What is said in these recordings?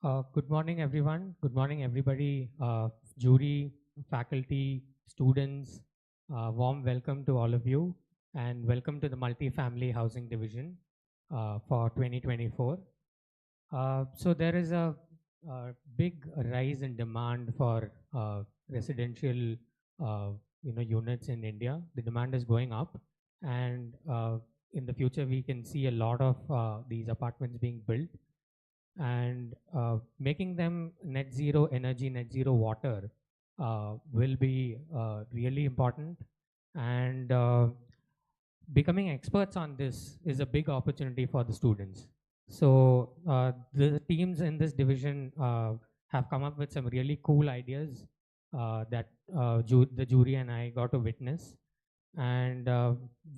Good morning, everyone. Good morning, everybody. Jury, faculty, students, warm welcome to all of you and welcome to the Multifamily Housing Division for 2024. So there is a big rise in demand for residential units in India. The demand is going up, and in the future we can see a lot of these apartments being built, and making them net zero energy, net zero water will be really important. And becoming experts on this is a big opportunity for the students. So the teams in this division have come up with some really cool ideas that the jury and I got to witness. And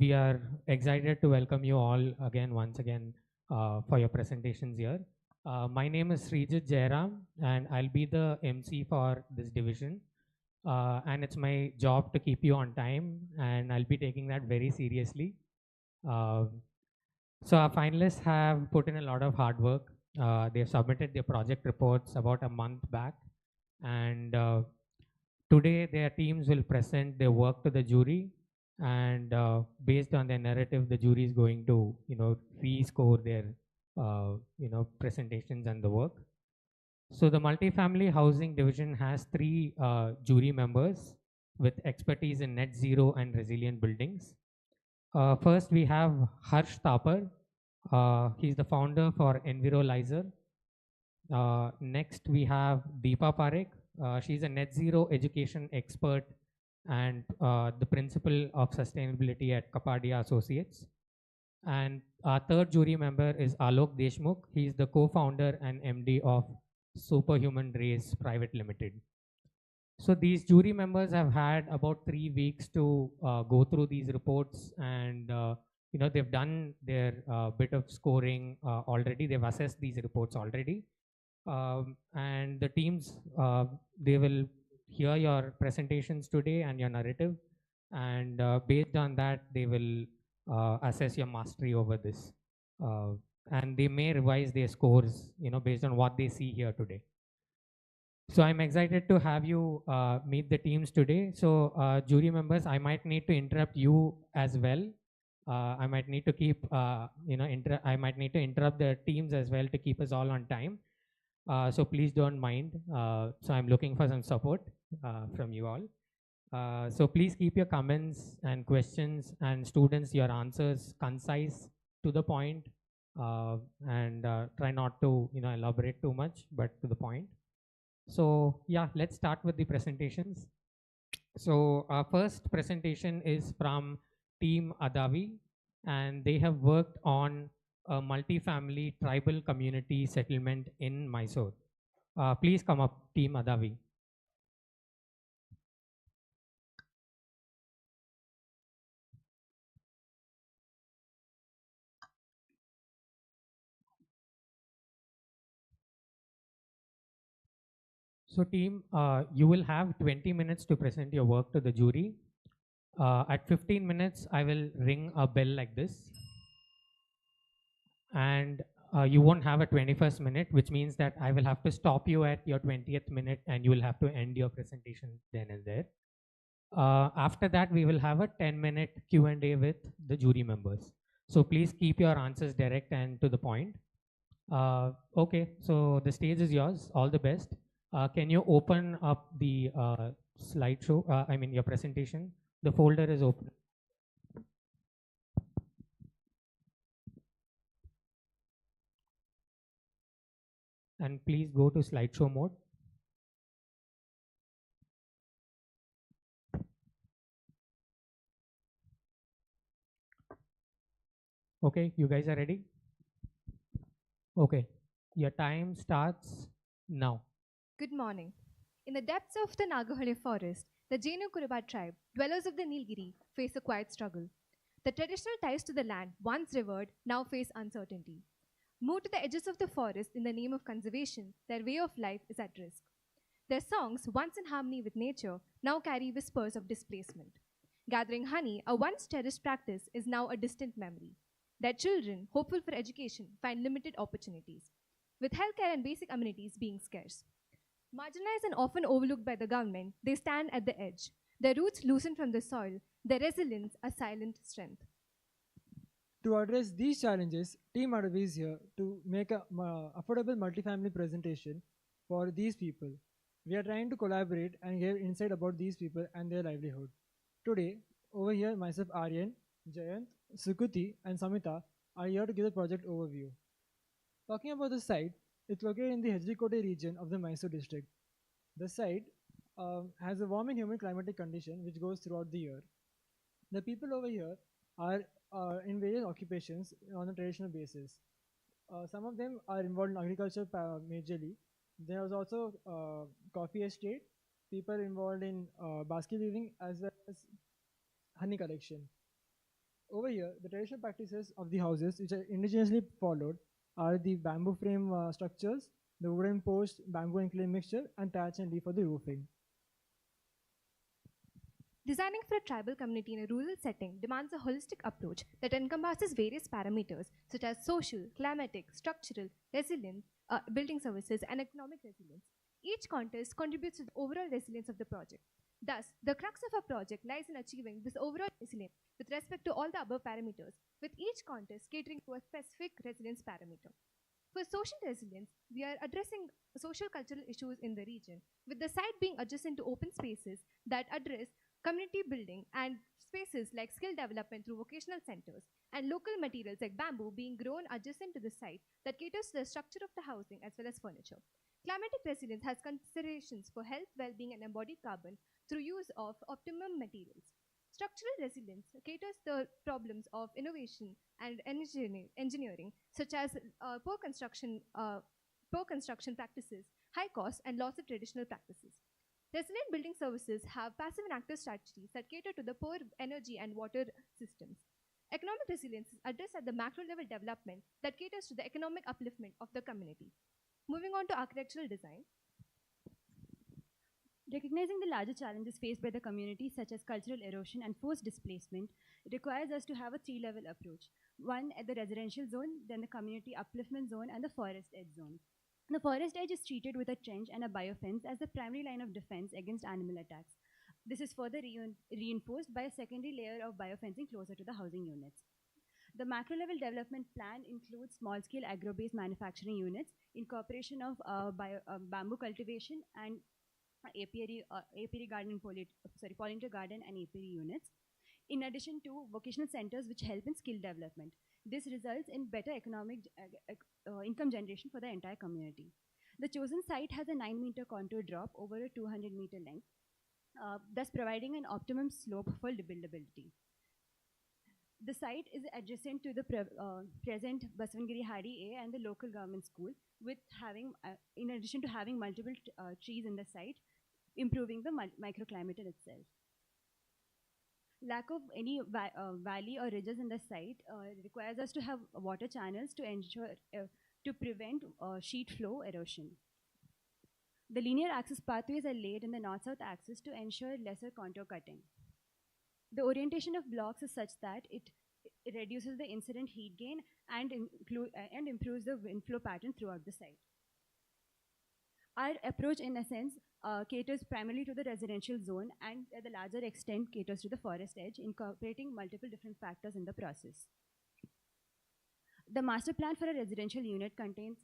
we are excited to welcome you all again, once again, for your presentations here. My name is Srijit Jairam, and I'll be the MC for this division. And it's my job to keep you on time, and I'll be taking that very seriously. Uh, so our finalists have put in a lot of hard work. They've submitted their project reports about a month back, and today their teams will present their work to the jury, and based on their narrative, the jury is going to, rescore their, presentations and the work. So the multifamily housing division has three jury members with expertise in net zero and resilient buildings. First, we have Harsh Thapar. He's the founder for Envirolizer. Next, we have Deepa Parekh. She's a net zero education expert and the principal of sustainability at Kapadia Associates. And our third jury member is Alok Deshmukh. He's the co-founder and MD of Superhuman Race Private Limited. So these jury members have had about 3 weeks to go through these reports, and they've done their bit of scoring already. They've assessed these reports already, and the teams, they will hear your presentations today and your narrative, and based on that they will assess your mastery over this, and they may revise their scores based on what they see here today. So I'm excited to have you meet the teams today. So jury members, I might need to interrupt you as well. I might need to keep, I might need to interrupt the teams as well to keep us all on time. So please don't mind. So I'm looking for some support from you all. So please keep your comments and questions, and students, your answers concise, to the point, and try not to elaborate too much, but to the point. So yeah, let's start with the presentations. So our first presentation is from Team Adavi, and they have worked on a multi-family tribal community settlement in Mysore. Please come up, Team Adavi. So team, you will have 20 minutes to present your work to the jury. At 15 minutes, I will ring a bell like this. And you won't have a 21st minute, which means that I will have to stop you at your 20th minute, and you will have to end your presentation then and there. After that, we will have a 10-minute Q&A with the jury members. So please keep your answers direct and to the point. Okay, so the stage is yours. All the best. Can you open up the slideshow? I mean, your presentation. The folder is open. And please go to slideshow mode. Okay, you guys are ready? Okay, your time starts now. Good morning. In the depths of the Nagahale forest, the Jainu Kuruba tribe, dwellers of the Nilgiri, face a quiet struggle. The traditional ties to the land, once revered, now face uncertainty. Moved to the edges of the forest in the name of conservation, their way of life is at risk. Their songs, once in harmony with nature, now carry whispers of displacement. Gathering honey, a once cherished practice, is now a distant memory. Their children, hopeful for education, find limited opportunities. with healthcare and basic amenities being scarce. Marginalized and often overlooked by the government, they stand at the edge. Their roots loosen from the soil, their resilience a silent strength. To address these challenges, Team Adavi is here to make a affordable multifamily presentation for these people. We are trying to collaborate and give insight about these people and their livelihood. Today, over here, myself, Aryan, Jayant, Sukuti, and Samita are here to give the project overview. Talking about the site, it's located in the Hejrikote region of the Mysore district. The site has a warm and humid climatic condition which goes throughout the year. The people over here are in various occupations on a traditional basis. Some of them are involved in agriculture majorly. There was also coffee estate, people involved in basket weaving as well as honey collection. Over here, the traditional practices of the houses which are indigenously followed are the bamboo frame structures, the wooden post, bamboo and clay mixture, and thatch and leaf for the roofing. Designing for a tribal community in a rural setting demands a holistic approach that encompasses various parameters such as social, climatic, structural, resilience, building services, and economic resilience. Each context contributes to the overall resilience of the project. Thus, the crux of a project lies in achieving this overall resilience with respect to all the above parameters, with each context catering to a specific resilience parameter. For social resilience, we are addressing social cultural issues in the region, with the site being adjacent to open spaces that address community building and spaces like skill development through vocational centers, and local materials like bamboo being grown adjacent to the site that caters to the structure of the housing as well as furniture. Climatic resilience has considerations for health, well-being, and embodied carbon through use of optimum materials. Structural resilience caters the problems of innovation and engineering, such as poor construction practices, high costs, and loss of traditional practices. Resilient building services have passive and active strategies that cater to the poor energy and water systems. Economic resilience is addressed at the macro level development that caters to the economic upliftment of the community. Moving on to architectural design. Recognizing the larger challenges faced by the community, such as cultural erosion and forced displacement, requires us to have a three-level approach. One at the residential zone, then the community upliftment zone, and the forest edge zone. The forest edge is treated with a trench and a biofence as the primary line of defense against animal attacks. This is further reinforced by a secondary layer of biofencing closer to the housing units. The macro-level development plan includes small-scale agro-based manufacturing units, incorporation of bamboo cultivation and apiary garden, pollinator garden and apiary units, in addition to vocational centers which help in skill development. This results in better economic income generation for the entire community. The chosen site has a 9-meter contour drop over a 200-meter length, thus providing an optimum slope for buildability. The site is adjacent to the present Basavangiri Hari A and the local government school, with in addition to having multiple trees in the site, improving the microclimate in itself. Lack of any valley or ridges in the site requires us to have water channels to ensure to prevent sheet flow erosion. The linear access pathways are laid in the north-south axis to ensure lesser contour cutting. The orientation of blocks is such that it reduces the incident heat gain and improves the wind flow pattern throughout the site. Our approach, in a sense, caters primarily to the residential zone and at the larger extent caters to the forest edge, incorporating multiple different factors in the process. The master plan for a residential unit contains,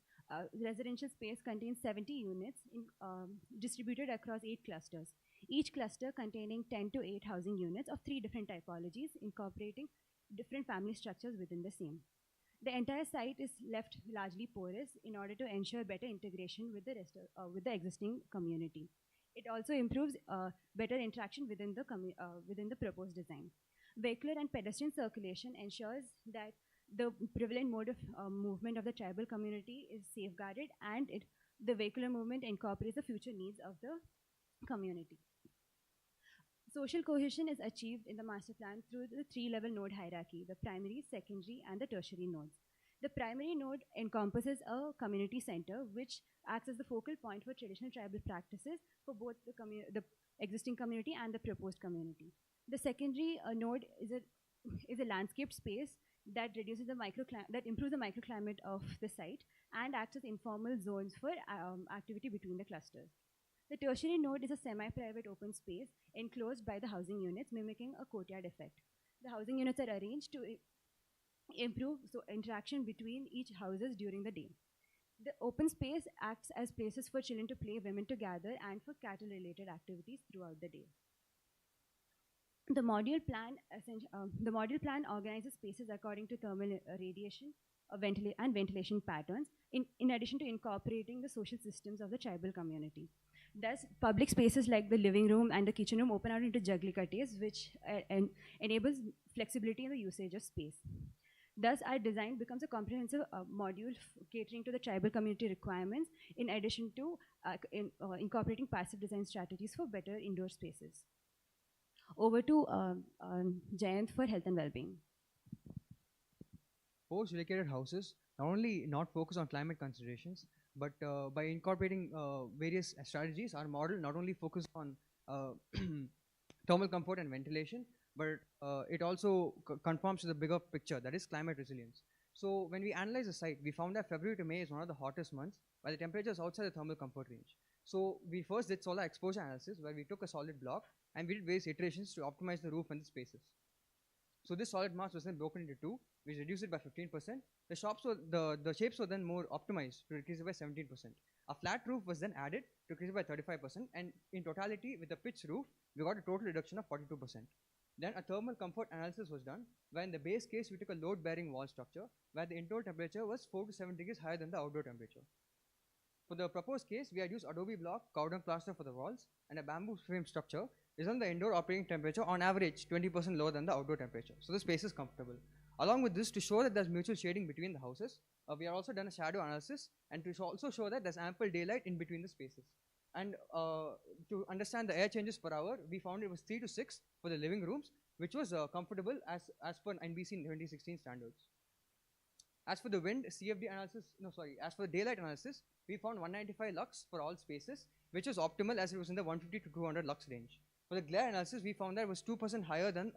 residential space contains 70 units distributed across 8 clusters, each cluster containing 10 to 8 housing units of 3 different typologies, incorporating different family structures within the same. The entire site is left largely porous in order to ensure better integration with the existing community. It also improves better interaction within the proposed design. Vehicular and pedestrian circulation ensures that the prevalent mode of movement of the tribal community is safeguarded, and the vehicular movement incorporates the future needs of the community. Social cohesion is achieved in the master plan through the 3-level node hierarchy, the primary, secondary, and the tertiary nodes. The primary node encompasses a community center, which acts as the focal point for traditional tribal practices for both the existing community and the proposed community. The secondary node is a landscaped space that reduces the that improves the microclimate of the site and acts as informal zones for activity between the clusters. The tertiary node is a semi-private open space enclosed by the housing units, mimicking a courtyard effect. The housing units are arranged to improve interaction between each houses during the day. The open space acts as places for children to play, women to gather, and for cattle-related activities throughout the day. The module plan organizes spaces according to thermal radiation and ventilation patterns, in addition to incorporating the social systems of the tribal community. Thus, public spaces like the living room and the kitchen room open out into jaglikates, which enables flexibility in the usage of space. Thus, our design becomes a comprehensive module catering to the tribal community requirements, in addition to incorporating passive design strategies for better indoor spaces. Over to Jayant for health and well-being. Post-relocated houses not only not focus on climate considerations, but by incorporating various strategies, our model not only focuses on thermal comfort and ventilation, but it also conforms to the bigger picture, that is climate resilience. So when we analyze the site, we found that February to May is one of the hottest months, while the temperature is outside the thermal comfort range. So we first did solar exposure analysis, where we took a solid block and we did various iterations to optimize the roof and the spaces. So this solid mass was then broken into two, which reduced it by 15%. The shapes were then more optimized to decrease it by 17%. A flat roof was then added to decrease it by 35%, and in totality, with a pitched roof, we got a total reduction of 42%. Then a thermal comfort analysis was done, where in the base case, we took a load-bearing wall structure, where the indoor temperature was 4 to 7 degrees higher than the outdoor temperature. For the proposed case, we had used Adobe block, cowdown plaster for the walls, and a bamboo frame structure, resulting in the indoor operating temperature on average 20% lower than the outdoor temperature. So the space is comfortable. Along with this, to show that there's mutual shading between the houses, we have also done a shadow analysis, and to also show that there's ample daylight in between the spaces. And to understand the air changes per hour, we found it was 3 to 6 for the living rooms, which was comfortable as per NBC 2016 standards. As for the wind CFD analysis, as for the daylight analysis, we found 195 lux for all spaces, which was optimal as it was in the 150 to 200 lux range. For the glare analysis, we found that it was 2% higher than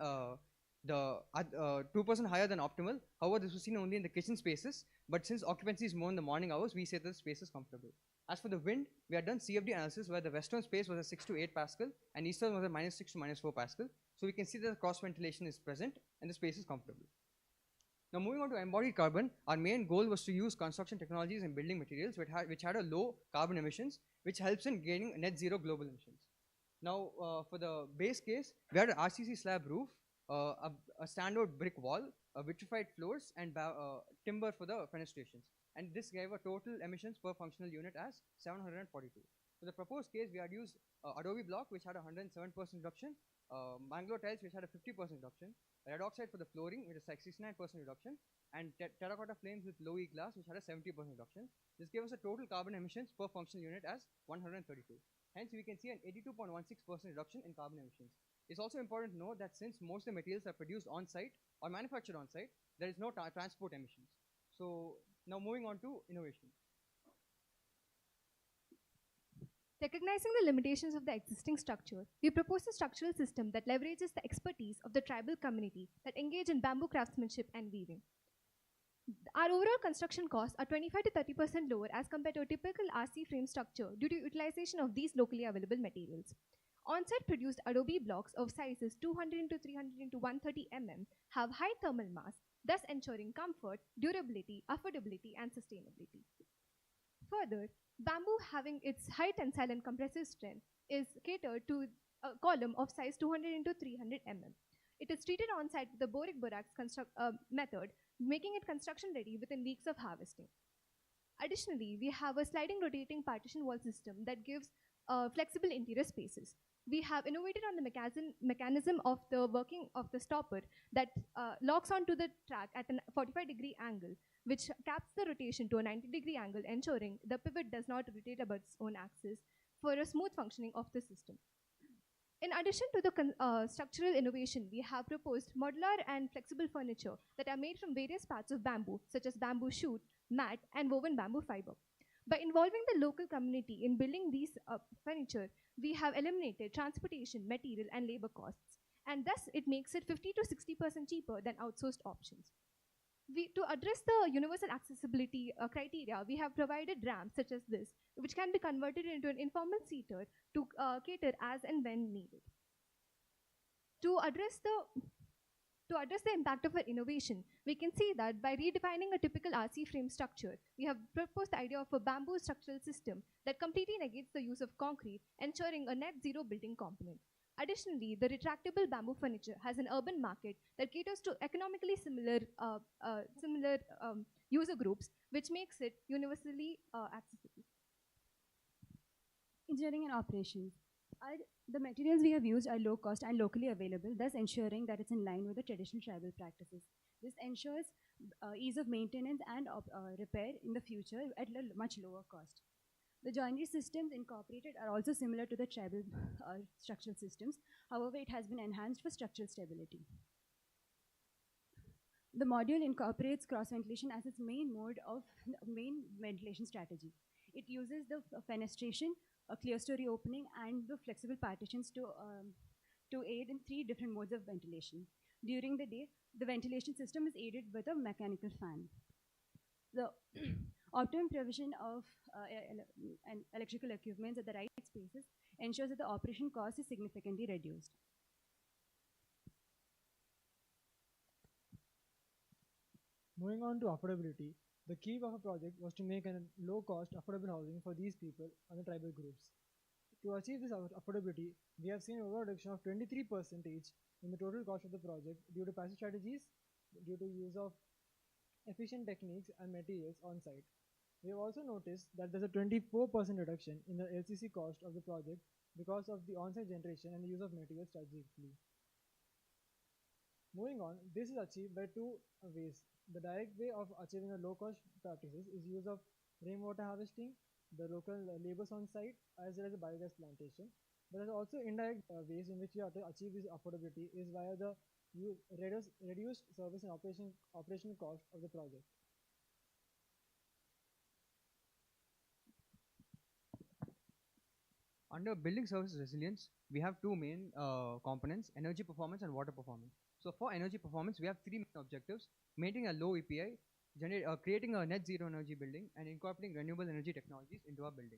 2% higher than optimal. However, this was seen only in the kitchen spaces, but since occupancy is more in the morning hours, we say that the space is comfortable. As for the wind, we had done CFD analysis where the western space was a 6 to 8 Pascal and eastern was a -6 to -4 Pascal. So we can see that the cross ventilation is present and the space is comfortable. Now moving on to embodied carbon, our main goal was to use construction technologies and building materials which had a low carbon emissions, which helps in gaining net zero global emissions. Now for the base case, we had an RCC slab roof, a standard brick wall, vitrified floors, and timber for the fenestrations. And this gave a total emissions per functional unit as 742. For the proposed case, we had used Adobe block, which had a 107% reduction, Bangalore tiles, which had a 50% reduction, red oxide for the flooring, which is like 69% reduction, and terracotta flames with low E glass, which had a 70% reduction. This gave us a total carbon emissions per functional unit as 132. Hence, we can see an 82.16% reduction in carbon emissions. It's also important to note that since most of the materials are produced on-site or manufactured on-site, there is no transport emissions. So now moving on to innovation. Recognizing the limitations of the existing structure, we propose a structural system that leverages the expertise of the tribal community that engage in bamboo craftsmanship and weaving. Our overall construction costs are 25 to 30% lower as compared to a typical RC frame structure due to utilization of these locally available materials. On-site produced Adobe blocks of sizes 200 into 300 into 130 mm have high thermal mass, thus ensuring comfort, durability, affordability, and sustainability. Further, bamboo, having its high tensile and compressive strength, is catered to a column of size 200 into 300 mm. It is treated on-site with the boric borax method, making it construction ready within weeks of harvesting. Additionally, we have a sliding rotating partition wall system that gives flexible interior spaces. We have innovated on the mechanism of the working of the stopper that locks onto the track at a 45-degree angle, which caps the rotation to a 90-degree angle, ensuring the pivot does not rotate about its own axis for a smooth functioning of the system. In addition to the structural innovation, we have proposed modular and flexible furniture that are made from various parts of bamboo, such as bamboo shoot, mat, and woven bamboo fiber. By involving the local community in building these furniture, we have eliminated transportation, material, and labor costs, and thus it makes it 50 to 60% cheaper than outsourced options. To address the universal accessibility criteria, we have provided ramps such as this, which can be converted into an informal seater to cater as and when needed. To address the impact of our innovation, we can see that by redefining a typical RC frame structure, we have proposed the idea of a bamboo structural system that completely negates the use of concrete, ensuring a net zero building component. Additionally, the retractable bamboo furniture has an urban market that caters to economically similar user groups, which makes it universally accessible. Engineering and operations. The materials we have used are low cost and locally available, thus ensuring that it's in line with the traditional tribal practices. This ensures ease of maintenance and repair in the future at a much lower cost. The joinery systems incorporated are also similar to the tribal structural systems. However, it has been enhanced for structural stability. The module incorporates cross-ventilation as its main ventilation strategy. It uses the fenestration, a clear story opening, and the flexible partitions to aid in 3 different modes of ventilation. During the day, the ventilation system is aided with a mechanical fan. The optimum provision of electrical equipment at the right spaces ensures that the operation cost is significantly reduced. Moving on to affordability, the key of our project was to make a low-cost, affordable housing for these people and the tribal groups. To achieve this affordability, we have seen a reduction of 23% in the total cost of the project due to passive strategies, due to use of efficient techniques and materials on site. We have also noticed that there's a 24% reduction in the LCC cost of the project because of the on-site generation and the use of materials strategically. Moving on, this is achieved by 2 ways. The direct way of achieving a low-cost practices is use of rainwater harvesting, the local labors on site, as well as the biogas plantation. There are also indirect ways in which we have to achieve this affordability is via the reduced service and operational cost of the project. Under building services resilience, we have 2 main components: energy performance and water performance. So for energy performance, we have 3 main objectives: maintaining a low EPI, creating a net zero energy building, and incorporating renewable energy technologies into our building.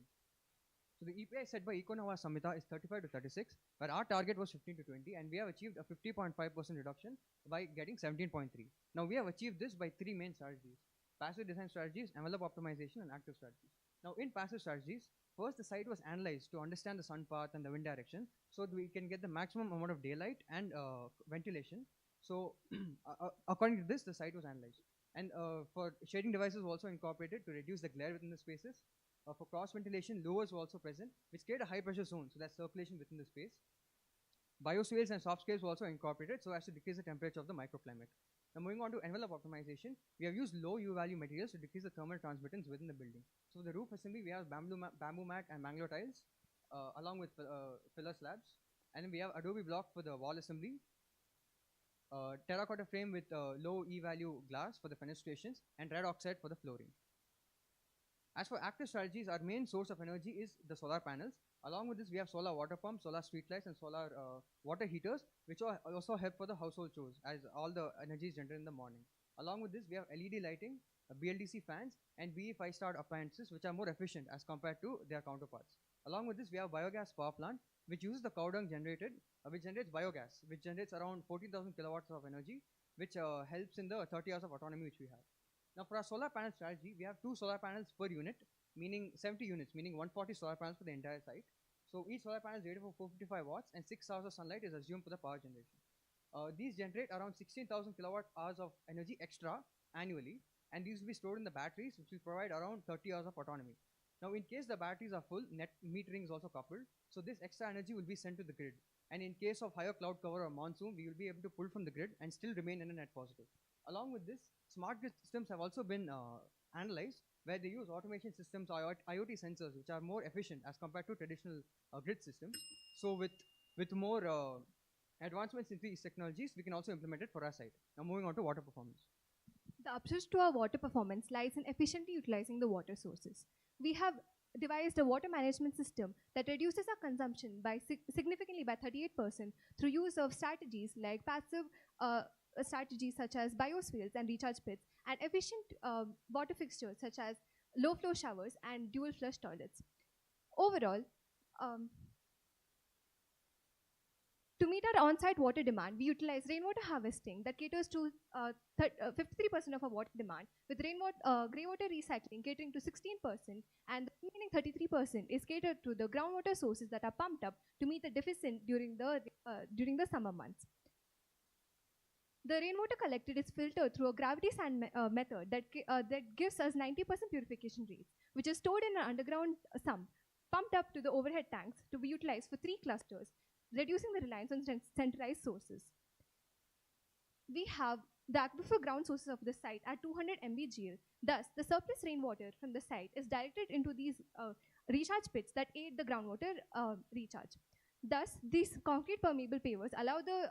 So the EPI set by Econova Samhita is 35 to 36, where our target was 15 to 20, and we have achieved a 50.5% reduction by getting 17.3. Now we have achieved this by 3 main strategies: passive design strategies, envelope optimization, and active strategies. Now in passive strategies, first the site was analyzed to understand the sun path and the wind direction, so that we can get the maximum amount of daylight and ventilation. So according to this, the site was analyzed. And for shading devices were also incorporated to reduce the glare within the spaces. For cross ventilation, lowers were also present, which create a high pressure zone, so that's circulation within the space. Bioswales and soft scales were also incorporated so as to decrease the temperature of the microclimate. Now moving on to envelope optimization, we have used low U value materials to decrease the thermal transmittance within the building. So for the roof assembly, we have bamboo mat and mangrove tiles along with filler slabs. And then we have Adavi block for the wall assembly, terracotta frame with low E value glass for the fenestrations, and red oxide for the flooring. As for active strategies, our main source of energy is the solar panels. Along with this, we have solar water pumps, solar street lights, and solar water heaters, which also help for the household chores, as all the energy is generated in the morning. Along with this, we have LED lighting, BLDC fans, and BE 5-star appliances, which are more efficient as compared to their counterparts. Along with this, we have biogas power plant, which uses the cow dung generated, which generates biogas, which generates around 14,000 kilowatts of energy, which helps in the 30 hours of autonomy which we have. Now for our solar panel strategy, we have 2 solar panels per unit, meaning 70 units, meaning 140 solar panels for the entire site. So each solar panel is rated for 455 watts, and 6 hours of sunlight is assumed for the power generation. These generate around 16,000 kilowatt hours of energy extra annually, and these will be stored in the batteries, which will provide around 30 hours of autonomy. Now in case the batteries are full, net metering is also coupled, so this extra energy will be sent to the grid. And in case of higher cloud cover or monsoon, we will be able to pull from the grid and still remain in a net positive. Along with this, smart grid systems have also been analyzed, where they use automation systems or IoT sensors, which are more efficient as compared to traditional grid systems. So with more advancements in these technologies, we can also implement it for our site. Now moving on to water performance. The approach to our water performance lies in efficiently utilizing the water sources. We have devised a water management system that reduces our consumption by significantly by 38% through use of strategies like passive strategies such as bioswales and recharge pits, and efficient water fixtures such as low flow showers and dual flush toilets. Overall, um, to meet our on-site water demand, we utilize rainwater harvesting that caters to 53% of our water demand, with grey water recycling catering to 16%, and the remaining 33% is catered to the groundwater sources that are pumped up to meet the deficit during the summer months. The rainwater collected is filtered through a gravity sand method that gives us 90% purification rates, which is stored in an underground sump, pumped up to the overhead tanks to be utilized for 3 clusters, reducing the reliance on centralized sources. We have the aquifer ground sources of the site at 200 MBGL. Thus, the surplus rainwater from the site is directed into these recharge pits that aid the groundwater recharge. Thus, these concrete permeable pavers allow the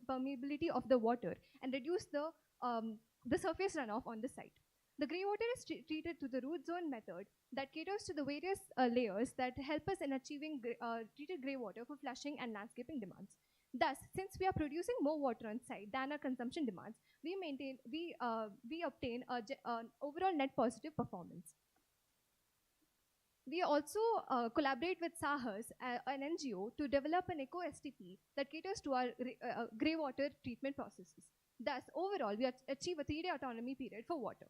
permeability of the water and reduce the surface runoff on the site. The grey water is treated through the root zone method that caters to the various layers that help us in achieving treated grey water for flushing and landscaping demands. Thus, since we are producing more water on site than our consumption demands, we obtain an overall net positive performance. We also collaborate with SAHAS, an NGO, to develop an eco-STP that caters to our grey water treatment processes. Thus, overall, we achieve a 3-day autonomy period for water.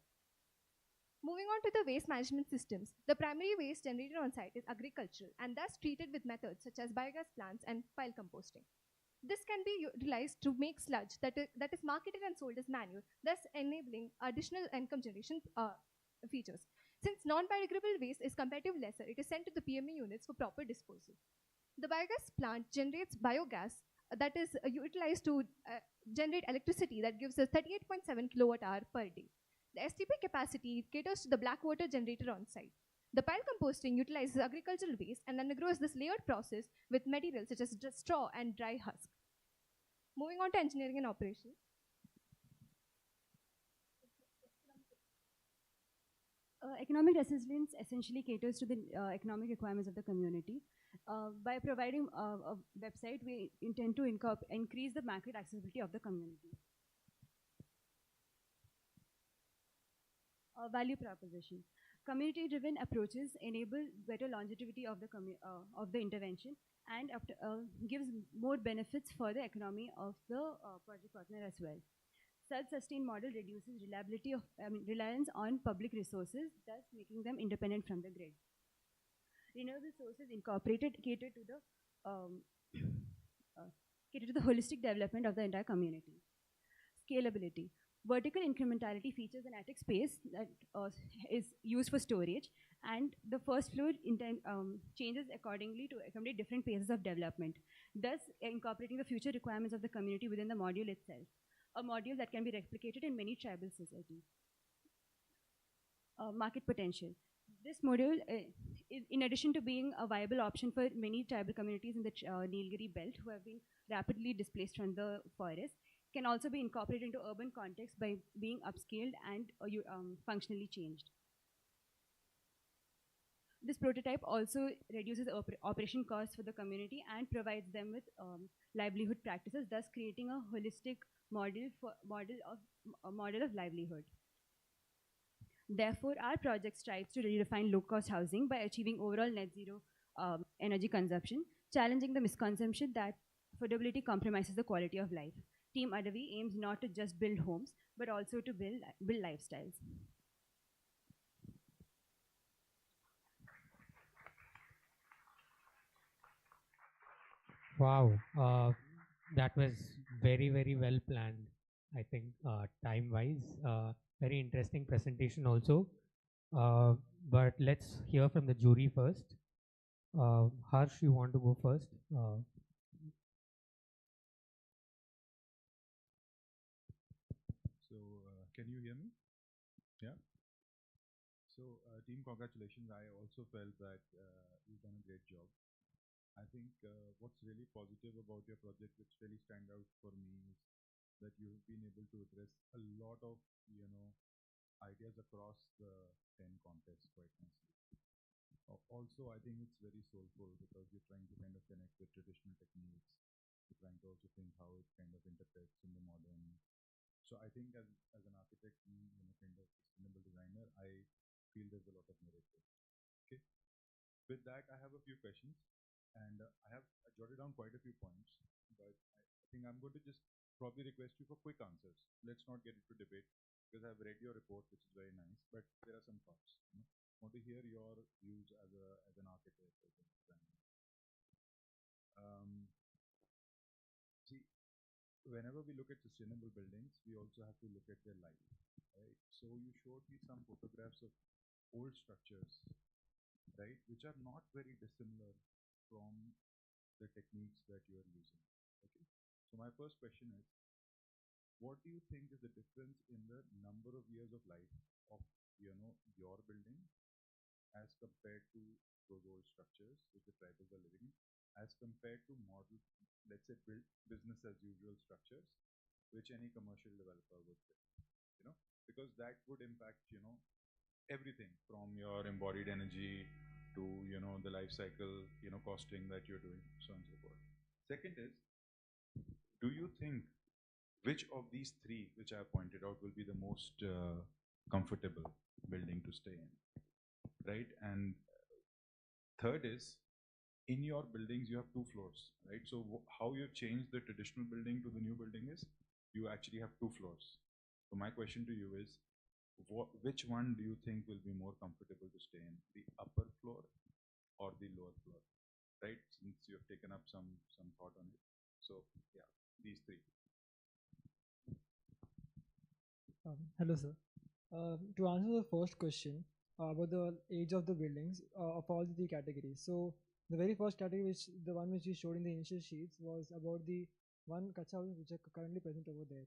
Moving on to the waste management systems, the primary waste generated on site is agricultural and thus treated with methods such as biogas plants and pile composting. This can be utilized to make sludge that is marketed and sold as manure, thus enabling additional income generation features. Since non-biodegradable waste is comparatively lesser, it is sent to the PME units for proper disposal. The biogas plant generates biogas that is utilized to generate electricity that gives us 38.7 kilowatt hour per day. The STP capacity caters to the black water generator on site. The pile composting utilizes agricultural waste and undergoes this layered process with materials such as straw and dry husk. Moving on to engineering and operations. Economic resilience essentially caters to the economic requirements of the community. By providing a website, we intend to increase the market accessibility of the community. Value proposition. Community-driven approaches enable better longevity of the intervention and gives more benefits for the economy of the project partner as well. Self-sustained model reduces reliance on public resources, thus making them independent from the grid. Renewable sources incorporated cater to the holistic development of the entire community. Scalability. Vertical incrementality features an attic space that is used for storage, and the first floor changes accordingly to accommodate different phases of development, thus incorporating the future requirements of the community within the module itself, a module that can be replicated in many tribal societies. Market potential. This module, in addition to being a viable option for many tribal communities in the Nilgiri belt who have been rapidly displaced from the forest, can also be incorporated into urban context by being upscaled and functionally changed. This prototype also reduces operation costs for the community and provides them with livelihood practices, thus creating a holistic model of livelihood. Therefore, our project strives to redefine low-cost housing by achieving overall net zero energy consumption, challenging the misconception that affordability compromises the quality of life. Team Adavi aims not to just build homes, but also to build lifestyles. Wow, that was very, very well planned. I think time-wise, very interesting presentation also. But let's hear from the jury first. Harsh, you want to go first? Can you hear me? Yeah. So, team, congratulations. I also felt that you've done a great job. I think what's really positive about your project, which really stand out for me, is that you've been able to address a lot of, ideas across the 10 contests quite nicely. Also, I think it's very soulful because you're trying to kind of connect with traditional techniques. You're trying to also think how it kind of intersects in the modern So I think as an architect, kind of sustainable designer, I feel there's a lot of merit there. Okay. With that, I have a few questions, and I jotted down quite a few points, but I think I'm going to just probably request you for quick answers. Let's not get into debate because I've read your report, which is very nice, but there are some thoughts. Want to hear your views as an architect, as a designer. Um, See, whenever we look at sustainable buildings, we also have to look at their life, right? So you showed me some photographs of old structures, right, which are not very dissimilar from the techniques that you are using. Okay. So my first question is, what do you think is the difference in the number of years of life of your building as compared to those old structures which the tribals are living in, as compared to model, let's say, built business as usual structures, which any commercial developer would build, because that would impact, everything from your embodied energy to, the life cycle, costing that you're doing, so on and so forth. Second is, do you think which of these three, which I have pointed out, will be the most comfortable building to stay in, right? And third is, in your buildings, you have 2 floors, right? So how you change the traditional building to the new building is you actually have 2 floors. So my question to you is, which one do you think will be more comfortable to stay in, the upper floor or the lower floor, right? Since you have taken up some thought on it. So yeah, these three. Hello, sir. To answer the first question about the age of the buildings of all the three categories. So the very first category, the one which we showed in the initial sheets, was about the one kacha houses which are currently present over there.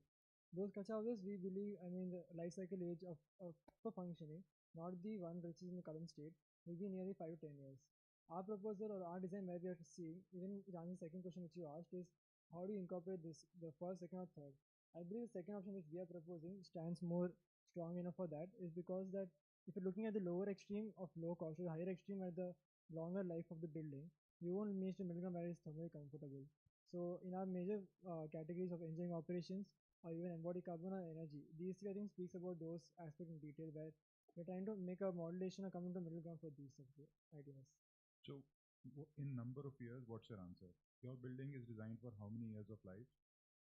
Those kacha houses, we believe, the life cycle age of for functioning, not the one which is in the current state, will be nearly 5 to 10 years. Our proposal or our design where we are seeing, even answering the second question which you asked, is how do you incorporate this, the first, second, or third? I believe the second option which we are proposing stands more strong enough for that, is because that if you're looking at the lower extreme of low cost or the higher extreme at the longer life of the building, you won't reach the middle ground where it's thermally comfortable. So in our major categories of engineering operations or even embodied carbon or energy, these three I think speaks about those aspects in detail where we're trying to make a modulation or come into middle ground for these ideas. So in number of years, what's your answer? Your building is designed for how many years of life?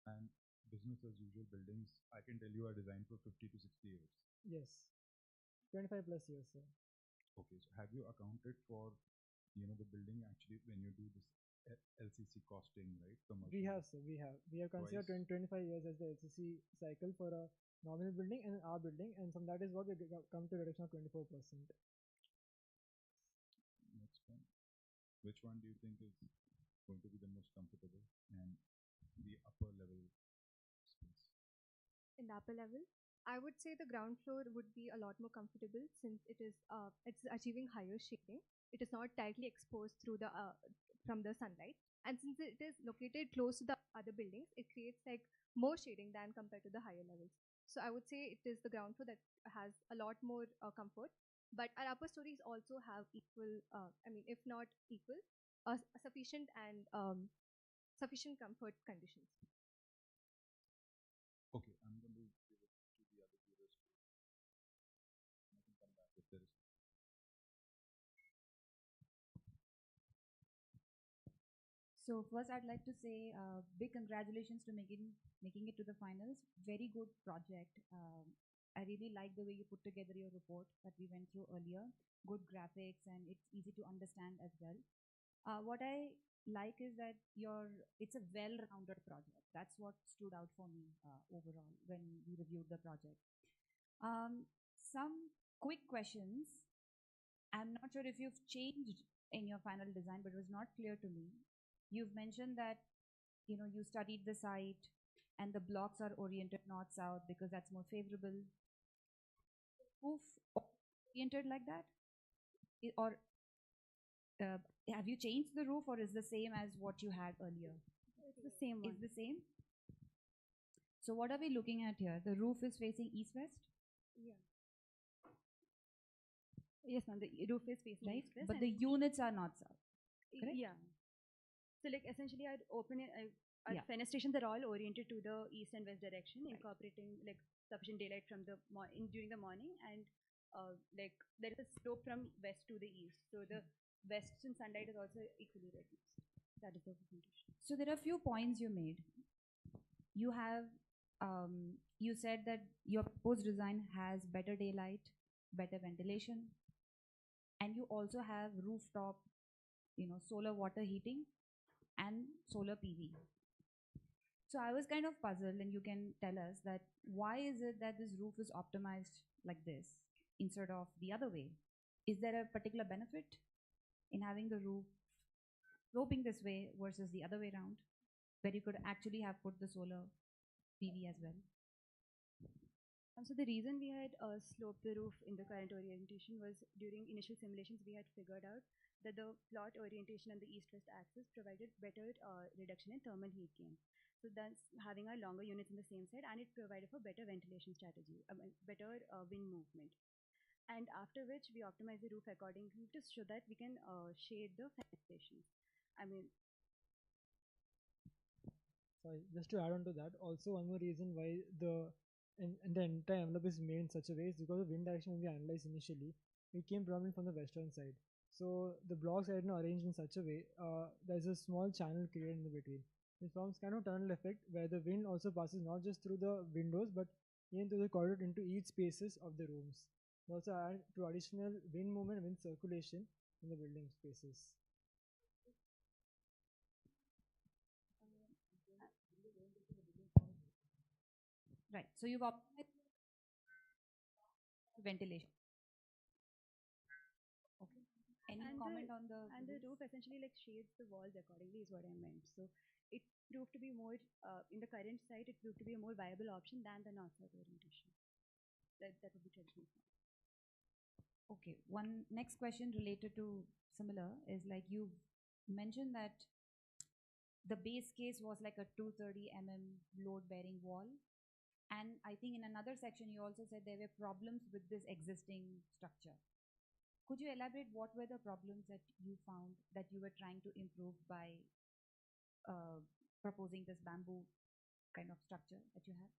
And business as usual buildings, I can tell you, are designed for 50 to 60 years. Yes, 25 plus years, sir. Okay, so have you accounted for, the building actually when you do this LCC costing, right? Commercial. We have, sir. We have considered 25 years as the LCC cycle for a normal building and our building, and from that is what we come to a reduction of 24%. Next one. Which one do you think is going to be the most comfortable and the upper level space? In the upper level, I would say the ground floor would be a lot more comfortable since it's achieving higher shading. It is not tightly exposed through the from the sunlight, and since it is located close to the other buildings, it creates like more shading than compared to the higher levels. So I would say it is the ground floor that has a lot more comfort, but our upper stories also have equal. If not equal, sufficient and sufficient comfort conditions. Okay, I'm going to give it to the other viewers. I can come back if there is. So first, I'd like to say big congratulations to making it to the finals. Very good project. I really like the way you put together your report that we went through earlier. Good graphics, and it's easy to understand as well. What I like is that it's a well-rounded project. That's what stood out for me overall when we reviewed the project. Some quick questions. I'm not sure if you've changed in your final design, but it was not clear to me. You've mentioned that you studied the site and the blocks are oriented north-south because that's more favorable. Roof oriented like that? Or have you changed the roof, or is the same as what you had earlier? It's the same one. It's the same? So what are we looking at here? The roof is facing east-west? Yeah. Yes, ma'am. The roof is facing Right? east-west. But the units are north-south. Correct? Yeah. So like essentially I'd open it, Our Yeah. fenestrations are all oriented to the east and west direction, incorporating like sufficient daylight from the during the morning, and like there is a slope from west to the east, so the western sunlight is also equally reduced. That is the presentation. So there are a few points you made. You have, you said that your proposed design has better daylight, better ventilation, and you also have rooftop, solar water heating and solar PV. So I was kind of puzzled, and you can tell us that why is it that this roof is optimized like this instead of the other way? Is there a particular benefit in having the roof sloping this way versus the other way around, where you could actually have put the solar PV as well? So the reason we had sloped the roof in the current orientation was during initial simulations we had figured out that the plot orientation on the east-west axis provided better reduction in thermal heat gain. So that's having our longer units in the same side, and it provided for better ventilation strategy, better wind movement. And after which we optimize the roof accordingly to show that we can shade the fenestrations. I mean, Sorry, just to add on to that, also one more reason why and the entire envelope is made in such a way is because the wind direction when we analyzed initially, it came probably from the western side. So the blocks are arranged in such a way, there's a small channel created in the between. This forms kind of tunnel effect where the wind also passes not just through the windows but even through the corridor into each spaces of the rooms. It also add to additional wind movement, wind circulation in the building spaces. Right. So you've optimized ventilation. Okay. Any And comment on the roof essentially like shades the walls accordingly is what I meant. So it proved to be more in the current site. It proved to be a more viable option than the north-south orientation. That would be traditional. Okay. One next question related to similar is like you mentioned that the base case was like a 230 load bearing wall. And I think in another section you also said there were problems with this existing structure. Could you elaborate what were the problems that you found that you were trying to improve by proposing this bamboo kind of structure that you have?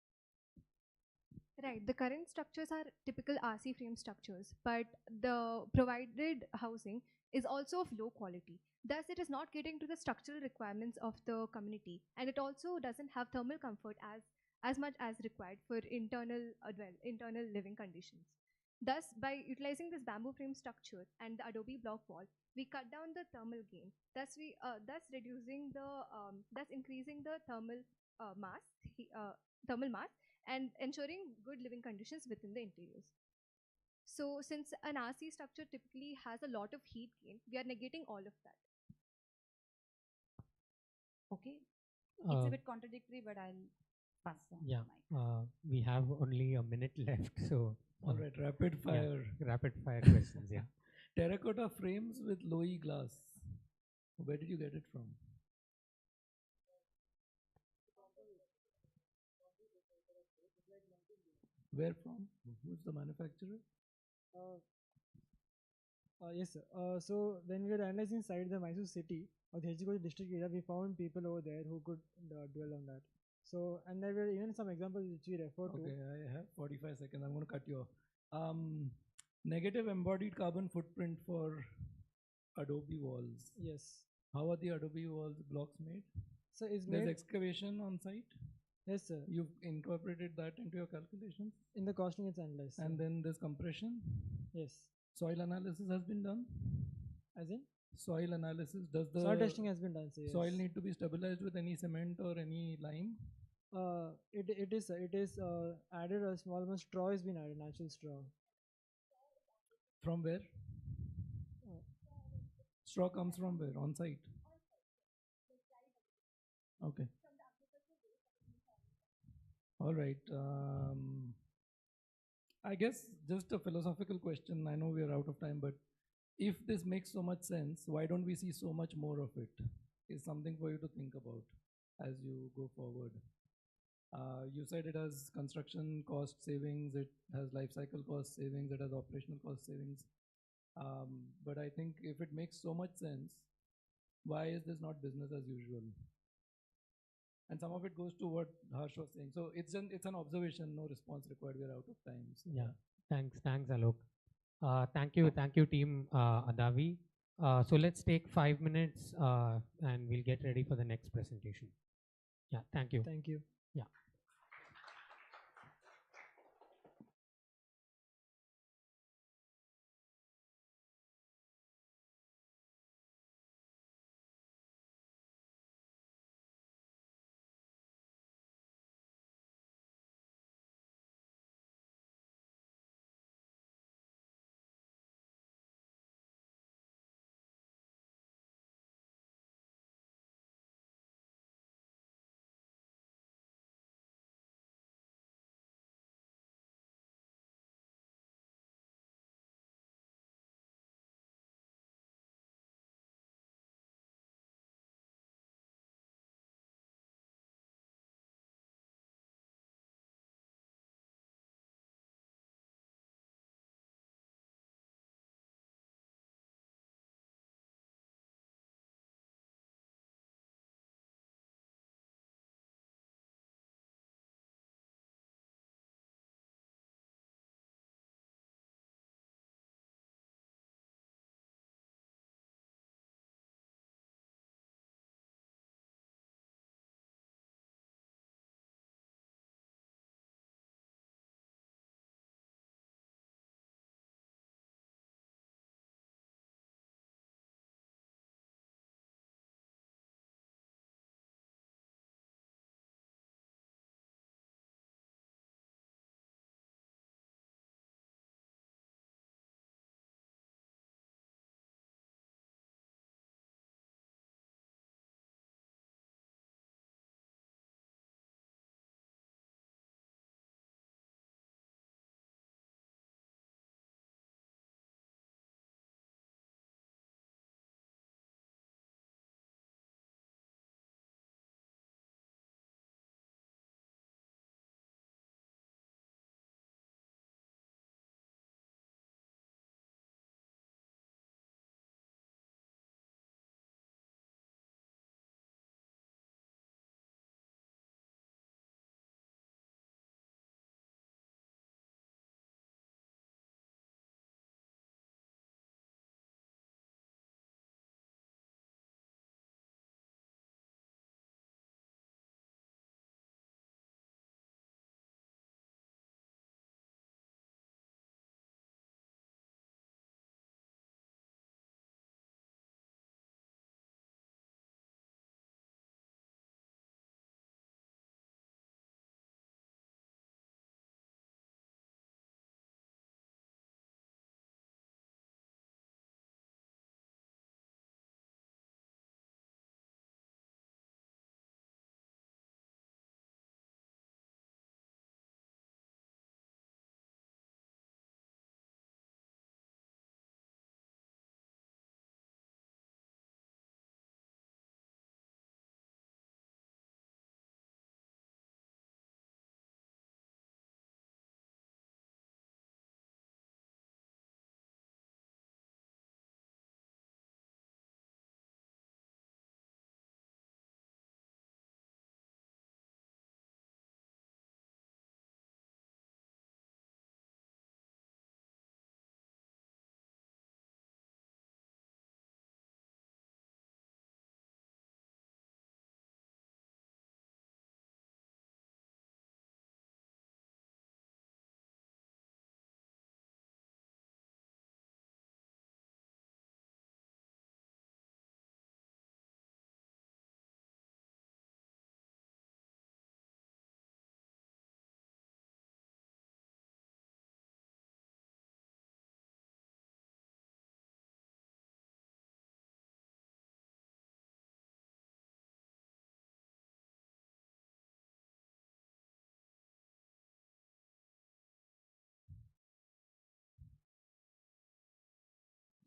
Right, the current structures are typical RC frame structures, but the provided housing is also of low quality. Thus, it is not getting to the structural requirements of the community, and it also doesn't have thermal comfort as much as required for internal living conditions. Thus, by utilizing this bamboo frame structure and the adobe block wall, we cut down the thermal gain. Thus increasing the thermal mass and ensuring good living conditions within the interiors. So since an RC structure typically has a lot of heat gain, we are negating all of that. Okay. It's a bit contradictory, but I'll pass on the Yeah, mic. we have only a minute left, so All right, rapid yeah, fire. rapid fire questions. Yeah. Terracotta frames with low-E glass. Where did you get it from? Where from? Who's the manufacturer? Uh, yes, sir. So when we were analyzing inside the Mysore city or the Hejikoji district area, we found people over there who could dwell on that. So, and there were even some examples which we referred Okay, to. I have 45 seconds. I'm going to cut you off. Negative embodied carbon footprint for Adobe walls. Yes. How are the Adobe walls blocks made? So it's There's made. excavation on site. Yes, sir. You've incorporated that into your calculations. In the costing, it's analyzed. And then there's compression. Yes. Soil analysis has been done. As in? Soil analysis. Does the Soil testing has been done, sir. Yes. soil need to be stabilized with any cement or any lime? It is added a small amount of straw has been added, natural straw. From where? Straw comes from where? On site. Okay. All right. I guess just a philosophical question. I know we are out of time, but if this makes so much sense, why don't we see so much more of it? Is something for you to think about as you go forward. You said it has construction cost savings, it has life cycle cost savings, it has operational cost savings. But I think if it makes so much sense, why is this not business as usual? and some of it goes to what Harsh was saying. So it's an observation, no response required. We're out of time. So Yeah. Thanks, Alok. Thank you, team Adavi. So let's take 5 minutes and we'll get ready for the next presentation. Yeah, thank you. Thank you. Yeah.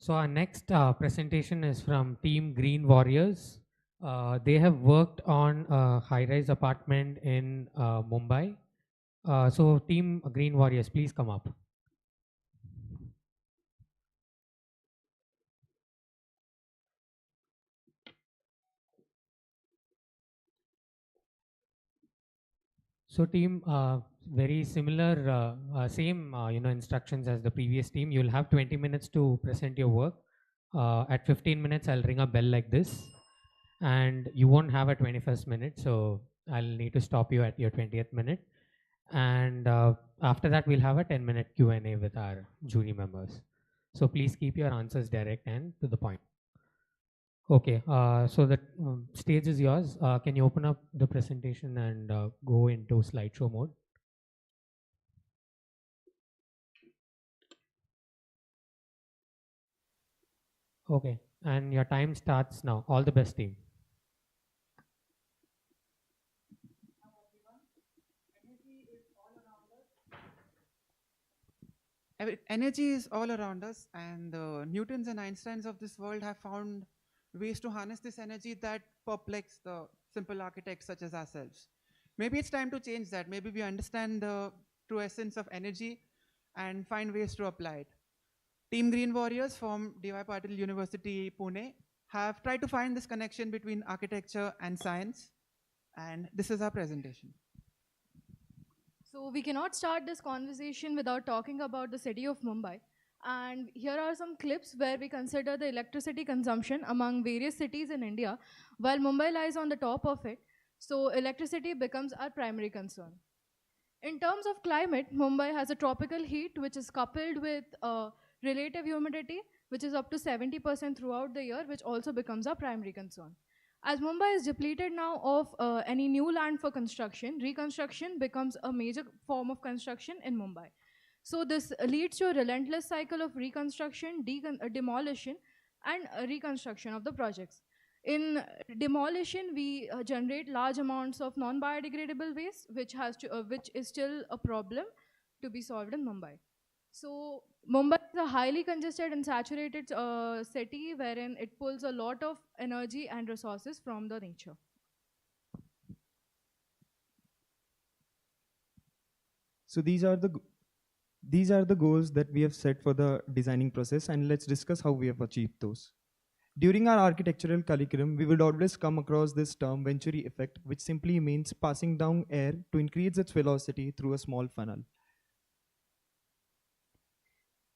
So our next presentation is from Team Green Warriors. They have worked on a high-rise apartment in Mumbai. So Team Green Warriors, please come up. So team, very similar, same instructions as the previous team. You'll have 20 minutes to present your work. At 15 minutes, I'll ring a bell like this, and you won't have a 21st minute. So I'll need to stop you at your 20th minute, and after that, we'll have a 10-minute Q&A with our jury members. So please keep your answers direct and to the point. Okay, so the stage is yours. Can you open up the presentation and go into slideshow mode? Okay, and your time starts now. All the best, team. Energy is all around us, and the Newtons and Einsteins of this world have found ways to harness this energy that perplex the simple architects such as ourselves. Maybe it's time to change that. Maybe we understand the true essence of energy and find ways to apply it. Team Green Warriors from D.Y. Patil University, Pune, have tried to find this connection between architecture and science, and this is our presentation. So we cannot start this conversation without talking about the city of Mumbai. And here are some clips where we consider the electricity consumption among various cities in India, while Mumbai lies on the top of it. So electricity becomes our primary concern. In terms of climate, Mumbai has a tropical heat which is coupled with relative humidity, which is up to 70% throughout the year, which also becomes our primary concern. As Mumbai is depleted now of any new land for construction, reconstruction becomes a major form of construction in Mumbai. So this leads to a relentless cycle of reconstruction, demolition, and reconstruction of the projects. In demolition, we generate large amounts of non-biodegradable waste, which is still a problem to be solved in Mumbai. So Mumbai is a highly congested and saturated city wherein it pulls a lot of energy and resources from the nature. So these are the goals that we have set for the designing process, and let's discuss how we have achieved those. During our architectural curriculum, we would always come across this term Venturi effect, which simply means passing down air to increase its velocity through a small funnel.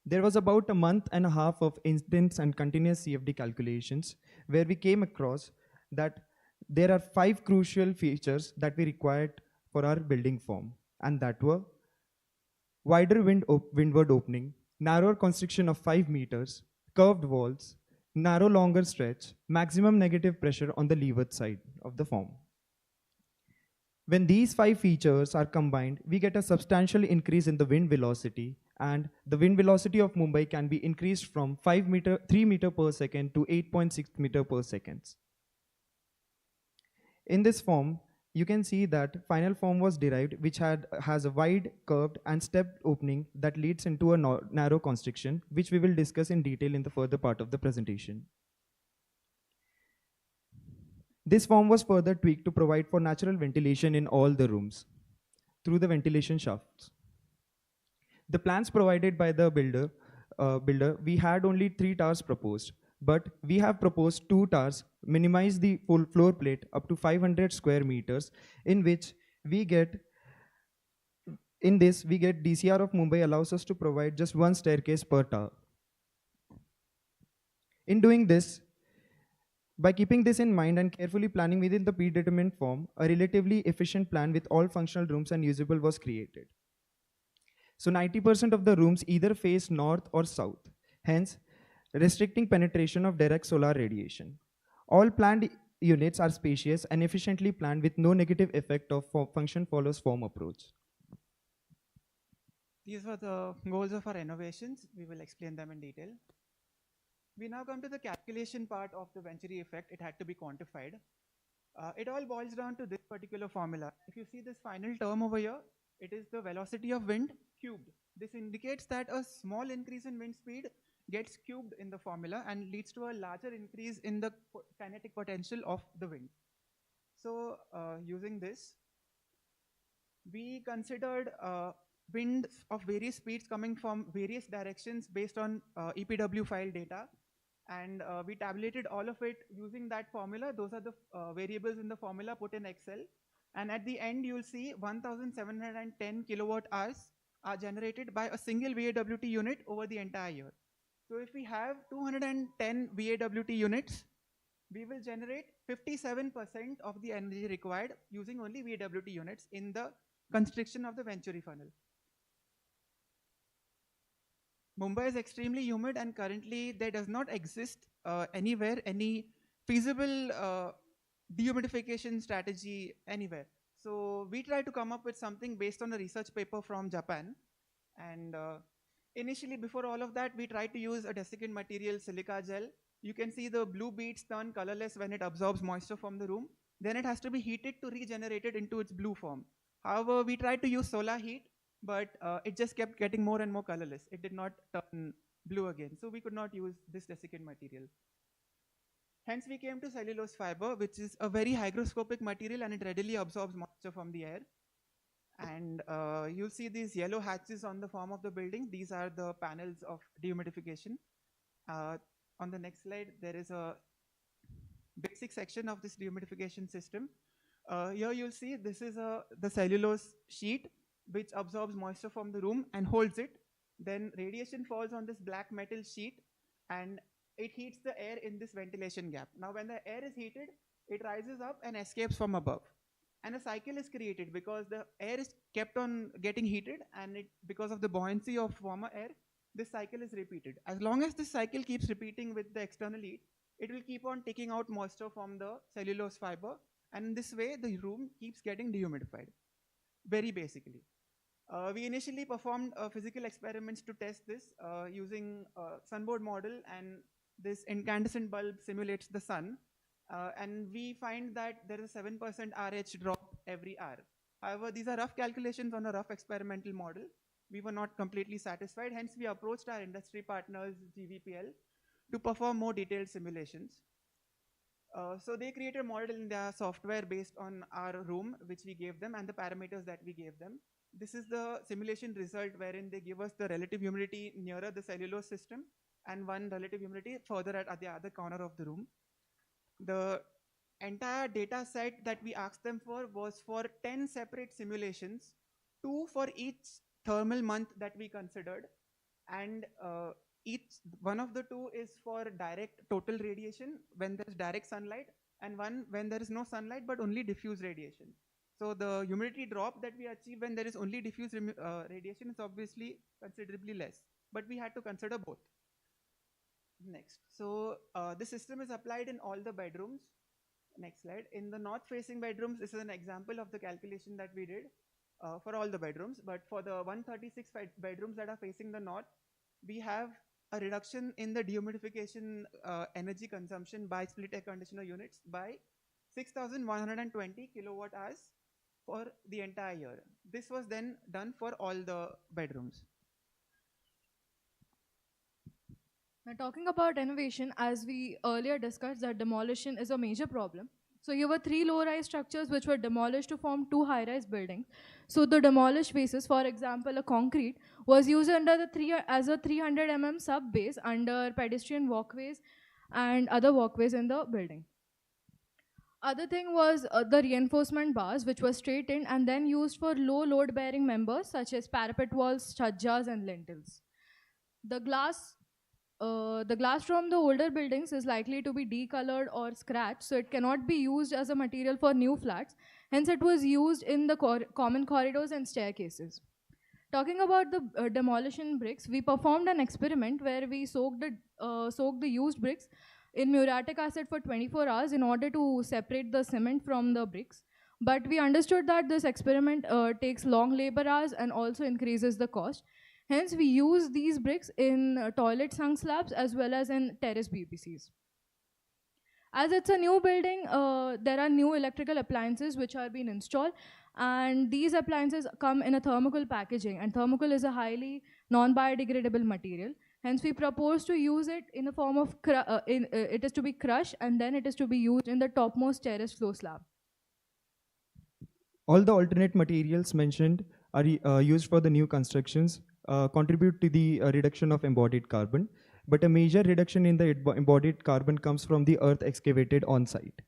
There was about a month and a half of intense and continuous CFD calculations where we came across that there are 5 crucial features that we required for our building form, and that were wider windward opening, narrower constriction of 5 meters, curved walls, narrow longer stretch, maximum negative pressure on the leeward side of the form. When these 5 features are combined, we get a substantial increase in the wind velocity, and the wind velocity of Mumbai can be increased from 3 meter per second to 8.6 meter per second. In this form, you can see that final form was derived, which has a wide, curved, and stepped opening that leads into a narrow constriction, which we will discuss in detail in the further part of the presentation. This form was further tweaked to provide for natural ventilation in all the rooms through the ventilation shafts. The plans provided by the builder, we had only 3 towers proposed, but we have proposed 2 towers, minimize the full floor plate up to 500 square meters, in which we get DCR of Mumbai allows us to provide just 1 staircase per tower. In doing this, by keeping this in mind and carefully planning within the predetermined form, a relatively efficient plan with all functional rooms and usable was created. So 90% of the rooms either face north or south, hence restricting penetration of direct solar radiation. All planned units are spacious and efficiently planned with no negative effect of function follows form approach. These were the goals of our innovations. We will explain them in detail. We now come to the calculation part of the Venturi effect. It had to be quantified. It all boils down to this particular formula. If you see this final term over here, it is the velocity of wind cubed. This indicates that a small increase in wind speed gets cubed in the formula and leads to a larger increase in the kinetic potential of the wind. So using this, we considered winds of various speeds coming from various directions based on EPW file data, and we tabulated all of it using that formula. Those are the variables in the formula put in Excel, And at the end, you'll see 1,710 kilowatt hours are generated by a single VAWT unit over the entire year. So if we have 210 VAWT units, we will generate 57% of the energy required using only VAWT units in the constriction of the Venturi funnel. Mumbai is extremely humid, and currently there does not exist anywhere any feasible dehumidification strategy anywhere. So we try to come up with something based on a research paper from Japan. And initially, before all of that, we tried to use a desiccant material, silica gel. You can see the blue beads turn colorless when it absorbs moisture from the room. Then it has to be heated to regenerate it into its blue form. However, we tried to use solar heat, but it just kept getting more and more colorless. It did not turn blue again. So we could not use this desiccant material. Hence, we came to cellulose fiber, which is a very hygroscopic material, and it readily absorbs moisture from the air. And you'll see these yellow hatches on the form of the building. These are the panels of dehumidification. On the next slide, there is a basic section of this dehumidification system. Here you'll see this is the cellulose sheet, which absorbs moisture from the room and holds it. Then radiation falls on this black metal sheet, and it heats the air in this ventilation gap. Now, when the air is heated, it rises up and escapes from above. And a cycle is created because the air is kept on getting heated, and because of the buoyancy of warmer air, this cycle is repeated. As long as this cycle keeps repeating with the external heat, it will keep on taking out moisture from the cellulose fiber, and in this way, the room keeps getting dehumidified, very basically. We initially performed physical experiments to test this using a sunboard model, and this incandescent bulb simulates the sun. And we find that there is a 7% RH drop every hour. However, these are rough calculations on a rough experimental model. We were not completely satisfied. Hence, we approached our industry partners, GVPL, to perform more detailed simulations. So they created a model in their software based on our room, which we gave them, and the parameters that we gave them. This is the simulation result wherein they give us the relative humidity nearer the cellulose system and one relative humidity further at the other corner of the room. The entire data set that we asked them for was for 10 separate simulations, 2 for each thermal month that we considered, and each one of the 2 is for direct total radiation when there's direct sunlight, and one when there is no sunlight but only diffuse radiation. So the humidity drop that we achieve when there is only diffuse radiation is obviously considerably less, but we had to consider both. Next, so the system is applied in all the bedrooms. Next slide. In the north-facing bedrooms, this is an example of the calculation that we did for all the bedrooms. But for the 136 bedrooms that are facing the north, we have a reduction in the dehumidification energy consumption by split air conditioner units by 6,120 kilowatt hours for the entire year. This was then done for all the bedrooms. Now, talking about innovation, as we earlier discussed, that demolition is a major problem. So here were 3 low-rise structures which were demolished to form 2 high-rise buildings. So the demolished bases, for example, a concrete, was used under as a 300 mm sub-base under pedestrian walkways and other walkways in the building. Other thing was the reinforcement bars, which were straightened and then used for low load-bearing members such as parapet walls, chajjas, and lintels. The glass from the older buildings is likely to be decolored or scratched, so it cannot be used as a material for new flats. Hence, it was used in the common corridors and staircases. Talking about the demolition bricks, we performed an experiment where we soaked the used bricks in muriatic acid for 24 hours in order to separate the cement from the bricks. But we understood that this experiment takes long labor hours and also increases the cost. Hence, we use these bricks in toilet sunk slabs as well as in terrace BPCs. As it's a new building, there are new electrical appliances which are being installed, and these appliances come in a thermocol packaging, and thermocol is a highly non-biodegradable material. Hence, we propose to use it in the form of, it is to be crushed and then it is to be used in the topmost terrace floor slab. All the alternate materials mentioned are used for the new constructions, contribute to the reduction of embodied carbon, but a major reduction in the embodied carbon comes from the earth excavated on site.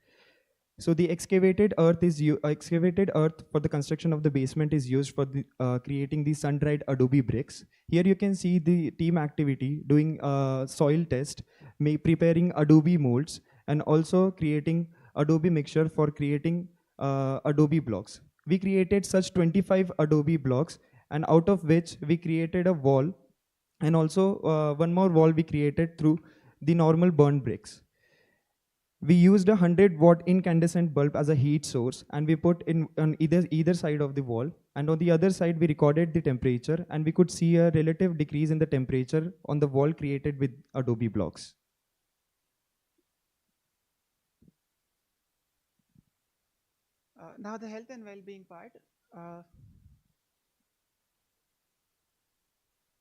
So the excavated earth for the construction of the basement is used for creating the sun-dried adobe bricks. Here you can see the team activity doing soil test, preparing adobe molds, and also creating adobe mixture for creating adobe blocks. We created such 25 adobe blocks, and out of which we created a wall, and also one more wall we created through the normal burn bricks. We used a 100-watt incandescent bulb as a heat source, and we put in on either side of the wall, and on the other side we recorded the temperature, and we could see a relative decrease in the temperature on the wall created with adobe blocks. Now the health and well-being part.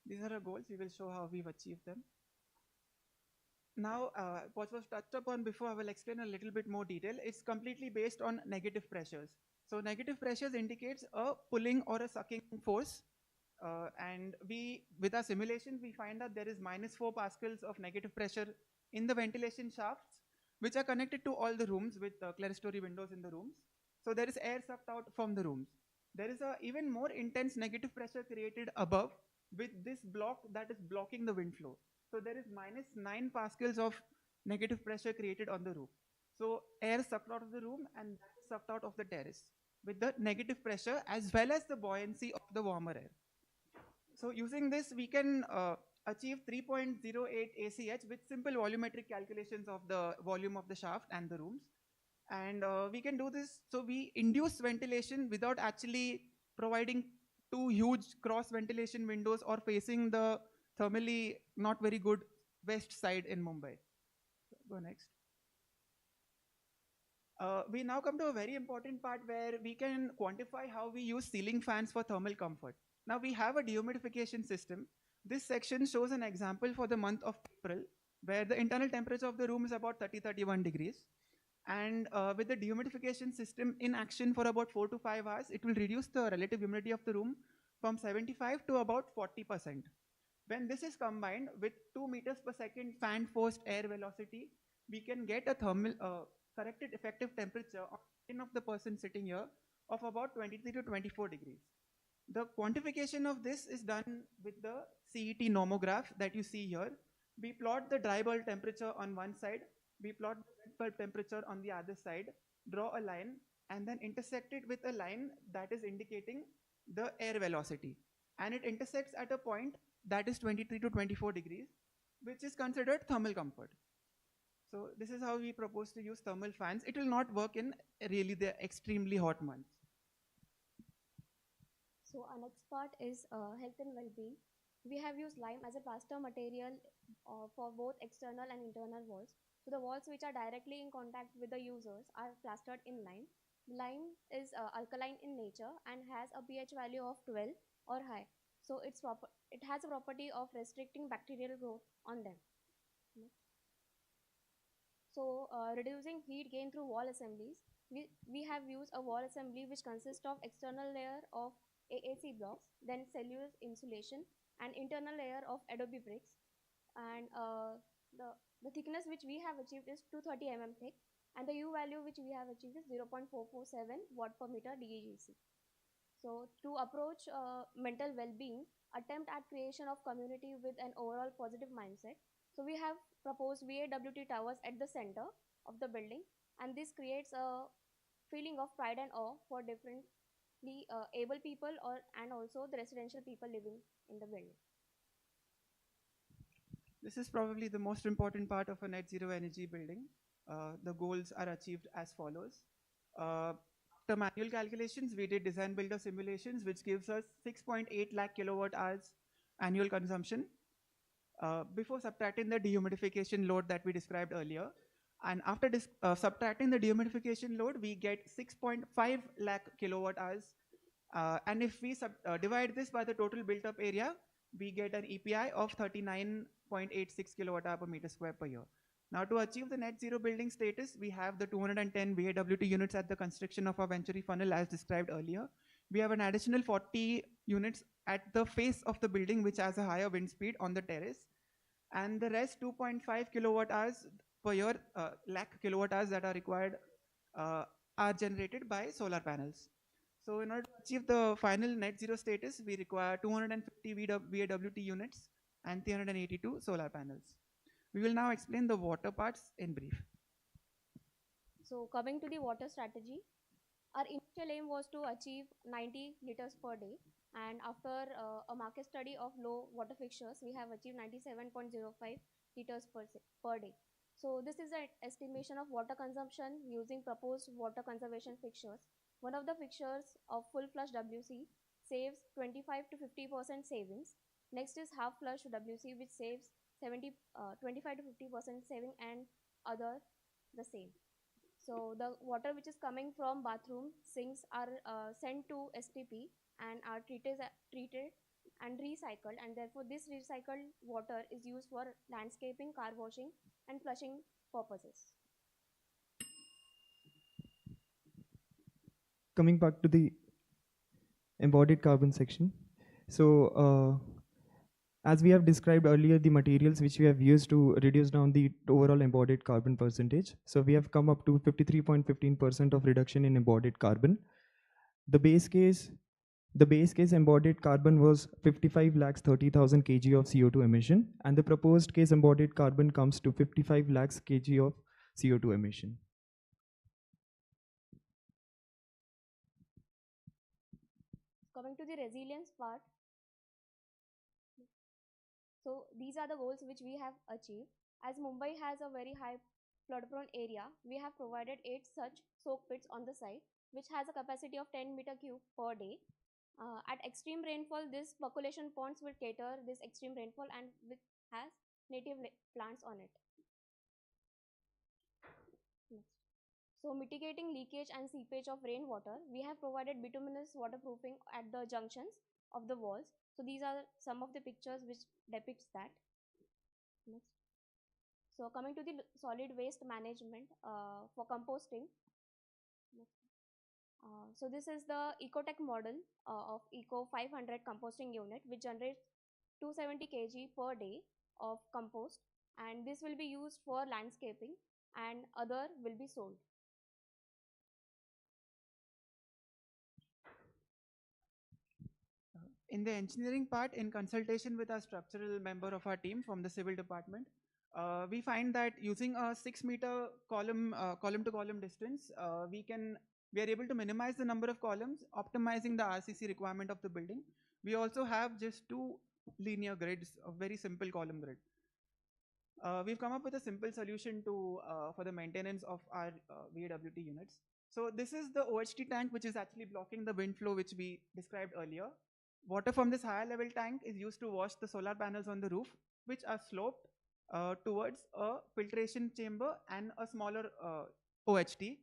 These are our goals. We will show how we've achieved them. Now, what was touched upon before, I will explain a little bit more detail. It's completely based on negative pressures. So negative pressures indicates a pulling or a sucking force. And with our simulation, we find that there is -4 pascals of negative pressure in the ventilation shafts, which are connected to all the rooms with clerestory windows in the rooms. So there is air sucked out from the rooms. There is a even more intense negative pressure created above with this block that is blocking the wind flow. So there is -9 pascals of negative pressure created on the roof. So air sucked out of the room and that is sucked out of the terrace with the negative pressure as well as the buoyancy of the warmer air. So using this, we can achieve 3.08 ACH with simple volumetric calculations of the volume of the shaft and the rooms. And we can do this, so we induce ventilation without actually providing two huge cross ventilation windows or facing the thermally not very good west side in Mumbai. Go next. We now come to a very important part where we can quantify how we use ceiling fans for thermal comfort. Now we have a dehumidification system. This section shows an example for the month of April, where the internal temperature of the room is about 30-31 degrees. And with the dehumidification system in action for about 4 to 5 hours, it will reduce the relative humidity of the room from 75 to about 40%. When this is combined with 2 meters per second fan forced air velocity, we can get a thermal corrected effective temperature on skin of the person sitting here of about 23 to 24 degrees. The quantification of this is done with the CET nomograph that you see here. We plot the dry bulb temperature on one side, we plot the wet bulb temperature on the other side, draw a line, and then intersect it with a line that is indicating the air velocity. And it intersects at a point that is 23 to 24 degrees, which is considered thermal comfort. So this is how we propose to use thermal fans. It will not work in really the extremely hot months. So our next part is health and well-being. We have used lime as a plaster material for both external and internal walls. So the walls which are directly in contact with the users are plastered in lime. Lime is alkaline in nature and has a pH value of 12 or high. So it has a property of restricting bacterial growth on them. So reducing heat gain through wall assemblies, we have used a wall assembly which consists of external layer of AAC blocks, then cellulose insulation, and internal layer of adobe bricks. And the thickness which we have achieved is 230 mm thick, and the U value which we have achieved is 0.447 watt per meter DEGC. So to approach mental well-being, attempt at creation of community with an overall positive mindset. So we have proposed VAWT towers at the center of the building, and this creates a feeling of pride and awe for differently able people and also the residential people living in the building. This is probably the most important part of a net zero energy building. The goals are achieved as follows. After manual calculations, we did design builder simulations, which gives us 6.8 lakh kilowatt hours annual consumption before subtracting the dehumidification load that we described earlier. And after subtracting the dehumidification load, we get 6.5 lakh kilowatt hours. And if we divide this by the total built up area, we get an EPI of 39.86 kilowatt hour per meter square per year. Now to achieve the net zero building status, we have the 210 VAWT units at the construction of our Venturi funnel as described earlier. We have an additional 40 units at the face of the building which has a higher wind speed on the terrace. And the rest 2.5 kilowatt hours per year, lakh kilowatt hours that are required are generated by solar panels. So in order to achieve the final net zero status, we require 250 VAWT units and 382 solar panels. We will now explain the water parts in brief. So coming to the water strategy, our initial aim was to achieve 90 liters per day, and after a market study of low water fixtures, we have achieved 97.05 liters per day. So this is an estimation of water consumption using proposed water conservation fixtures. One of the fixtures of full flush WC saves 25 to 50% savings. Next is half flush WC, which saves 25 to 50% saving, and other the same. So the water which is coming from bathroom sinks are sent to STP and are treated and recycled, and therefore this recycled water is used for landscaping, car washing and flushing purposes. Coming back to the embodied carbon section. So as we have described earlier, the materials which we have used to reduce down the overall embodied carbon percentage. So we have come up to 53.15% of reduction in embodied carbon. The base case embodied carbon was 55 lakhs 30,000 kg of CO2 emission, and the proposed case embodied carbon comes to 55 lakhs kg of CO2 emission. Coming to the resilience part, so these are the goals which we have achieved. As Mumbai has a very high flood-prone area, we have provided 8 such soak pits on the site, which has a capacity of 10 meter cube per day. At extreme rainfall, this percolation ponds will cater this extreme rainfall and which has native plants on it. Next. So mitigating leakage and seepage of rainwater, we have provided bituminous waterproofing at the junctions of the walls. So these are some of the pictures which depicts that. Next. So coming to the solid waste management for composting. So this is the Ecotech model of Eco 500 composting unit, which generates 270 kg per day of compost, and this will be used for landscaping and other will be sold. In the engineering part, in consultation with a structural member of our team from the civil department, we find that using a 6-meter column to column distance, we are able to minimize the number of columns, optimizing the RCC requirement of the building. We also have just 2 linear grids, a very simple column grid. We've come up with a simple solution for the maintenance of our VAWT units. So this is the OHT tank, which is actually blocking the wind flow, which we described earlier. Water from this higher level tank is used to wash the solar panels on the roof, which are sloped towards a filtration chamber and a smaller OHT.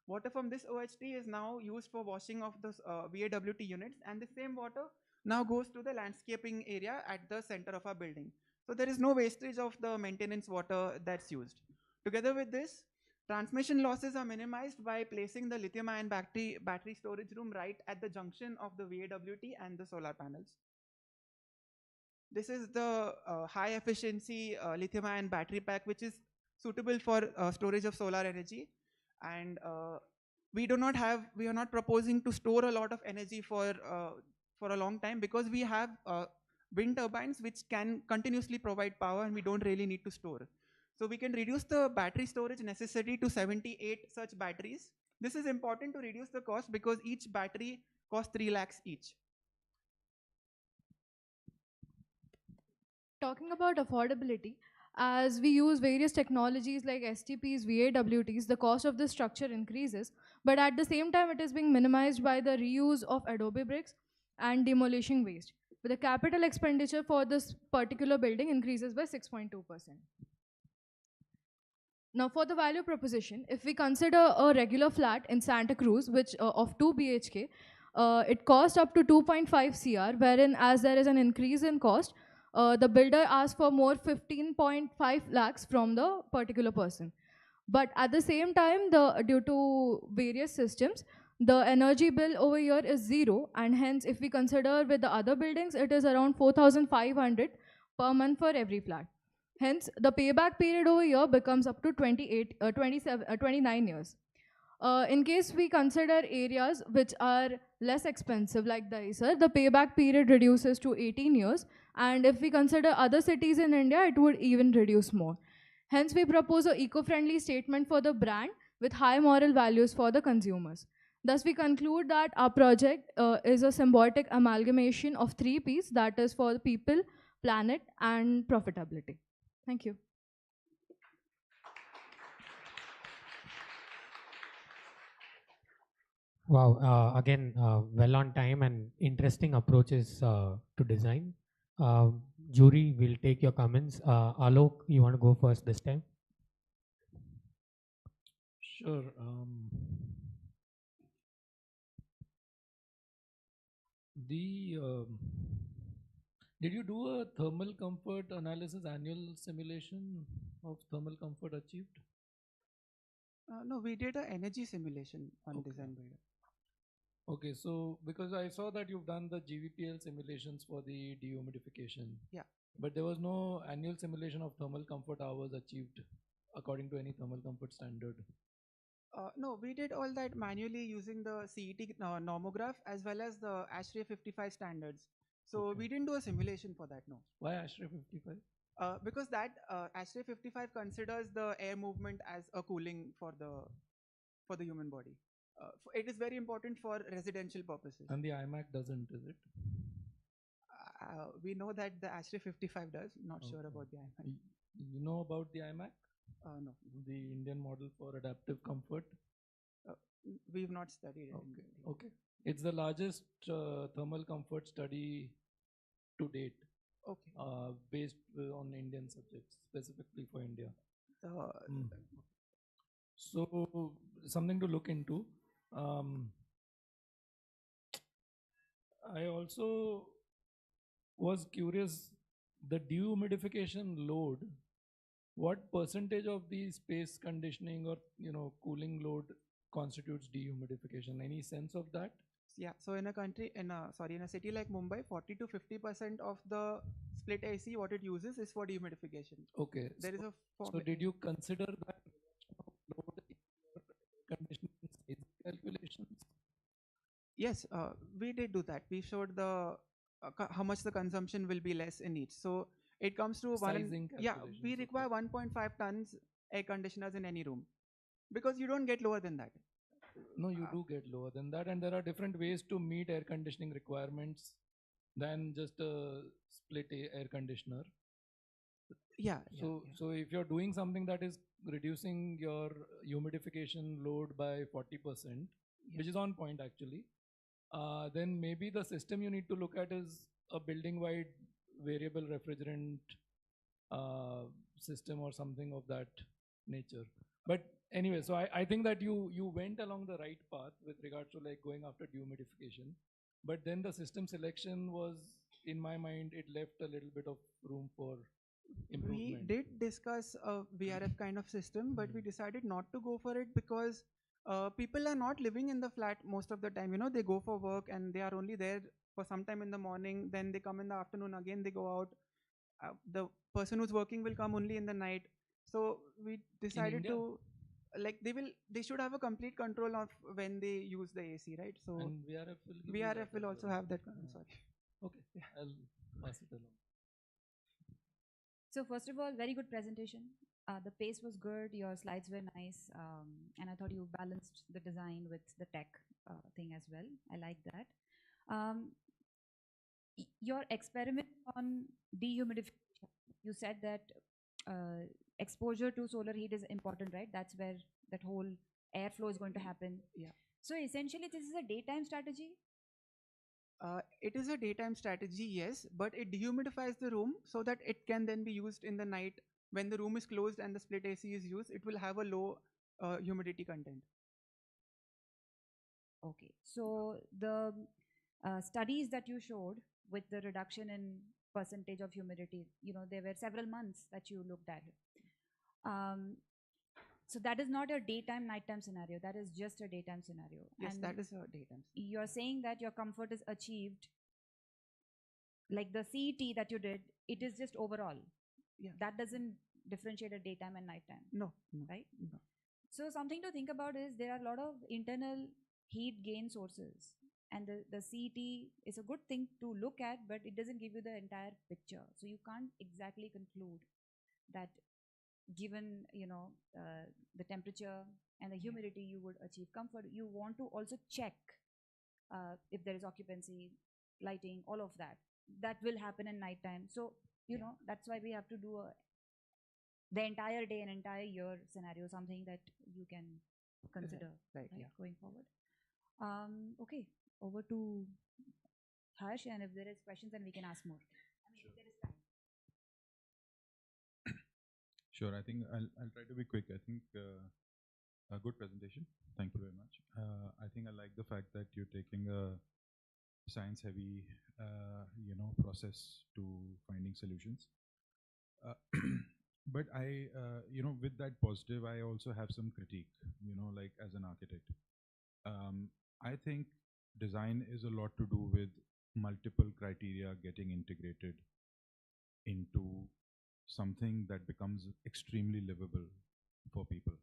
Water from this OHT is now used for washing of the VAWT units, and the same water now goes to the landscaping area at the center of our building. So there is no wastage of the maintenance water that's used. Together with this, transmission losses are minimized by placing the lithium-ion battery storage room right at the junction of the VAWT and the solar panels. This is the high efficiency lithium-ion battery pack, which is suitable for storage of solar energy. And we are not proposing to store a lot of energy for a long time, because we have wind turbines which can continuously provide power, and we don't really need to store. So we can reduce the battery storage necessary to 78 such batteries. This is important to reduce the cost because each battery costs 3 lakhs each. Talking about affordability, as we use various technologies like STPs, VAWTs, the cost of the structure increases, but at the same time it is being minimized by the reuse of adobe bricks and demolition waste. But the capital expenditure for this particular building increases by 6.2%. Now for the value proposition, if we consider a regular flat in Santa Cruz, which of 2 BHK, it costs up to 2.5 CR, wherein as there is an increase in cost, the builder asks for more 15.5 lakhs from the particular person. But at the same time, due to various systems, the energy bill over here is 0, and hence if we consider with the other buildings, it is around 4,500 per month for every flat. Hence, the payback period over here becomes up to 29 years. In case we consider areas which are less expensive, like Dahisar, the payback period reduces to 18 years. And if we consider other cities in India, it would even reduce more. Hence, we propose an eco-friendly statement for the brand with high moral values for the consumers. Thus, we conclude that our project is a symbiotic amalgamation of 3 Ps, that is for the people, planet, and profitability. Thank you. Wow, again, well on time and interesting approaches to design. Jury will take your comments. Alok, you want to go first this time? Sure. Did you do a thermal comfort analysis, annual simulation of thermal comfort achieved? No, we did an energy simulation on Design Builder. Okay, so because I saw that you've done the GVPL simulations for the dehumidification. Yeah. But there was no annual simulation of thermal comfort hours achieved according to any thermal comfort standard. No, we did all that manually using the CET normograph as well as the ASHRAE 55 standards. So we didn't do a simulation for that, no. Why ASHRAE 55? Because that ASHRAE 55 considers the air movement as a cooling for the human body. It is very important for residential purposes. And the IMAC doesn't, is it? We know that the ASHRAE 55 does. Not sure about the IMAC. You know about the IMAC? No. The Indian model for adaptive comfort? We've not studied it. Okay. It's the largest thermal comfort study to date. Okay. Based on Indian subjects, specifically for India. So something to look into. I also was curious, the dehumidification load, what percentage of the space conditioning or cooling load constitutes dehumidification? Any sense of that? Yeah, so in a city like Mumbai, 40 to 50% of the split AC, what it uses is for dehumidification. Okay. There is a so did you consider that load in your conditioning size calculations? Yes, we did do that. We showed the how much the consumption will be less in each. So it comes to we require 1.5 tons air conditioners in any room because you don't get lower than that. No, you do get lower than that, and there are different ways to meet air conditioning requirements than just a split air conditioner. So if you're doing something that is reducing your humidification load by 40%, which is on point actually, then maybe the system you need to look at is a building-wide variable refrigerant system or something of that nature. But anyway, so I think that you went along the right path with regards to like going after dehumidification, but then the system selection was, in my mind, it left a little bit of room for improvement. We did discuss a VRF kind of system, but we decided not to go for it because people are not living in the flat most of the time. You know, they go for work and they are only there for some time in the morning, then they come in the afternoon, again they go out. The person who's working will come only in the night. So we decided to, like, they should have a complete control of when they use the AC, right? So and VRF will also have that. Sorry. Okay, I'll pass it along. So first of all, very good presentation. The pace was good, your slides were nice, and I thought you balanced the design with the tech thing as well. I like that. Your experiment on dehumidification, you said that exposure to solar heat is important, right? That's where that whole airflow is going to happen. Yeah. So essentially, this is a daytime strategy? It is a daytime strategy, yes, but it dehumidifies the room so that it can then be used in the night. When the room is closed and the split AC is used, it will have a low humidity content. Okay, so the studies that you showed with the reduction in percentage of humidity, there were several months that you looked at. So that is not a daytime, nighttime scenario. That is just a daytime scenario. Yes, and that is a daytime. You're saying that your comfort is achieved, like the CET that you did, it is just overall. Yeah. That doesn't differentiate a daytime and nighttime. No. Right? No. So something to think about is there are a lot of internal heat gain sources, and the CET is a good thing to look at, but it doesn't give you the entire picture. So you can't exactly conclude that given the temperature and the humidity you would achieve comfort. You want to also check if there is occupancy, lighting, all of that. That will happen in nighttime. So that's why we have to do the entire day and entire year scenario, something that you can consider Right, yeah. going forward. Okay, over to Harsh, and if there is questions, then we can ask more. I mean, if there is time. Sure, I think I'll try to be quick. I think a good presentation. Thank you very much. I think I like the fact that you're taking a science-heavy, process to finding solutions. But I, with that positive, I also have some critique. Like as an architect, I think design is a lot to do with multiple criteria getting integrated into something that becomes extremely livable for people.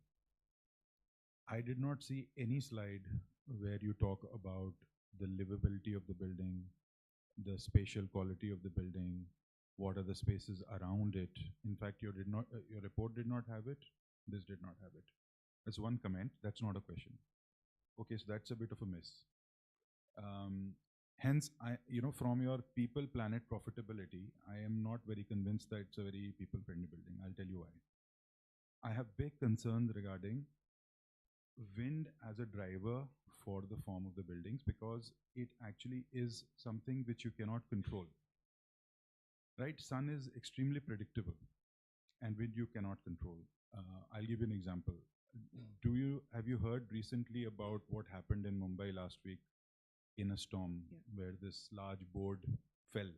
I did not see any slide where you talk about the livability of the building, the spatial quality of the building, what are the spaces around it. In fact, your report did not have it. This did not have it. That's one comment. That's not a question. Okay, so that's a bit of a miss. Hence, from your people, planet, profitability, I am not very convinced that it's a very people-friendly building. I'll tell you why. I have big concerns regarding wind as a driver for the form of the buildings, because it actually is something which you cannot control. Right? Sun is extremely predictable, and wind you cannot control. I'll give you an example. Have you heard recently about what happened in Mumbai last week in a storm where this large board fell?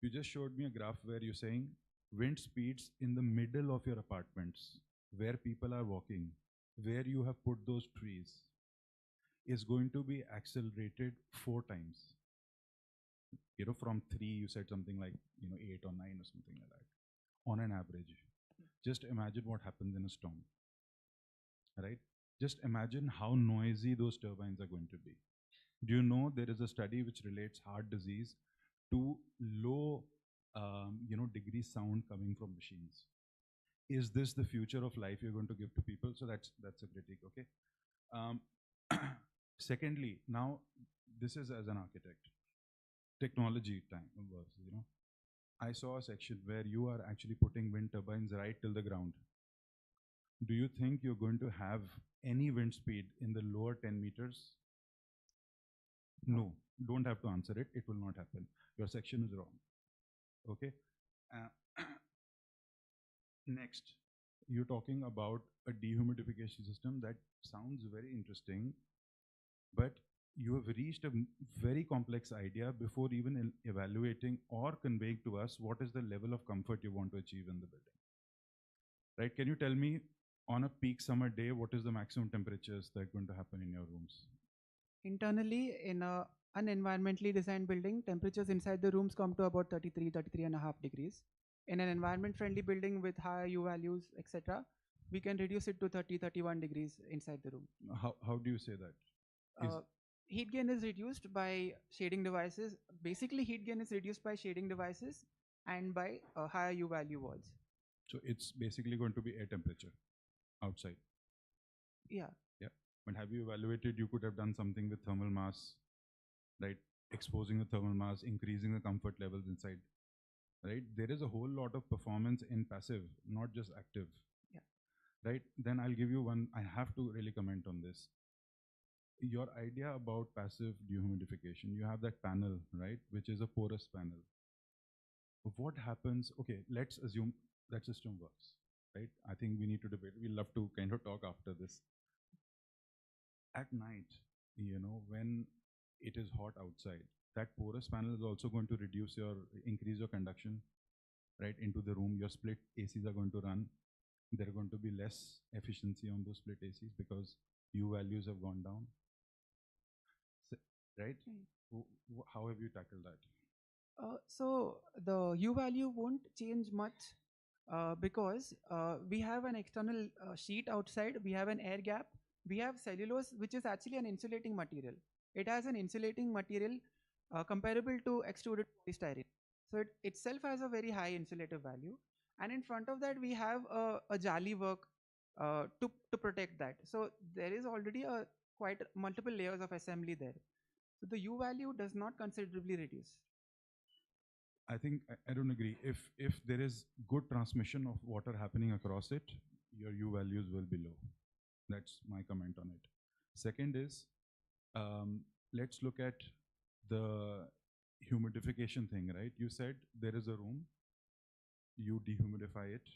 You just showed me a graph where you're saying wind speeds in the middle of your apartments, where people are walking, where you have put those trees, is going to be accelerated 4 times. From 3, you said something like 8 or 9 or something like that, on an average. Just imagine what happens in a storm, right? Just imagine how noisy those turbines are going to be. Do you know there is a study which relates heart disease to low, degree sound coming from machines? Is this the future of life you're going to give to people? So that's a critique, okay? Secondly, now this is as an architect. Technology time works, I saw a section where you are actually putting wind turbines right till the ground. Do you think you're going to have any wind speed in the lower 10 meters? No, don't have to answer it. It will not happen. Your section is wrong. Okay. Next, you're talking about a dehumidification system. That sounds very interesting, but you have reached a very complex idea before even evaluating or conveying to us what is the level of comfort you want to achieve in the building. Right? Can you tell me, on a peak summer day, what is the maximum temperatures that are going to happen in your rooms? Internally, in an environmentally designed building, temperatures inside the rooms come to about 33.5 degrees. In an environment-friendly building with higher U values, etc., we can reduce it to 30-31 degrees inside the room. How do you say that? Heat gain is reduced by shading devices. Basically, heat gain is reduced by shading devices and by higher U value walls. So it's basically going to be air temperature outside. Yeah. Yeah. But have you evaluated, you could have done something with thermal mass, right? Exposing the thermal mass, increasing the comfort levels inside, right? There is a whole lot of performance in passive, not just active. Yeah. Right? Then I'll give you one, I have to really comment on this. Your idea about passive dehumidification, you have that panel, right? Which is a porous panel. What happens, okay, let's assume that system works, right? I think we need to debate. We'd love to kind of talk after this. At night, when it is hot outside, that porous panel is also going to increase your conduction, right, into the room. Your split ACs are going to run. There are going to be less efficiency on those split ACs because U values have gone down, right? How have you tackled that? So the U value won't change much because we have an external sheet outside, we have an air gap, we have cellulose, which is actually an insulating material. It has an insulating material comparable to extruded polystyrene. So it itself has a very high insulative value. And in front of that, we have a jali work to protect that. So there is already a quite multiple layers of assembly there. So the U value does not considerably reduce. I think I don't agree. If there is good transmission of water happening across it, your U values will be low. That's my comment on it. Second is, let's look at the humidification thing, right? You said there is a room, you dehumidify it,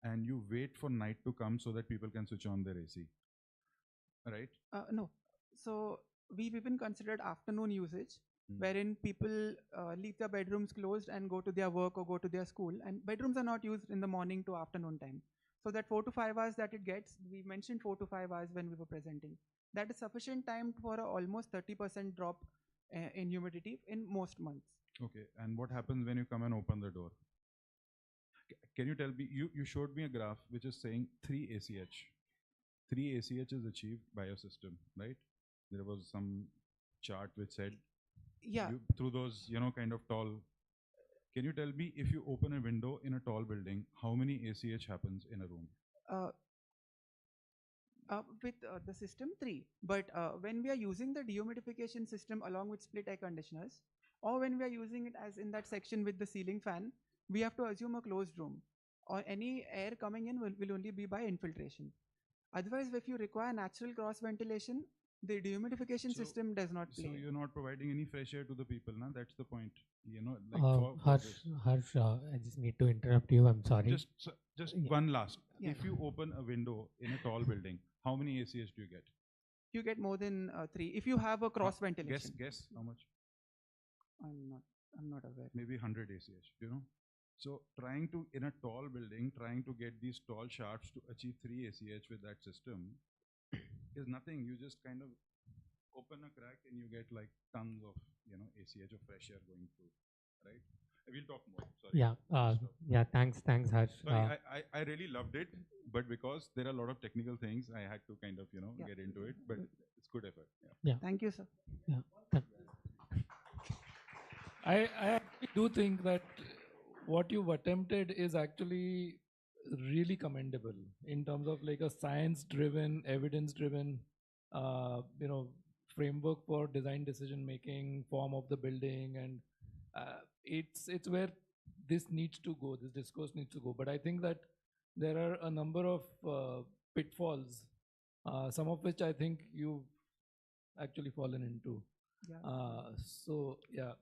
and you wait for night to come so that people can switch on their AC, right? No. So we've even considered afternoon usage, wherein people leave their bedrooms closed and go to their work or go to their school. And bedrooms are not used in the morning to afternoon time. So that 4 to 5 hours that it gets, we mentioned 4 to 5 hours when we were presenting. That is sufficient time for a almost 30% drop in humidity in most months. Okay, and what happens when you come and open the door? Can you tell me, you showed me a graph which is saying 3 ACH. 3 ACH is achieved by your system, right? There was some chart which said, yeah, through those, kind of tall. Can you tell me, if you open a window in a tall building, how many ACH happens in a room? With the system 3. But when we are using the dehumidification system along with split air conditioners, or when we are using it as in that section with the ceiling fan, we have to assume a closed room, or any air coming in will only be by infiltration. Otherwise, if you require natural cross ventilation, the dehumidification system does not play. So you're not providing any fresh air to the people, na? That's the point. Harsh, I just need to interrupt you. I'm sorry. Just one last. Yeah. If you open a window in a tall building, how many ACH do you get? You get more than 3 if you have a cross ventilation. Guess how much? I'm not aware. Maybe 100 ACH. So in a tall building, trying to get these tall shafts to achieve 3 ACH with that system is nothing. You just kind of open a crack and you get like tons of ACH of fresh air going through, right? We'll talk more. Sorry. Yeah. Thanks, Harsh. Sorry, I really loved it, but because there are a lot of technical things, I had to kind of get into it. But it's good effort. Yeah. Thank you, sir. Yeah. I actually do think that what you've attempted is actually really commendable in terms of like a science-driven, evidence-driven, framework for design decision making, form of the building, and it's where this needs to go. This discourse needs to go. But I think that there are a number of pitfalls, some of which I think you've actually fallen into. Yeah.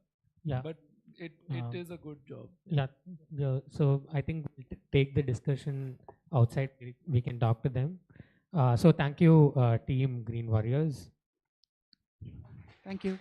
Yeah. But it is a good job. Yeah. So I think we'll take the discussion outside. We can talk to them. So thank you, Team Green Warriors. Thank you.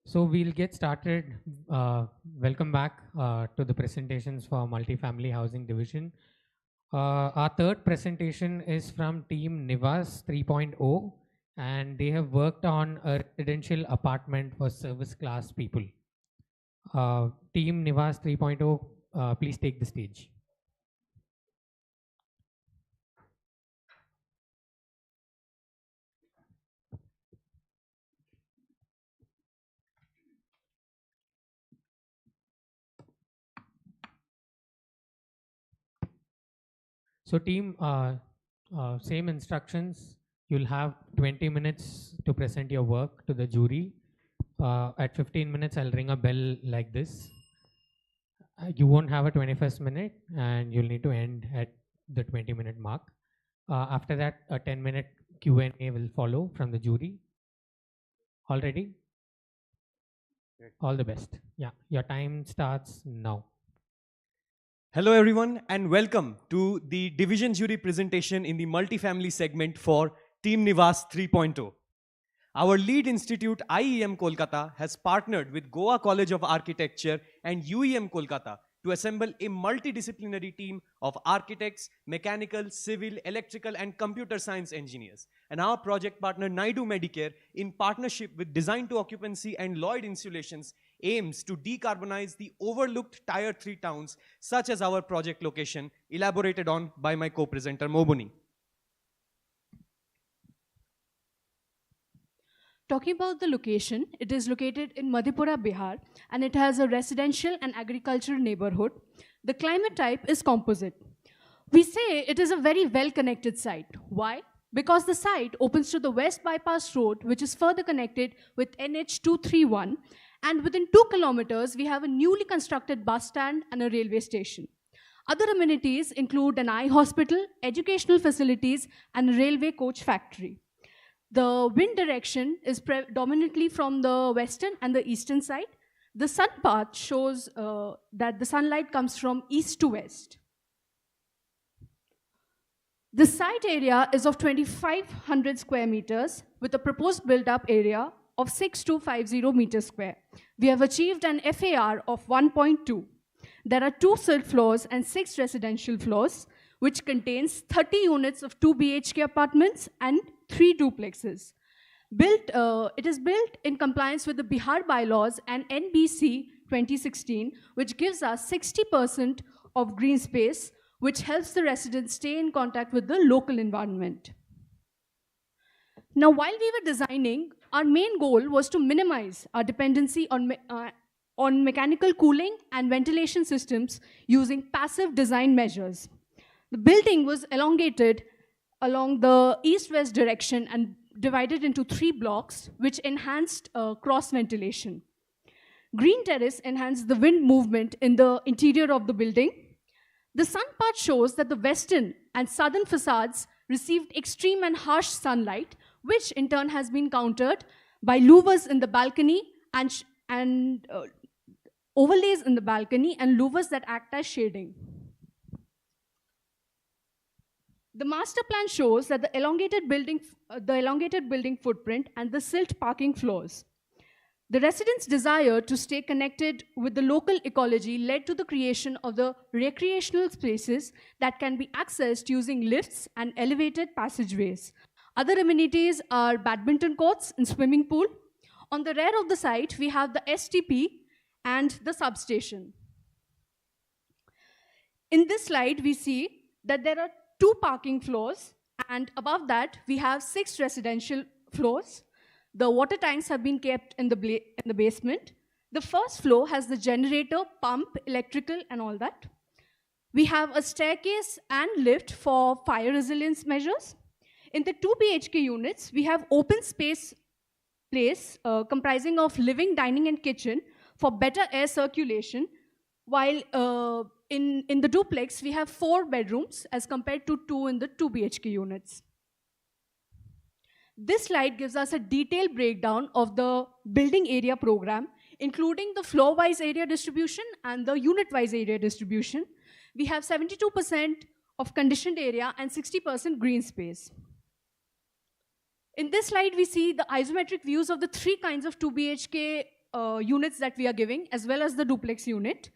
So we'll get started. Welcome back to the presentations for multifamily housing division. Our third presentation is from Team Nivas 3.0, and they have worked on a residential apartment for service class people. Team Nivas 3.0, please take the stage. So team, same instructions. You'll have 20 minutes to present your work to the jury. At 15 minutes, I'll ring a bell like this. You won't have a 21st minute, and you'll need to end at the 20-minute mark. After that, a 10-minute Q&A will follow from the jury. All ready? All the best. Yeah, your time starts now. Hello everyone and welcome to the division jury presentation in the multifamily segment for Team Nivas 3.0. Our lead institute IEM Kolkata has partnered with Goa College of Architecture and UEM Kolkata to assemble a multidisciplinary team of architects, mechanical, civil, electrical and computer science engineers. And our project partner Naidu Medicare, in partnership with Design to Occupancy and Lloyd Insulations, aims to decarbonize the overlooked Tier 3 towns such as our project location, elaborated on by my co-presenter Mobuni. Talking about the location, it is located in Madhepura, Bihar, and it has a residential and agricultural neighborhood. The climate type is composite. We say it is a very well-connected site. Why? Because the site opens to the West Bypass Road, which is further connected with NH 231, and within 2 kilometers, we have a newly constructed bus stand and a railway station. Other amenities include an eye hospital, educational facilities, and a railway coach factory. The wind direction is predominantly from the western and the eastern side. The sun path shows that the sunlight comes from east to west. The site area is of 2,500 square meters with a proposed build-up area of 6,250 meters square. We have achieved an FAR of 1.2. There are 2 silt floors and 6 residential floors, which contains 30 units of 2 BHK apartments and 3 duplexes. It is built in compliance with the Bihar bylaws and NBC 2016, which gives us 60% of green space, which helps the residents stay in contact with the local environment. Now, while we were designing, our main goal was to minimize our dependency on mechanical cooling and ventilation systems using passive design measures. The building was elongated along the east-west direction and divided into 3 blocks, which enhanced cross ventilation. Green terrace enhanced the wind movement in the interior of the building. The sun path shows that the western and southern facades received extreme and harsh sunlight, which in turn has been countered by louvers in the balcony and overlays in the balcony and louvers that act as shading. The master plan shows that the elongated building footprint and the silt parking floors. The residents' desire to stay connected with the local ecology led to the creation of the recreational spaces that can be accessed using lifts and elevated passageways. Other amenities are badminton courts and swimming pool. On the rear of the site, we have the STP and the substation. In this slide, we see that there are 2 parking floors, and above that, we have 6 residential floors. The water tanks have been kept in the basement. The first floor has the generator, pump, electrical, and all that. We have a staircase and lift for fire resilience measures. In the 2 BHK units, we have open space place comprising of living, dining, and kitchen for better air circulation, while in the duplex, we have 4 bedrooms as compared to 2 in the 2 BHK units. This slide gives us a detailed breakdown of the building area program, including the floor-wise area distribution and the unit-wise area distribution. We have 72% of conditioned area and 60% green space. In this slide, we see the isometric views of the 3 kinds of 2 BHK units that we are giving, as well as the duplex unit.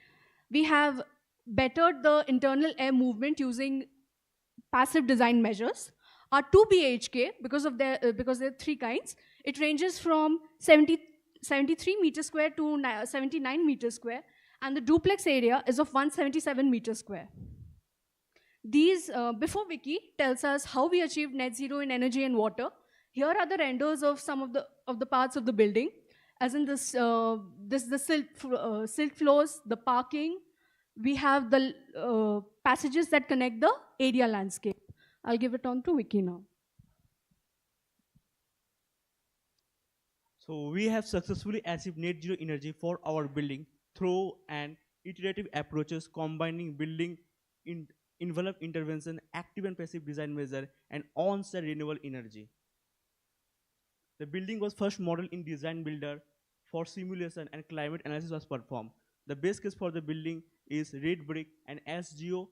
We have bettered the internal air movement using passive design measures. Our 2 BHK, because there are three kinds, it ranges from 73 meters square to 79 meters square, and the duplex area is of 177 meters square. These, before Vicky tells us how we achieved net zero in energy and water, here are the renders of some of the parts of the building, as in this, the silt floors, the parking. We have the passages that connect the area landscape. I'll give it on to Vicky now. So we have successfully achieved net zero energy for our building through an iterative approaches combining building envelope intervention, active and passive design measure, and on-site renewable energy. The building was first modeled in Design Builder for simulation, and climate analysis was performed. The base case for the building is red brick and SGO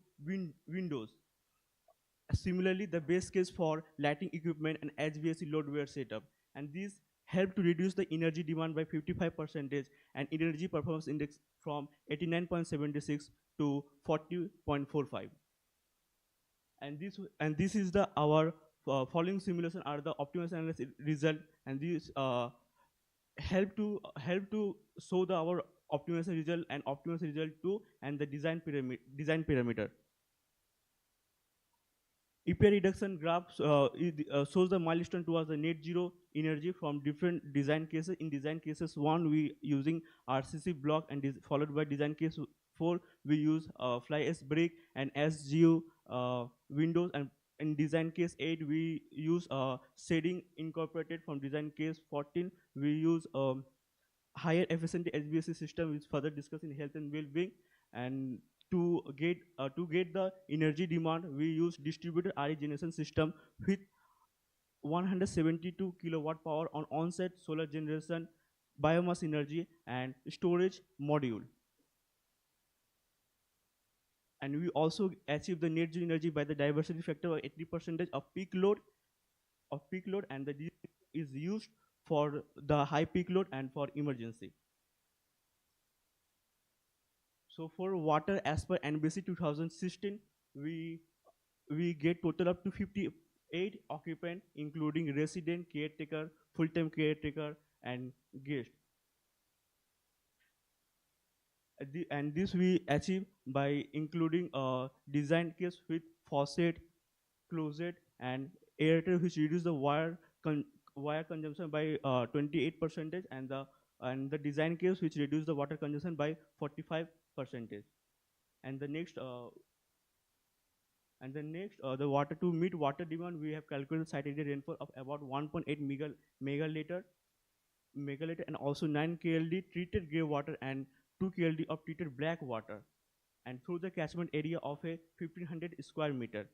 windows. Similarly, the base case for lighting equipment and HVAC load were set up, and these help to reduce the energy demand by 55% and energy performance index from 89.76 to 40.45. And this is our following simulation are the optimization analysis result, and these help to show our optimization result and optimization result 2 and the design parameter. EPA reduction graph shows the milestone towards the net zero energy from different design cases. In design cases 1, we using RCC block, and followed by design case 4, we use fly ash brick and SGU windows, and in design case 8, we use shading incorporated. From design case 14, we use higher efficiency HVAC system, which further discussed in health and well-being. And to get the energy demand, we use distributed RE generation system with 172 kilowatt power on on-site solar generation, biomass energy, and storage module. And we also achieve the net zero energy by the diversity factor of 80% of peak load, and the is used for the high peak load and for emergency. So for water, as per NBC 2016, we get total up to 58 occupant, including resident, caretaker, full-time caretaker, and guest. And this we achieve by including a design case with faucet, closet, and aerator, which reduce the wire consumption by 28%, and the design case which reduce the water consumption by 45%. And the next the water to meet water demand, we have calculated site area rainfall of about 1.8 megaliter, and also 9 KLD treated grey water and 2 KLD of treated black water, and through the catchment area of a 1500 square meter.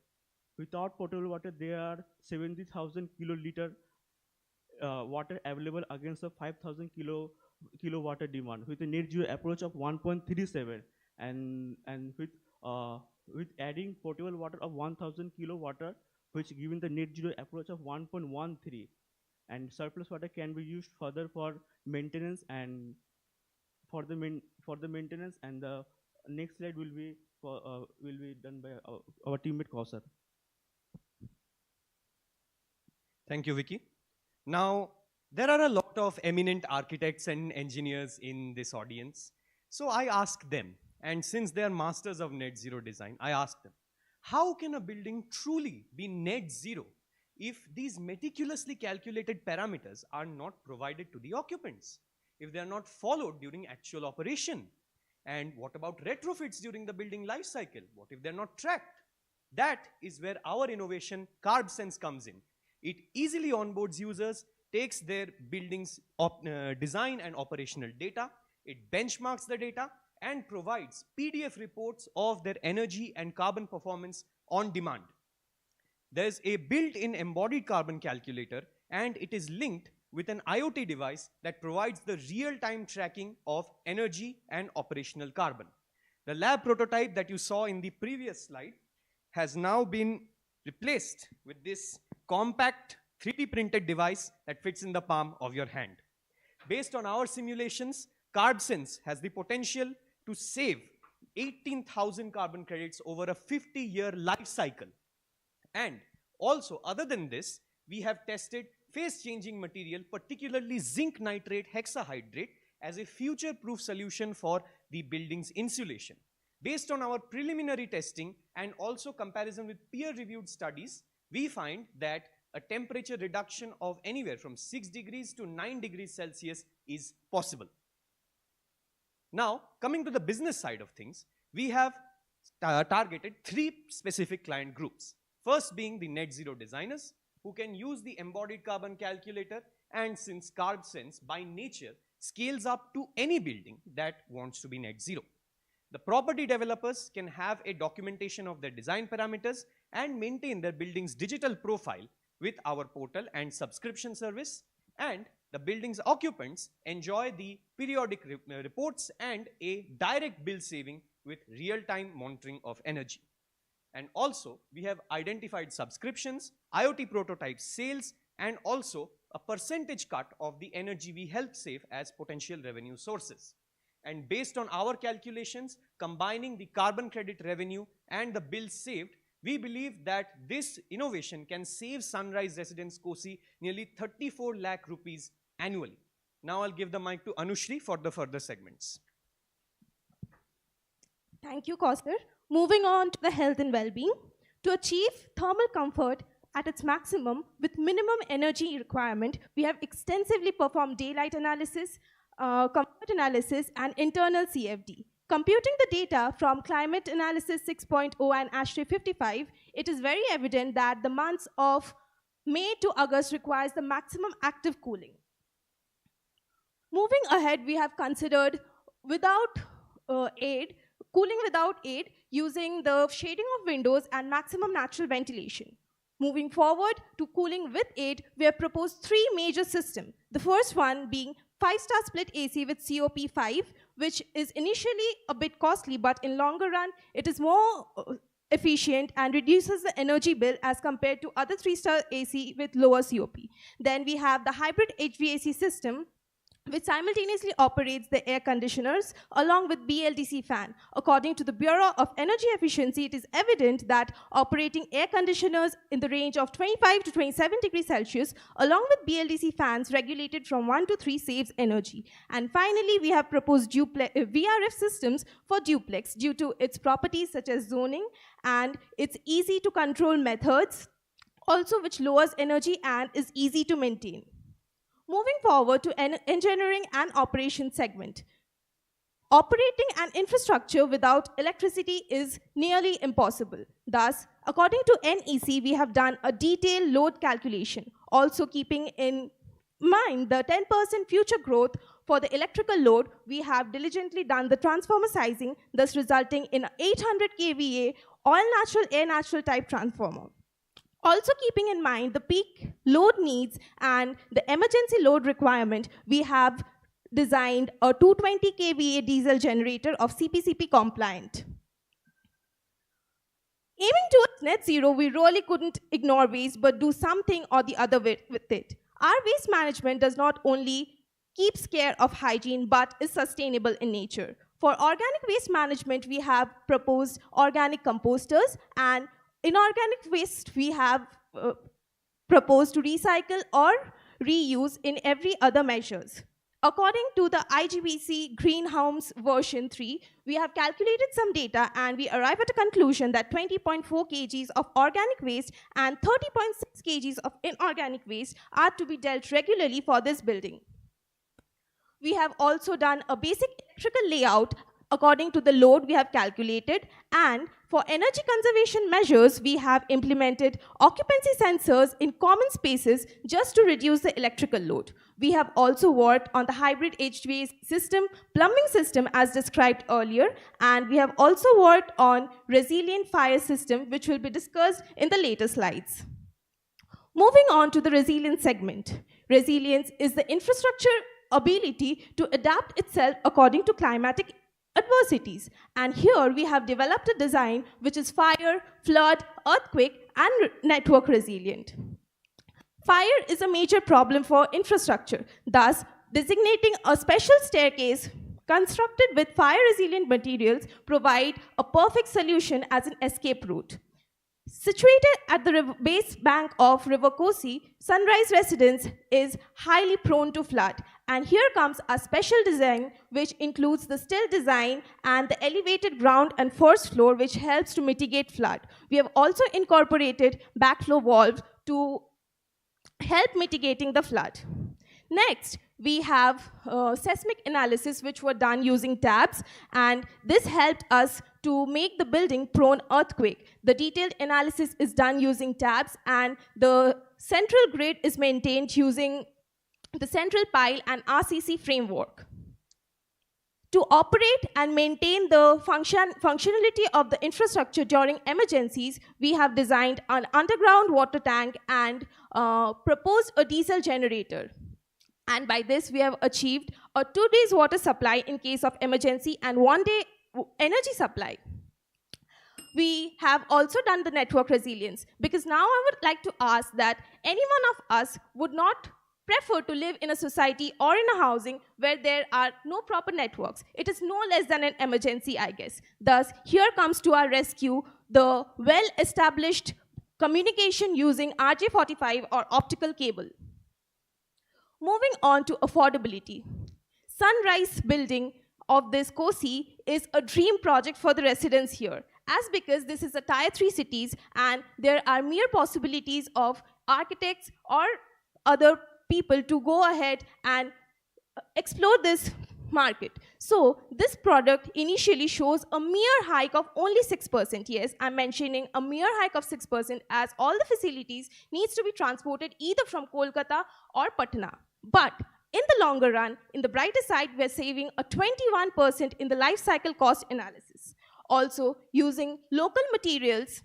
Without potable water, there are 70,000 kiloliter water available against the 5,000 kilo water demand, with a net zero approach of 1.37, and with adding potable water of 1,000 kilo water, which given the net zero approach of 1.13, and surplus water can be used further for maintenance and for the maintenance. And the next slide will be done by our teammate Kausar. Thank you, Vicky. Now, there are a lot of eminent architects and engineers in this audience. So I asked them, and since they are masters of net zero design, I asked them, how can a building truly be net zero if these meticulously calculated parameters are not provided to the occupants, if they are not followed during actual operation? And what about retrofits during the building life cycle? What if they're not tracked? That is where our innovation CarbSense comes in. It easily onboards users, takes their building's design and operational data, it benchmarks the data, and provides PDF reports of their energy and carbon performance on demand. There's a built-in embodied carbon calculator, and it is linked with an IoT device that provides the real-time tracking of energy and operational carbon. The lab prototype that you saw in the previous slide has now been replaced with this compact 3D printed device that fits in the palm of your hand. Based on our simulations, CarbSense has the potential to save 18,000 carbon credits over a 50-year life cycle. And also, other than this, we have tested phase-changing material, particularly zinc nitrate hexahydrate, as a future-proof solution for the building's insulation. Based on our preliminary testing and also comparison with peer-reviewed studies, we find that a temperature reduction of anywhere from 6 degrees to 9 degrees Celsius is possible. Now, coming to the business side of things, we have targeted 3 specific client groups. First being the net zero designers, who can use the embodied carbon calculator, and since CarbSense by nature scales up to any building that wants to be net zero. The property developers can have a documentation of their design parameters and maintain their building's digital profile with our portal and subscription service, and the building's occupants enjoy the periodic reports and a direct bill saving with real-time monitoring of energy. And also, we have identified subscriptions, IoT prototype sales, and also a percentage cut of the energy we help save as potential revenue sources. And based on our calculations, combining the carbon credit revenue and the bills saved, we believe that this innovation can save Sunrise Residence Kosi nearly 34 lakh rupees annually. Now I'll give the mic to Anushri for the further segments. Thank you, Koster. Moving on to the health and well-being. To achieve thermal comfort at its maximum with minimum energy requirement, we have extensively performed daylight analysis, comfort analysis, and internal CFD. Computing the data from Climate Analysis 6.0 and ASHRAE 55, it is very evident that the months of May to August requires the maximum active cooling. Moving ahead, we have considered cooling without aid using the shading of windows and maximum natural ventilation. Moving forward to cooling with aid, we have proposed 3 major systems. The first one being 5-star split AC with COP5, which is initially a bit costly, but in longer run, it is more efficient and reduces the energy bill as compared to other 3-star AC with lower COP. Then we have the hybrid HVAC system, which simultaneously operates the air conditioners along with BLDC fan. According to the Bureau of Energy Efficiency, it is evident that operating air conditioners in the range of 25 to 27 degrees Celsius along with BLDC fans regulated from 1 to 3 saves energy. And finally, we have proposed VRF systems for duplex due to its properties such as zoning and its easy to control methods, also which lowers energy and is easy to maintain. Moving forward to engineering and operations segment. Operating an infrastructure without electricity is nearly impossible. Thus, according to NEC, we have done a detailed load calculation, also keeping in mind the 10% future growth for the electrical load. We have diligently done the transformer sizing, thus resulting in an 800 kVA all-natural, air-natural type transformer. Also keeping in mind the peak load needs and the emergency load requirement, we have designed a 220 kVA diesel generator of CPCP compliant. Aiming towards net zero, we really couldn't ignore waste but do something or the other with it. Our waste management does not only keep care of hygiene but is sustainable in nature. For organic waste management, we have proposed organic composters, and inorganic waste we have proposed to recycle or reuse in every other measures. According to the IGBC Greenhouse version 3, we have calculated some data and we arrive at a conclusion that 20.4 kgs of organic waste and 30.6 kgs of inorganic waste are to be dealt regularly for this building. We have also done a basic electrical layout according to the load we have calculated, and for energy conservation measures, we have implemented occupancy sensors in common spaces just to reduce the electrical load. We have also worked on the hybrid HVAC system, plumbing system as described earlier, and we have also worked on resilient fire system, which will be discussed in the later slides. Moving on to the resilience segment. Resilience is the infrastructure ability to adapt itself according to climatic adversities, and here we have developed a design which is fire, flood, earthquake, and network resilient. Fire is a major problem for infrastructure. Thus, designating a special staircase constructed with fire-resilient materials provide a perfect solution as an escape route. Situated at the base bank of River Kosi, Sunrise Residence is highly prone to flood. And here comes a special design which includes the still design and the elevated ground and first floor which helps to mitigate flood. We have also incorporated backflow valves to help mitigating the flood. Next, we have seismic analysis which were done using tabs, and this helped us to make the building prone earthquake. The detailed analysis is done using tabs, and the central grid is maintained using the central pile and RCC framework. To operate and maintain the functionality of the infrastructure during emergencies, we have designed an underground water tank and proposed a diesel generator. And by this, we have achieved a 2 days water supply in case of emergency and 1 day energy supply. We have also done the network resilience, because now I would like to ask that any one of us would not prefer to live in a society or in a housing where there are no proper networks. It is no less than an emergency, I guess. Thus, here comes to our rescue the well-established communication using RJ45 or optical cable. Moving on to affordability. Sunrise building of this Kosi is a dream project for the residents here, as because this is a tier 3 cities and there are mere possibilities of architects or other people to go ahead and explore this market. So this product initially shows a mere hike of only 6%. Yes, I'm mentioning a mere hike of 6% as all the facilities needs to be transported either from Kolkata or Patna. But in the longer run, in the brighter side, we're saving a 21% in the life cycle cost analysis. Also, using local materials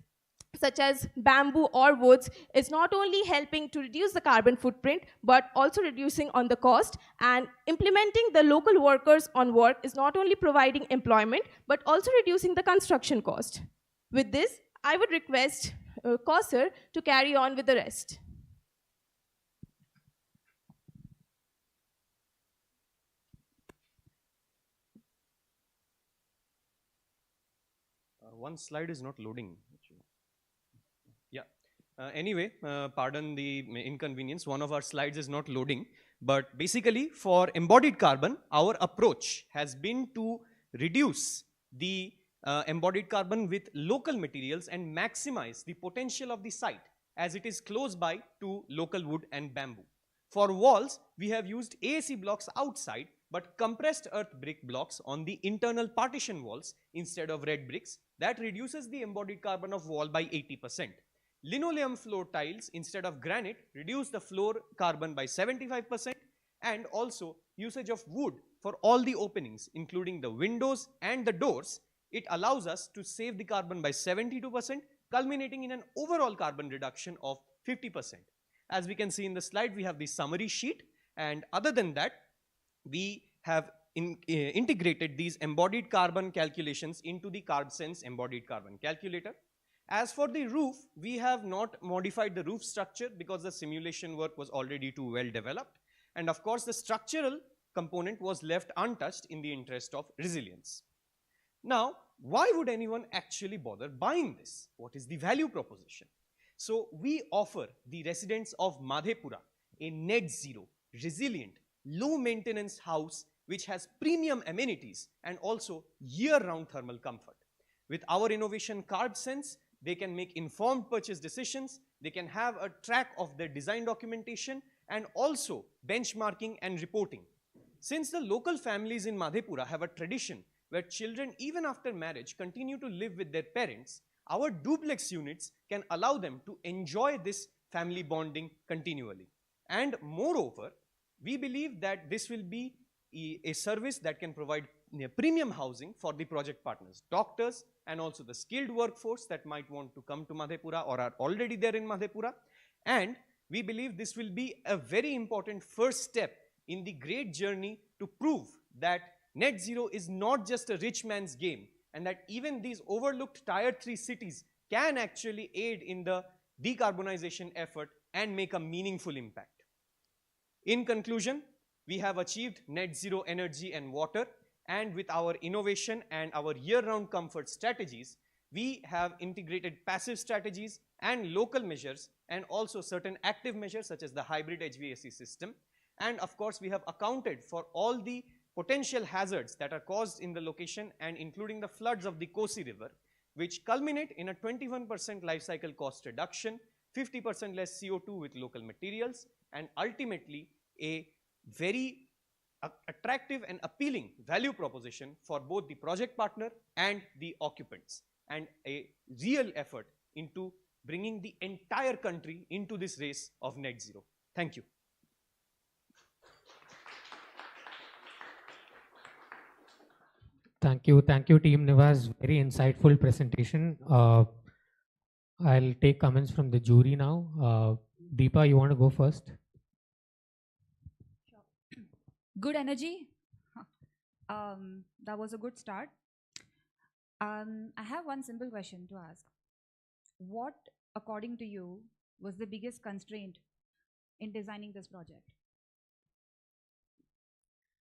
such as bamboo or woods is not only helping to reduce the carbon footprint, but also reducing on the cost, and implementing the local workers on work is not only providing employment, but also reducing the construction cost. With this, I would request Kausar to carry on with the rest. One slide is not loading. Yeah. Anyway, pardon the inconvenience. One of our slides is not loading. But basically, for embodied carbon, our approach has been to reduce the embodied carbon with local materials and maximize the potential of the site as it is close by to local wood and bamboo. For walls, we have used AAC blocks outside, but compressed earth brick blocks on the internal partition walls instead of red bricks. That reduces the embodied carbon of wall by 80%. Linoleum floor tiles instead of granite reduce the floor carbon by 75%, and also usage of wood for all the openings including the windows and the doors. It allows us to save the carbon by 72%, culminating in an overall carbon reduction of 50%. As we can see in the slide, we have the summary sheet, and other than that, we have integrated these embodied carbon calculations into the CarbSense embodied carbon calculator. As for the roof, we have not modified the roof structure because the simulation work was already too well developed. And of course, the structural component was left untouched in the interest of resilience. Now, why would anyone actually bother buying this? What is the value proposition? So, we offer the residents of Madhepura a net zero, resilient, low maintenance house which has premium amenities and also year-round thermal comfort. With our innovation CarbSense, they can make informed purchase decisions, they can have a track of their design documentation and also benchmarking and reporting. Since the local families in Madhepura have a tradition where children even after marriage continue to live with their parents, our duplex units can allow them to enjoy this family bonding continually. And moreover, we believe that this will be a service that can provide premium housing for the project partners, doctors, and also the skilled workforce that might want to come to Madhepura or are already there in Madhepura. And we believe this will be a very important first step in the great journey to prove that net zero is not just a rich man's game, and that even these overlooked tier 3 cities can actually aid in the decarbonization effort and make a meaningful impact. In conclusion, we have achieved net zero energy and water, and with our innovation and our year-round comfort strategies, we have integrated passive strategies and local measures, and also certain active measures such as the hybrid HVAC system. And of course, we have accounted for all the potential hazards that are caused in the location, and including the floods of the Kosi River, which culminate in a 21% life cycle cost reduction, 50% less CO2 with local materials, and ultimately a very attractive and appealing value proposition for both the project partner and the occupants, and a real effort into bringing the entire country into this race of net zero. Thank you. Thank you, Team Nivas. Very insightful presentation. I'll take comments from the jury now. Deepa, you want to go first? Good energy. That was a good start. I have one simple question to ask. What, according to you, was the biggest constraint in designing this project?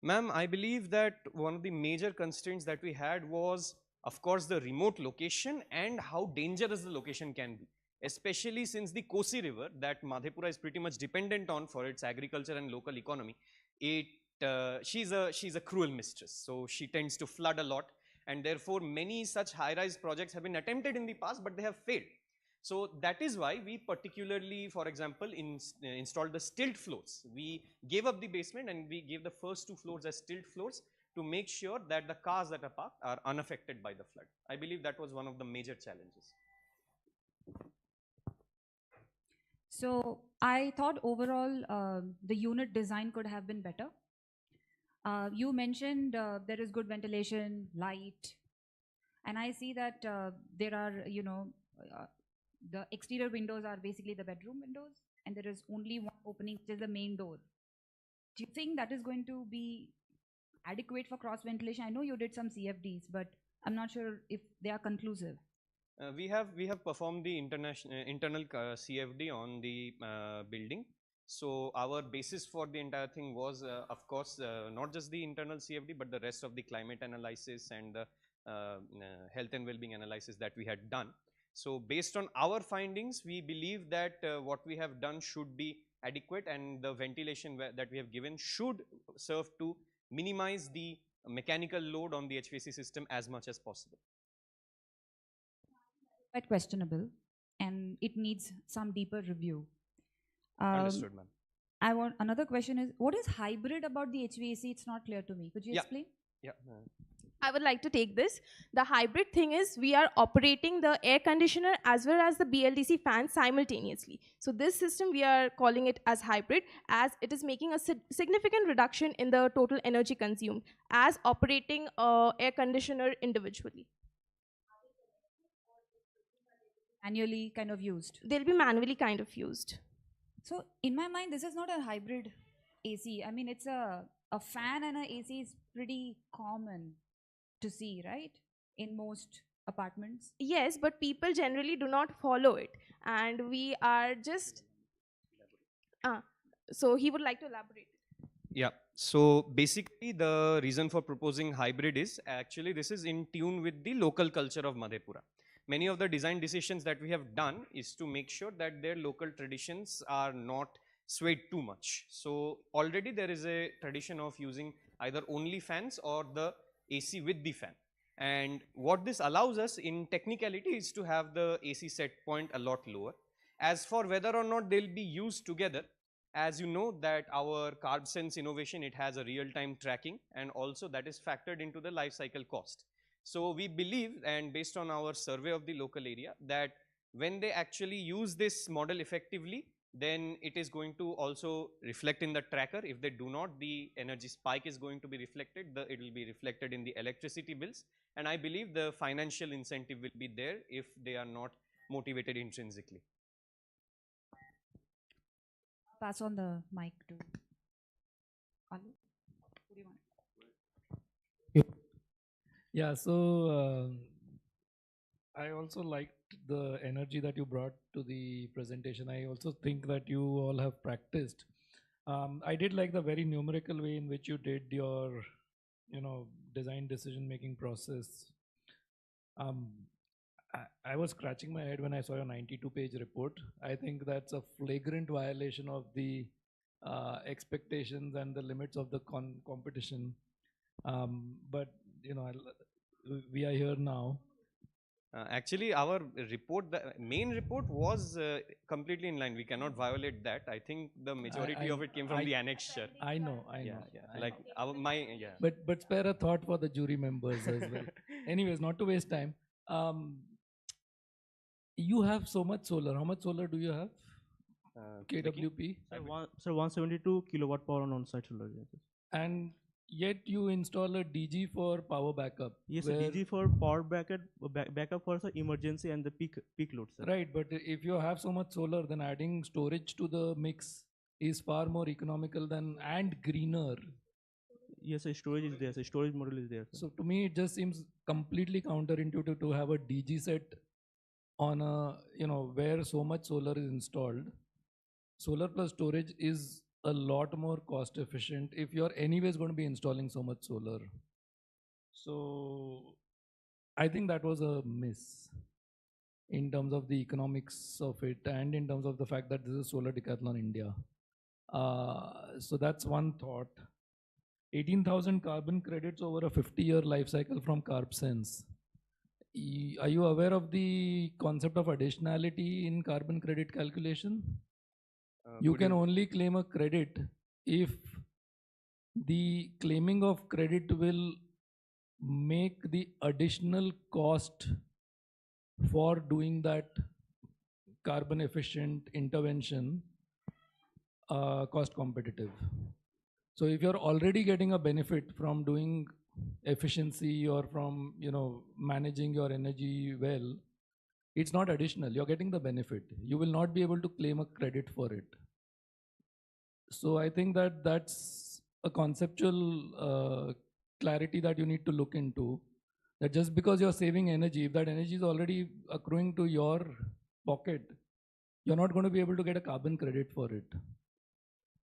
Ma'am, I believe that one of the major constraints that we had was, of course, the remote location and how dangerous the location can be, especially since the Kosi River that Madhepura is pretty much dependent on for its agriculture and local economy, she's a cruel mistress. So she tends to flood a lot, and therefore many such high-rise projects have been attempted in the past, but they have failed. So that is why we particularly, for example, installed the stilt floors. We gave up the basement and we gave the first 2 floors as stilt floors to make sure that the cars that are parked are unaffected by the flood. I believe that was one of the major challenges. So I thought overall the unit design could have been better. You mentioned there is good ventilation, light, and I see that there are, the exterior windows are basically the bedroom windows, and there is only one opening, which is the main door. Do you think that is going to be adequate for cross ventilation? I know you did some CFDs, but I'm not sure if they are conclusive. We have performed the internal CFD on the building. So our basis for the entire thing was, of course, not just the internal CFD, but the rest of the climate analysis and the health and well-being analysis that we had done. So based on our findings, we believe that what we have done should be adequate, and the ventilation that we have given should serve to minimize the mechanical load on the HVAC system as much as possible. Quite questionable, and it needs some deeper review. Understood, ma'am. Another question is, what is hybrid about the HVAC? It's not clear to me. Could you explain? Yeah. I would like to take this. The hybrid thing is we are operating the air conditioner as well as the BLDC fan simultaneously. So this system, we are calling it as hybrid, as it is making a significant reduction in the total energy consumed as operating air conditioner individually. Manually kind of used? They'll be manually kind of used. So in my mind, this is not a hybrid AC. I mean, it's a fan and an AC is pretty common to see, right? In most apartments. Yes, but people generally do not follow it. And we are just... so he would like to elaborate. Yeah, so basically the reason for proposing hybrid is actually this is in tune with the local culture of Madhepura. Many of the design decisions that we have done is to make sure that their local traditions are not swayed too much. So already there is a tradition of using either only fans or the AC with the fan. And what this allows us in technicality is to have the AC set point a lot lower. As for whether or not they'll be used together, as you know that our CarbSense innovation, it has a real-time tracking, and also that is factored into the life cycle cost. So we believe, and based on our survey of the local area, that when they actually use this model effectively, then it is going to also reflect in the tracker. If they do not, the energy spike is going to be reflected, it will be reflected in the electricity bills, and I believe the financial incentive will be there if they are not motivated intrinsically. Pass on the mic to Alu. Who do you want? Yeah, so I also liked the energy that you brought to the presentation. I also think that you all have practiced I did like the very numerical way in which you did your, design decision-making process. I was scratching my head when I saw your 92-page report. I think that's a flagrant violation of the expectations and the limits of the competition. But we are here now. Actually, our report, the main report was completely in line. We cannot violate that. I think the majority of it came from the annexure. I know. Yeah. I Like know. But spare a thought for the jury members as well. Anyways, not to waste time. You have so much solar. How much solar do you have? KWP. Sir, 172 kilowatt power on on-site solar. And yet you install a DG for power backup. Yes, sir, DG for power backup for the emergency and the peak load, sir. Right, but if you have so much solar, then adding storage to the mix is far more economical and greener. Yes, sir, storage is there. So storage model is there. Sir. So to me, it just seems completely counterintuitive to have a DG set on a where so much solar is installed. Solar plus storage is a lot more cost efficient if you're anyways going to be installing so much solar. So I think that was a miss in terms of the economics of it and in terms of the fact that this is Solar Decathlon India. So that's one thought. 18,000 carbon credits over a 50-year life cycle from CarbSense. Are you aware of the concept of additionality in carbon credit calculation? You can only claim a credit if the claiming of credit will make the additional cost for doing that carbon efficient intervention cost competitive. So if you're already getting a benefit from doing efficiency or from managing your energy well, it's not additional. You're getting the benefit. You will not be able to claim a credit for it. So I think that's a conceptual clarity that you need to look into. That just because you're saving energy, if that energy is already accruing to your pocket, you're not going to be able to get a carbon credit for it.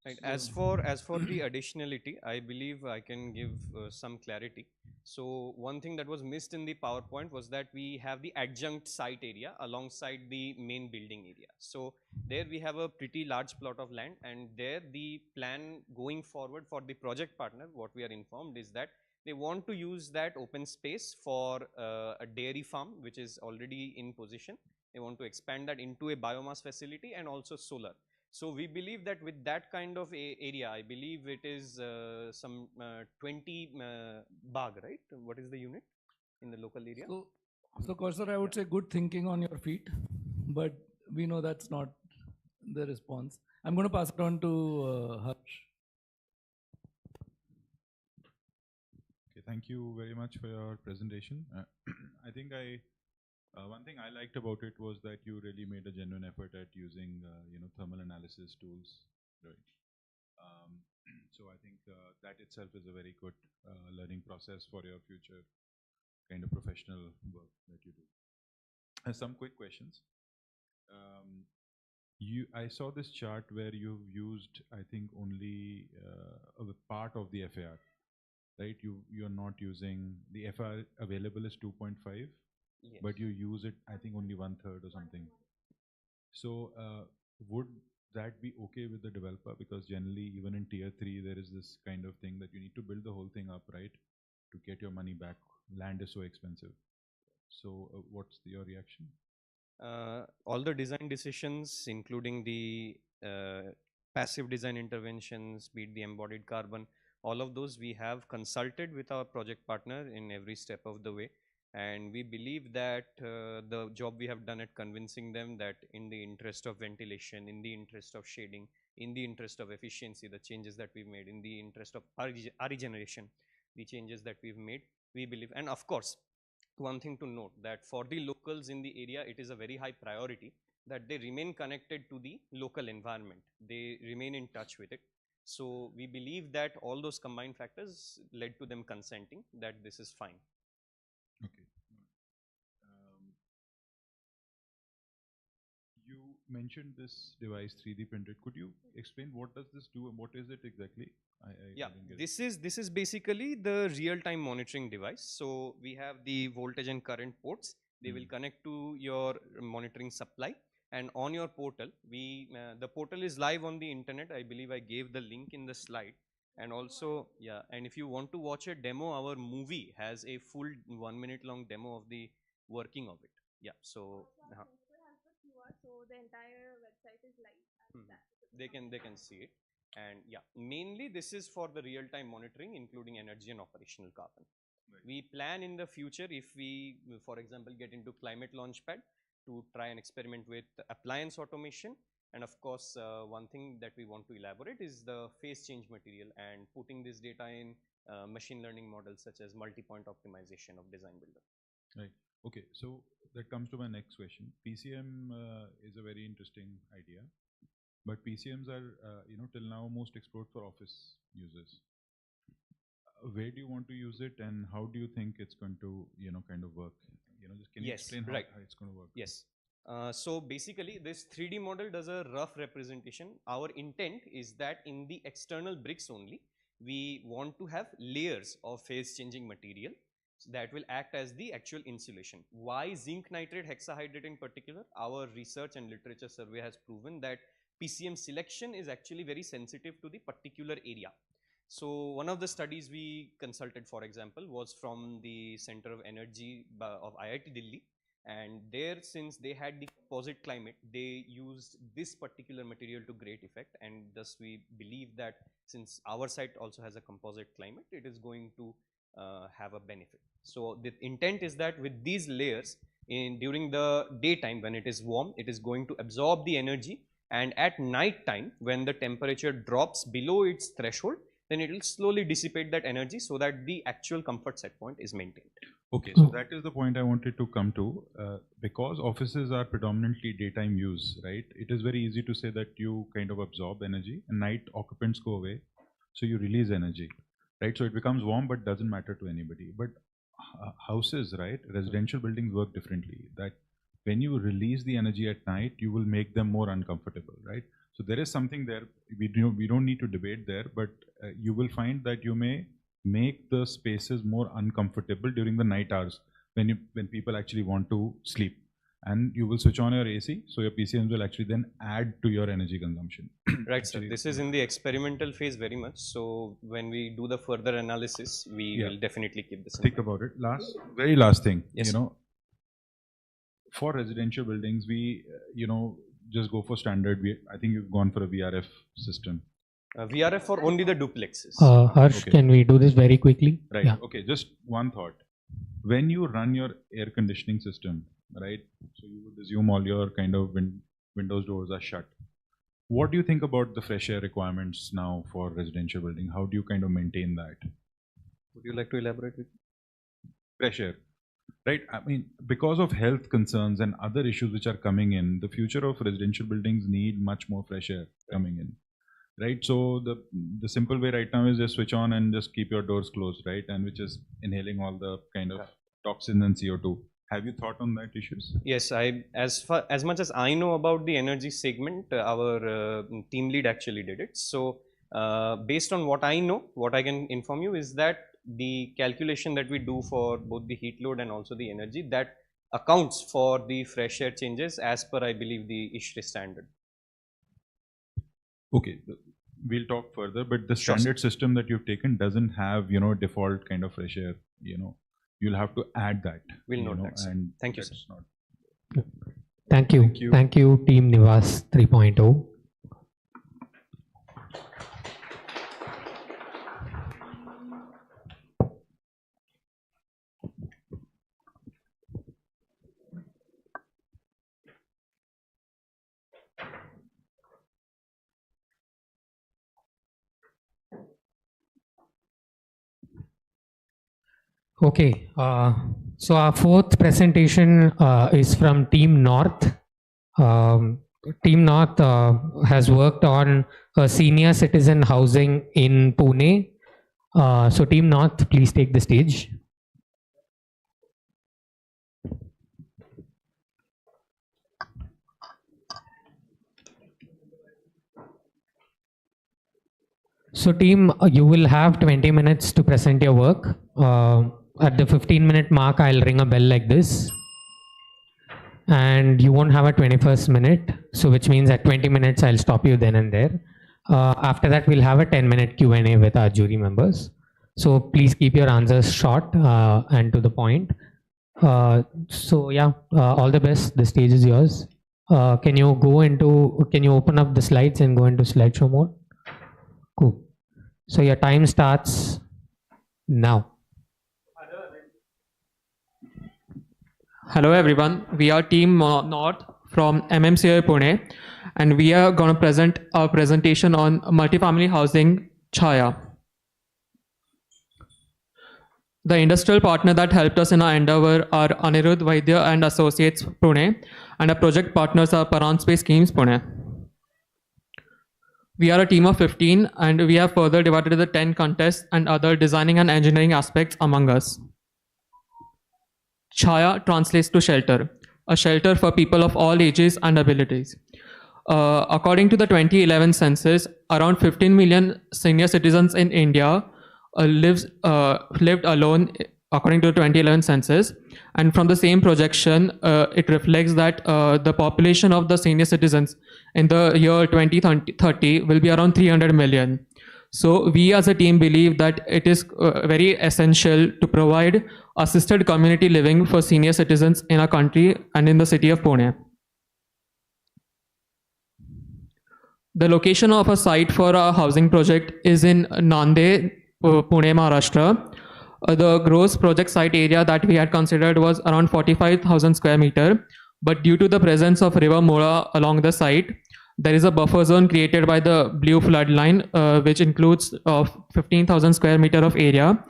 Right. As for the additionality, I believe I can give some clarity. So one thing that was missed in the PowerPoint was that we have the adjunct site area alongside the main building area. So there we have a pretty large plot of land, and there the plan going forward for the project partner, what we are informed is that they want to use that open space for a dairy farm which is already in position. They want to expand that into a biomass facility and also solar. So we believe that with that kind of area, I believe it is some 20 bag, right? What is the unit in the local area? So Kausar, I would say good thinking on your feet, but we know that's not the response. I'm going to pass it on to Harsh. Okay, thank you very much for your presentation. I think one thing I liked about it was that you really made a genuine effort at using, thermal analysis tools, right? So I think that itself is a very good learning process for your future kind of professional work that you do. Some quick questions. I saw this chart where you've used, I think, only a part of the FAR, right? You're not using the FAR available is 2.5. Yes. But you use it, I think, only 1/3 or something. So would that be okay with the developer? Because generally, even in tier 3, there is this kind of thing that you need to build the whole thing up, right? To get your money back. Land is so expensive. So what's your reaction? All the design decisions, including the passive design interventions, be it the embodied carbon, all of those we have consulted with our project partner in every step of the way. And we believe that the job we have done at convincing them that in the interest of ventilation, in the interest of shading, in the interest of efficiency, the changes that we've made, in the interest of regeneration, the changes that we've made, we believe. And of course, one thing to note that for the locals in the area, it is a very high priority that they remain connected to the local environment. They remain in touch with it. So we believe that all those combined factors led to them consenting that this is fine. Okay. You mentioned this device 3D printed. Could you explain what does this do and what is it exactly? Yeah, didn't get this is basically the real-time monitoring device. So we have the voltage and current ports. They will connect to your monitoring supply, and on your portal, the portal is live on the internet. I believe I gave the link in the slide. And also, yeah, and if you want to watch a demo, our movie has a full 1 minute long demo of the working of it. Yeah, so So the entire website is live. they can see it. And yeah, mainly this is for the real-time monitoring, including energy and operational carbon. Right. We plan in the future, if we, for example, get into climate launchpad, to try and experiment with appliance automation. And of course, one thing that we want to elaborate is the phase change material and putting this data in machine learning models such as multi-point optimization of design builder. Right. Okay. So that comes to my next question. PCM is a very interesting idea, but PCMs are, till now most explored for office users. Where do you want to use it, and how do you think it's going to, kind of work? Just can you explain how it's going to work? Yes. So basically, this 3D model does a rough representation. Our intent is that in the external bricks only, we want to have layers of phase changing material that will act as the actual insulation. Why zinc nitrate hexahydrate in particular? Our research and literature survey has proven that PCM selection is actually very sensitive to the particular area. So one of the studies we consulted, for example, was from the Center of Energy of IIT Delhi. And there, since they had the composite climate, they used this particular material to great effect. And thus we believe that since our site also has a composite climate, it is going to have a benefit. So the intent is that with these layers, during the daytime when it is warm, it is going to absorb the energy. And at night time, when the temperature drops below its threshold, then it will slowly dissipate that energy so that the actual comfort set point is maintained. Okay, so that is the point I wanted to come to. Because offices are predominantly daytime use, right? It is very easy to say that you kind of absorb energy and night occupants go away, so you release energy, right? So it becomes warm but doesn't matter to anybody. But houses, right, residential buildings work differently. That when you release the energy at night, you will make them more uncomfortable, right? So there is something there. We don't need to debate there, but you will find that you may make the spaces more uncomfortable during the night hours when people actually want to sleep, and you will switch on your AC, so your PCMs will actually then add to your energy consumption. Right, sir. This is in the experimental phase very much. So when we do the further analysis, we will definitely keep this. Think about it. Very last thing. Yes. For residential buildings, we just go for standard. I think you've gone for a VRF system. VRF for only the duplexes. Harsh, can we do this very quickly? Right. Yeah. Okay. Just one thought. When you run your air conditioning system, right? So you would assume all your kind of windows, doors are shut. What do you think about the fresh air requirements now for residential building? How do you kind of maintain that? Would you like to elaborate with fresh air? Right. I mean, because of health concerns and other issues which are coming in, the future of residential buildings need much more fresh air coming in. Right. So the simple way right now is just switch on and just keep your doors closed, right? And which is inhaling all the kind of toxins and CO2. Have you thought on that issues? Yes, as much as I know about the energy segment, our team lead actually did it. So based on what I know, what I can inform you is that the calculation that we do for both the heat load and also the energy, that accounts for the fresh air changes as per, I believe, the ISHRI standard. Okay, we'll talk further, but the standard system that you've taken doesn't have, default kind of fresh air, you'll have to add that. We'll note that, sir. And thank you, sir. Thank you. Thank you, Team Nivas 3.0. Okay, so our fourth presentation is from Team North. Team North has worked on senior citizen housing in Pune. So Team North, please take the stage. So team, you will have 20 minutes to present your work. At the 15-minute mark, I'll ring a bell like this. And you won't have a 21st minute. So which means at 20 minutes, I'll stop you then and there. After that, we'll have a 10-minute Q&A with our jury members. So please keep your answers short and to the point. So yeah, all the best. The stage is yours. Can you open up the slides and go into slideshow mode? Cool. So your time starts now. Hello everyone, we are Team North from MMCI Pune, and we are going to present our presentation on multifamily housing Chaya. The industrial partner that helped us in our endeavor are Anirudh Vaidya and Associates Pune, and our project partners are Paran Space Schemes Pune. We are a team of 15, and we have further divided the 10 contests and other designing and engineering aspects among us. Chaya translates to shelter, a shelter for people of all ages and abilities. According to the 2011 census, around 15 million senior citizens in India lived alone, according to the 2011 census. And from the same projection, it reflects that the population of the senior citizens in the year 2030 will be around 300 million. So we as a team believe that it is very essential to provide assisted community living for senior citizens in our country and in the city of Pune. The location of a site for our housing project is in Nanded, Pune, Maharashtra. The gross project site area that we had considered was around 45,000 square meter, but due to the presence of river Mora along the site, there is a buffer zone created by the blue flood line, which includes 15,000 square meter of area.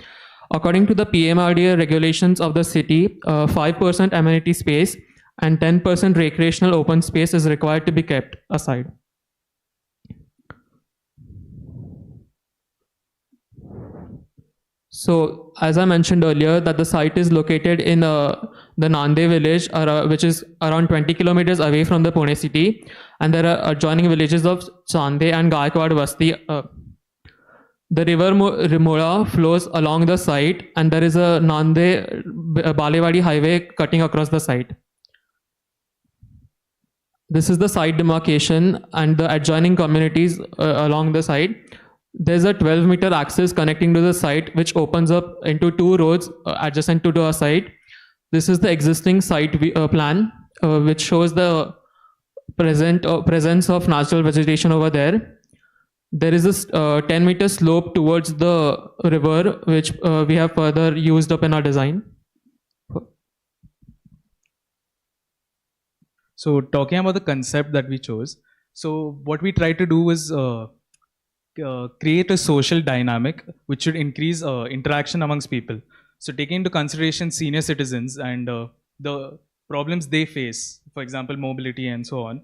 According to the PMRDA regulations of the city, 5% amenity space and 10% recreational open space is required to be kept aside. So, as I mentioned earlier, that the site is located in the Nande village, which is around 20 kilometers away from the Pune city, and there are adjoining villages of Chande and Gaikwad Basti. The river Rimora flows along the site, and there is a Nande Balewadi highway cutting across the site. This is the site demarcation and the adjoining communities along the site. There's a 12-meter axis connecting to the site, which opens up into two roads adjacent to our site. This is the existing site plan, which shows the presence of natural vegetation over there. There is a 10-meter slope towards the river, which we have further used up in our design. So talking about the concept that we chose, so what we try to do is create a social dynamic which should increase interaction amongst people. So taking into consideration senior citizens and the problems they face, for example, mobility and so on,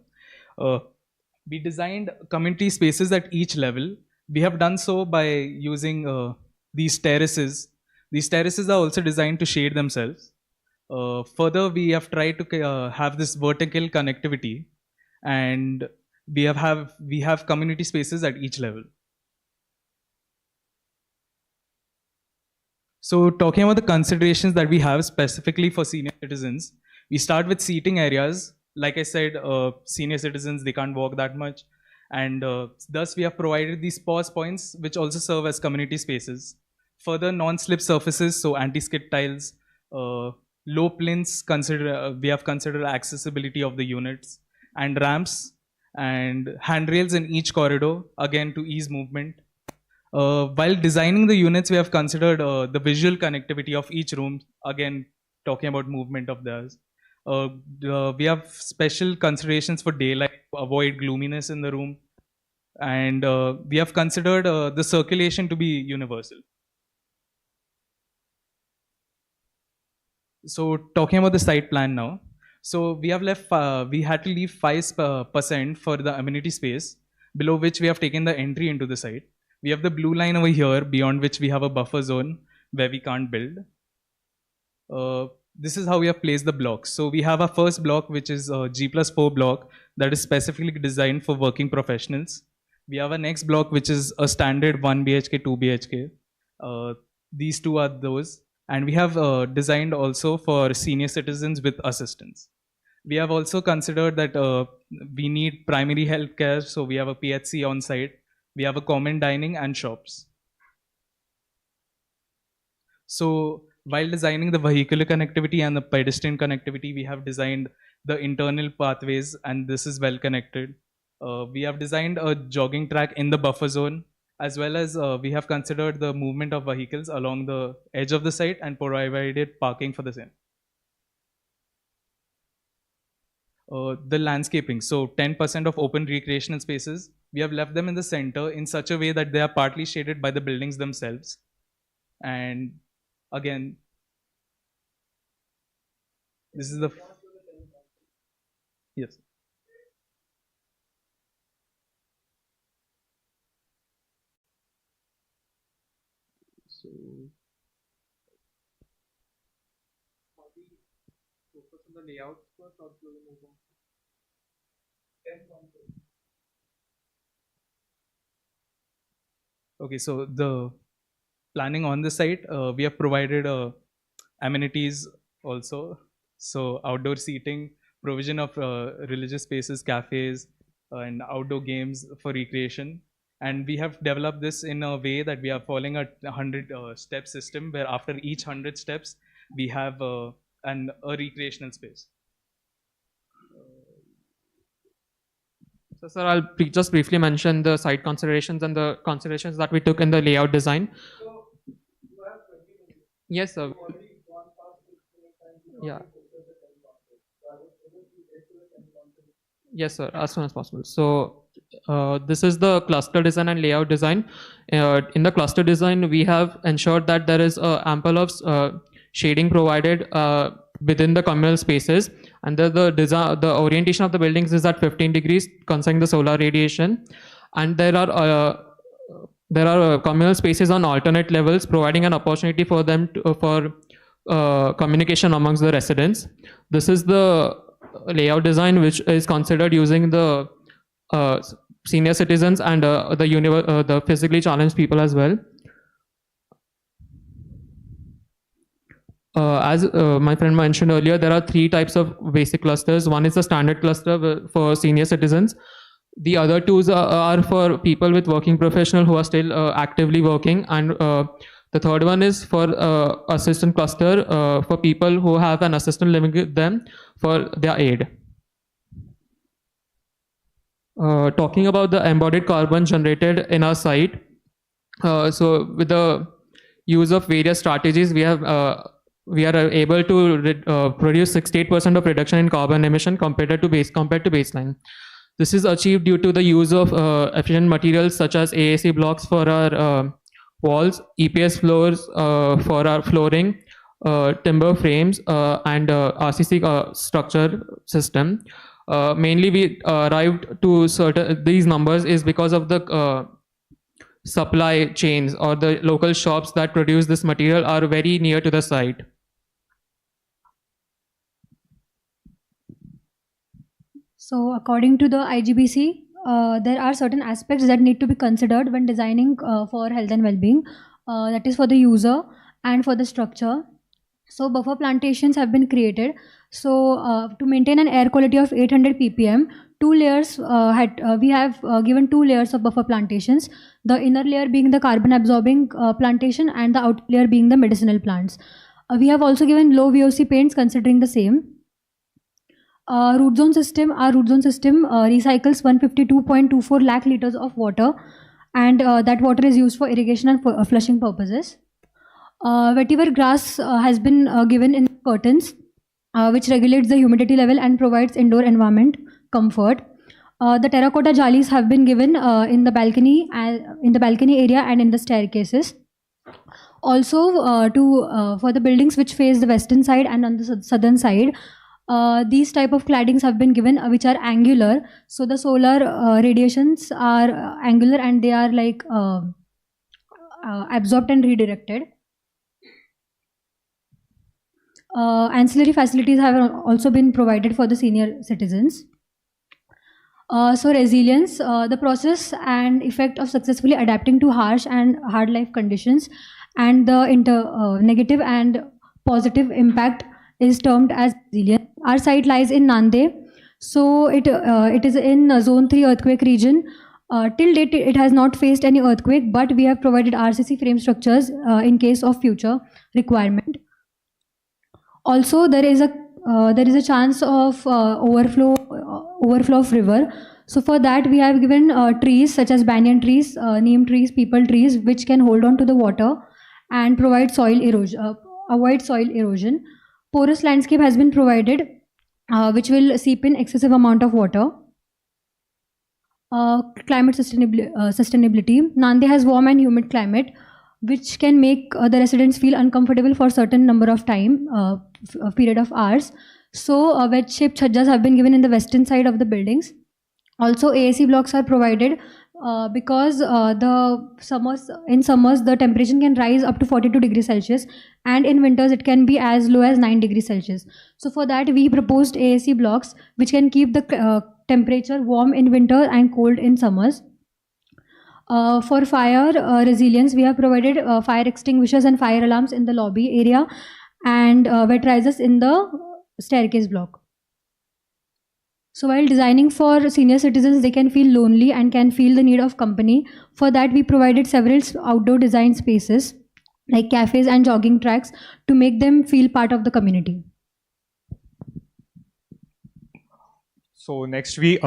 we designed community spaces at each level. We have done so by using these terraces. These terraces are also designed to shade themselves. Further, we have tried to have this vertical connectivity, and we have community spaces at each level. So talking about the considerations that we have specifically for senior citizens, we start with seating areas. Like I said, senior citizens, they can't walk that much. And thus we have provided these pause points, which also serve as community spaces. Further, non-slip surfaces, so anti-skid tiles, low plinths, we have considered accessibility of the units, and ramps and handrails in each corridor, again to ease movement. While designing the units, we have considered the visual connectivity of each room, again talking about movement of theirs. We have special considerations for daylight to avoid gloominess in the room, and we have considered the circulation to be universal. So talking about the site plan now, so we have left, we had to leave 5% for the amenity space, below which we have taken the entry into the site. We have the blue line over here, beyond which we have a buffer zone where we can't build. This is how we have placed the blocks. So we have our first block, which is a G+4 block that is specifically designed for working professionals. We have a next block which is a standard 1 BHK, 2 BHK. These two are those. And we have designed also for senior citizens with assistance. We have also considered that we need primary health care, so we have a PHC on site. We have a common dining and shops. So while designing the vehicular connectivity and the pedestrian connectivity, we have designed the internal pathways, and this is well connected. We have designed a jogging track in the buffer zone, as well as we have considered the movement of vehicles along the edge of the site and provided parking for the same. The landscaping, so 10% of open recreational spaces, we have left them in the center in such a way that they are partly shaded by the buildings themselves. And again, this is the, yes. So, focus on the layout first, or do we move on? Okay, so the planning on the site, we have provided amenities also. So outdoor seating, provision of religious spaces, cafes, and outdoor games for recreation. And we have developed this in a way that we are following a 100-step system, where after each 100 steps, we have a recreational space. So, sir, I'll just briefly mention the site considerations and the considerations that we took in the layout design. Yes, sir. Yeah. Yes, sir, as soon as possible. So, this is the cluster design and layout design. In the cluster design, we have ensured that there is ample of shading provided within the communal spaces, and the orientation of the buildings is at 15 degrees considering the solar radiation, and there are communal spaces on alternate levels, providing an opportunity for them for communication amongst the residents. This is the layout design which is considered using the senior citizens and the physically challenged people as well. As my friend mentioned earlier, there are 3 types of basic clusters. One is the standard cluster for senior citizens. The other 2 are for people with working professional who are still actively working, and the third one is for assistant cluster for people who have an assistant living with them for their aid. Talking about the embodied carbon generated in our site, so with the use of various strategies, we are able to produce 68% of reduction in carbon emission compared to baseline. This is achieved due to the use of efficient materials such as AAC blocks for our walls, EPS floors for our flooring, timber frames, and RCC structure system. Mainly, we arrived to these numbers is because of the supply chains or the local shops that produce this material are very near to the site. So according to the IGBC, there are certain aspects that need to be considered when designing for health and well-being. That is for the user and for the structure. So buffer plantations have been created. So to maintain an air quality of 800 ppm, 2 layers we have given 2 layers of buffer plantations. The inner layer being the carbon absorbing plantation, and the outer layer being the medicinal plants. We have also given low VOC paints considering the same. Our root zone system recycles 152.24 lakh liters of water, and that water is used for irrigation and flushing purposes. Vetiver grass has been given in curtains, which regulates the humidity level and provides indoor environment comfort. The terracotta jalis have been given in the balcony area and in the staircases. Also, for the buildings which face the western side and on the southern side, these type of claddings have been given which are angular. So the solar radiations are angular, and they are like absorbed and redirected. Ancillary facilities have also been provided for the senior citizens. So resilience, the process and effect of successfully adapting to harsh and hard life conditions, and the negative and positive impact is termed as resilience. Our site lies in Nande, so it is in Zone 3 earthquake region. Till date, it has not faced any earthquake, but we have provided RCC frame structures in case of future requirement. Also, there is a chance of overflow of river. So for that, we have given trees such as banyan trees, neem trees, peepal trees, which can hold on to the water and provide soil erosion, avoid soil erosion. Porous landscape has been provided, which will seep in excessive amount of water. Climate sustainability. Nande has warm and humid climate, which can make the residents feel uncomfortable for certain number of time, period of hours. So wedge-shaped chhajjas have been given in the western side of the buildings. Also, AAC blocks are provided because in summers the temperature can rise up to 42 degrees Celsius, and in winters it can be as low as 9 degrees Celsius. So for that, we proposed AAC blocks which can keep the temperature warm in winter and cold in summers. For fire resilience, we have provided fire extinguishers and fire alarms in the lobby area, and wet risers in the staircase block. So while designing for senior citizens, they can feel lonely and can feel the need of company. For that, we provided several outdoor design spaces like cafes and jogging tracks to make them feel part of the community. So next we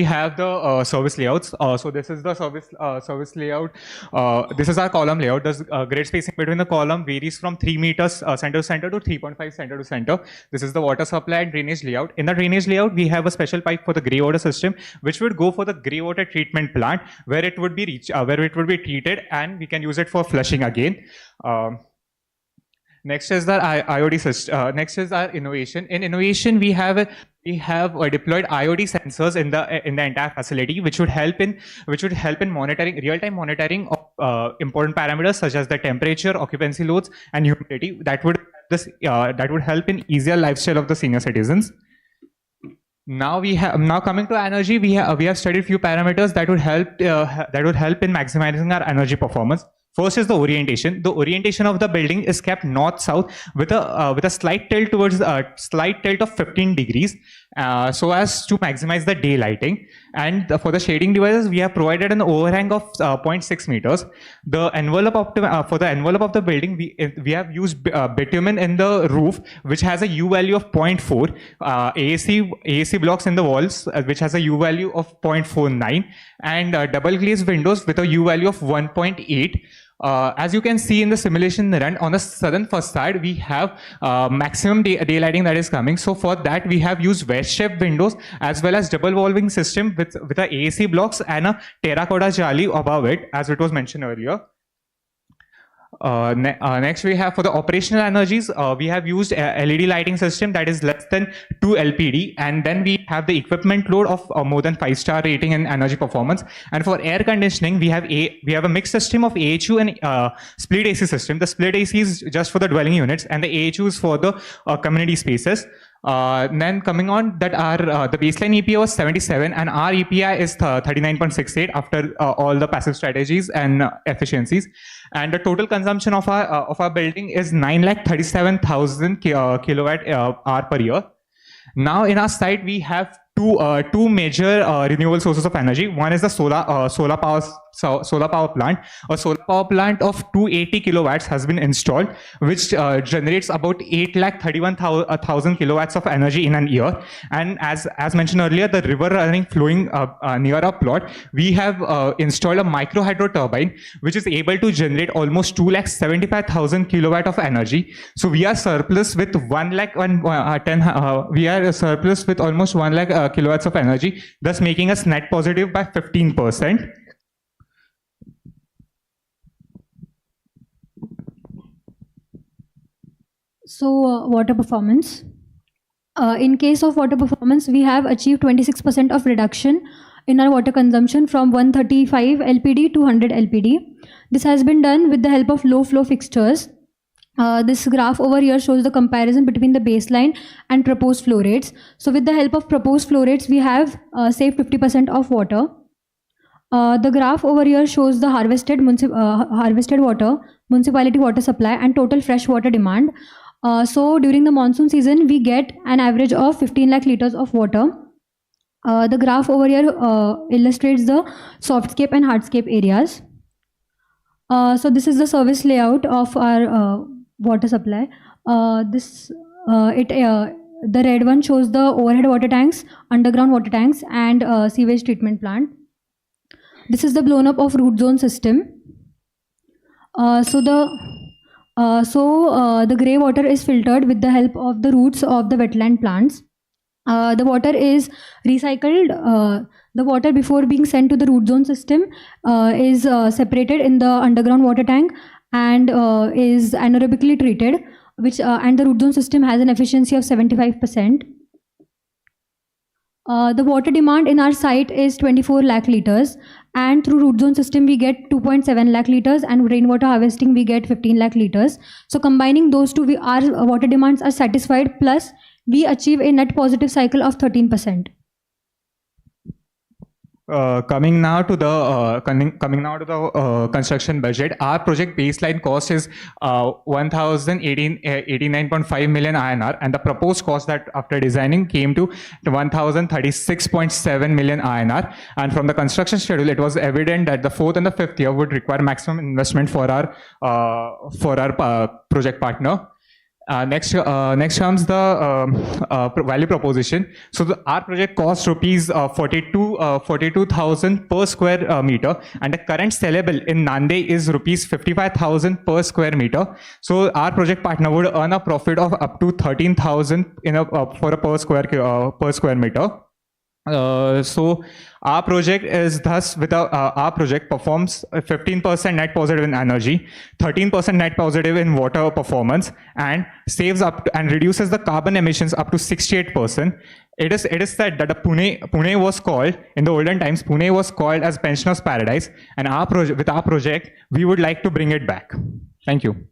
have the service layouts. So this is the service layout. This is our column layout. The grid spacing between the column varies from 3 meters center to center to 3.5 center to center. This is the water supply and drainage layout. In the drainage layout, we have a special pipe for the grey water system, which would go for the grey water treatment plant, where it would be treated, and we can use it for flushing again. Next is the IoT system. Next is our innovation. In innovation, we have deployed IoT sensors in the entire facility, which would help in monitoring, real-time monitoring of important parameters such as the temperature, occupancy loads, and humidity. That would help in easier lifestyle of the senior citizens. Now coming to energy, we have studied few parameters that would help in maximizing our energy performance. First is the orientation. The orientation of the building is kept north-south with a slight tilt of 15 degrees, so as to maximize the day lighting. And for the shading devices, we have provided an overhang of 0.6 meters. The envelope for the envelope of the building, we have used bitumen in the roof, which has a U value of 0.4. AAC blocks in the walls, which has a U value of 0.49, and double glazed windows with a U value of 1.8. As you can see in the simulation run, on the southern facade, we have maximum daylighting that is coming. So for that, we have used wedge-shaped windows as well as double valving system with a AAC blocks and a terracotta jali above it, as it was mentioned earlier. Next, we have for the operational energies, we have used a LED lighting system that is less than 2 LPD, and then we have the equipment load of more than 5-star rating in energy performance. And for air conditioning, we have a mixed system of AHU and split AC system. The split AC is just for the dwelling units, and the AHU is for the community spaces. Then coming on that, our the baseline EPA was 77, and our EPI is 39.68 after all the passive strategies and efficiencies. And the total consumption of our building is 9,37,000 kilowatt hour per year. Now in our site, we have two major renewable sources of energy. One is the solar power plant. A solar power plant of 280 kilowatts has been installed, which generates about 8,31,000 kilowatts of energy in an year. And as mentioned earlier, the river flowing near our plot, we have installed a micro hydro turbine, which is able to generate almost 2,75,000 kilowatt of energy. So we are surplus with we are surplus with almost 1 lakh kilowatts of energy, thus making us net positive by 15%. So water performance. In case of water performance, we have achieved 26% of reduction in our water consumption from 135 LPD to 100 LPD. This has been done with the help of low flow fixtures This graph over here shows the comparison between the baseline and proposed flow rates. So with the help of proposed flow rates, we have saved 50% of water. The graph over here shows the harvested water, municipality water supply and total fresh water demand. So during the monsoon season, we get an average of 15 lakh liters of water. The graph over here illustrates the softscape and hardscape areas. So this is the service layout of our water supply. The red one shows the overhead water tanks, underground water tanks, and sewage treatment plant. This is the blown up of root zone system. So the grey water is filtered with the help of the roots of the wetland plants. The water is recycled. The water before being sent to the root zone system is separated in the underground water tank and is anaerobically treated, and the root zone system has an efficiency of 75%. The water demand in our site is 24 lakh liters, and through root zone system we get 2.7 lakh liters, and rainwater harvesting we get 15 lakh liters. So combining those two, our water demands are satisfied, plus we achieve a net positive cycle of 13%. Coming now to the construction budget, our project baseline cost is 1,089.5 million INR, and the proposed cost that after designing came to 1,036.7 million INR. And from the construction schedule, it was evident that the fourth and the fifth year would require maximum investment for our project partner. Next comes the value proposition. So our project costs rupees 42,000 per square meter, and the current sellable in Nanded is rupees 55,000 per square meter. So our project partner would earn a profit of up to 13,000 per square meter. So our project is thus our project performs 15% net positive in energy, 13% net positive in water performance, and saves up to, and reduces the carbon emissions up to 68%. It is said that the Pune was called in the olden times. Pune was called as pensioners' paradise, and with our project we would like to bring it back. Thank you.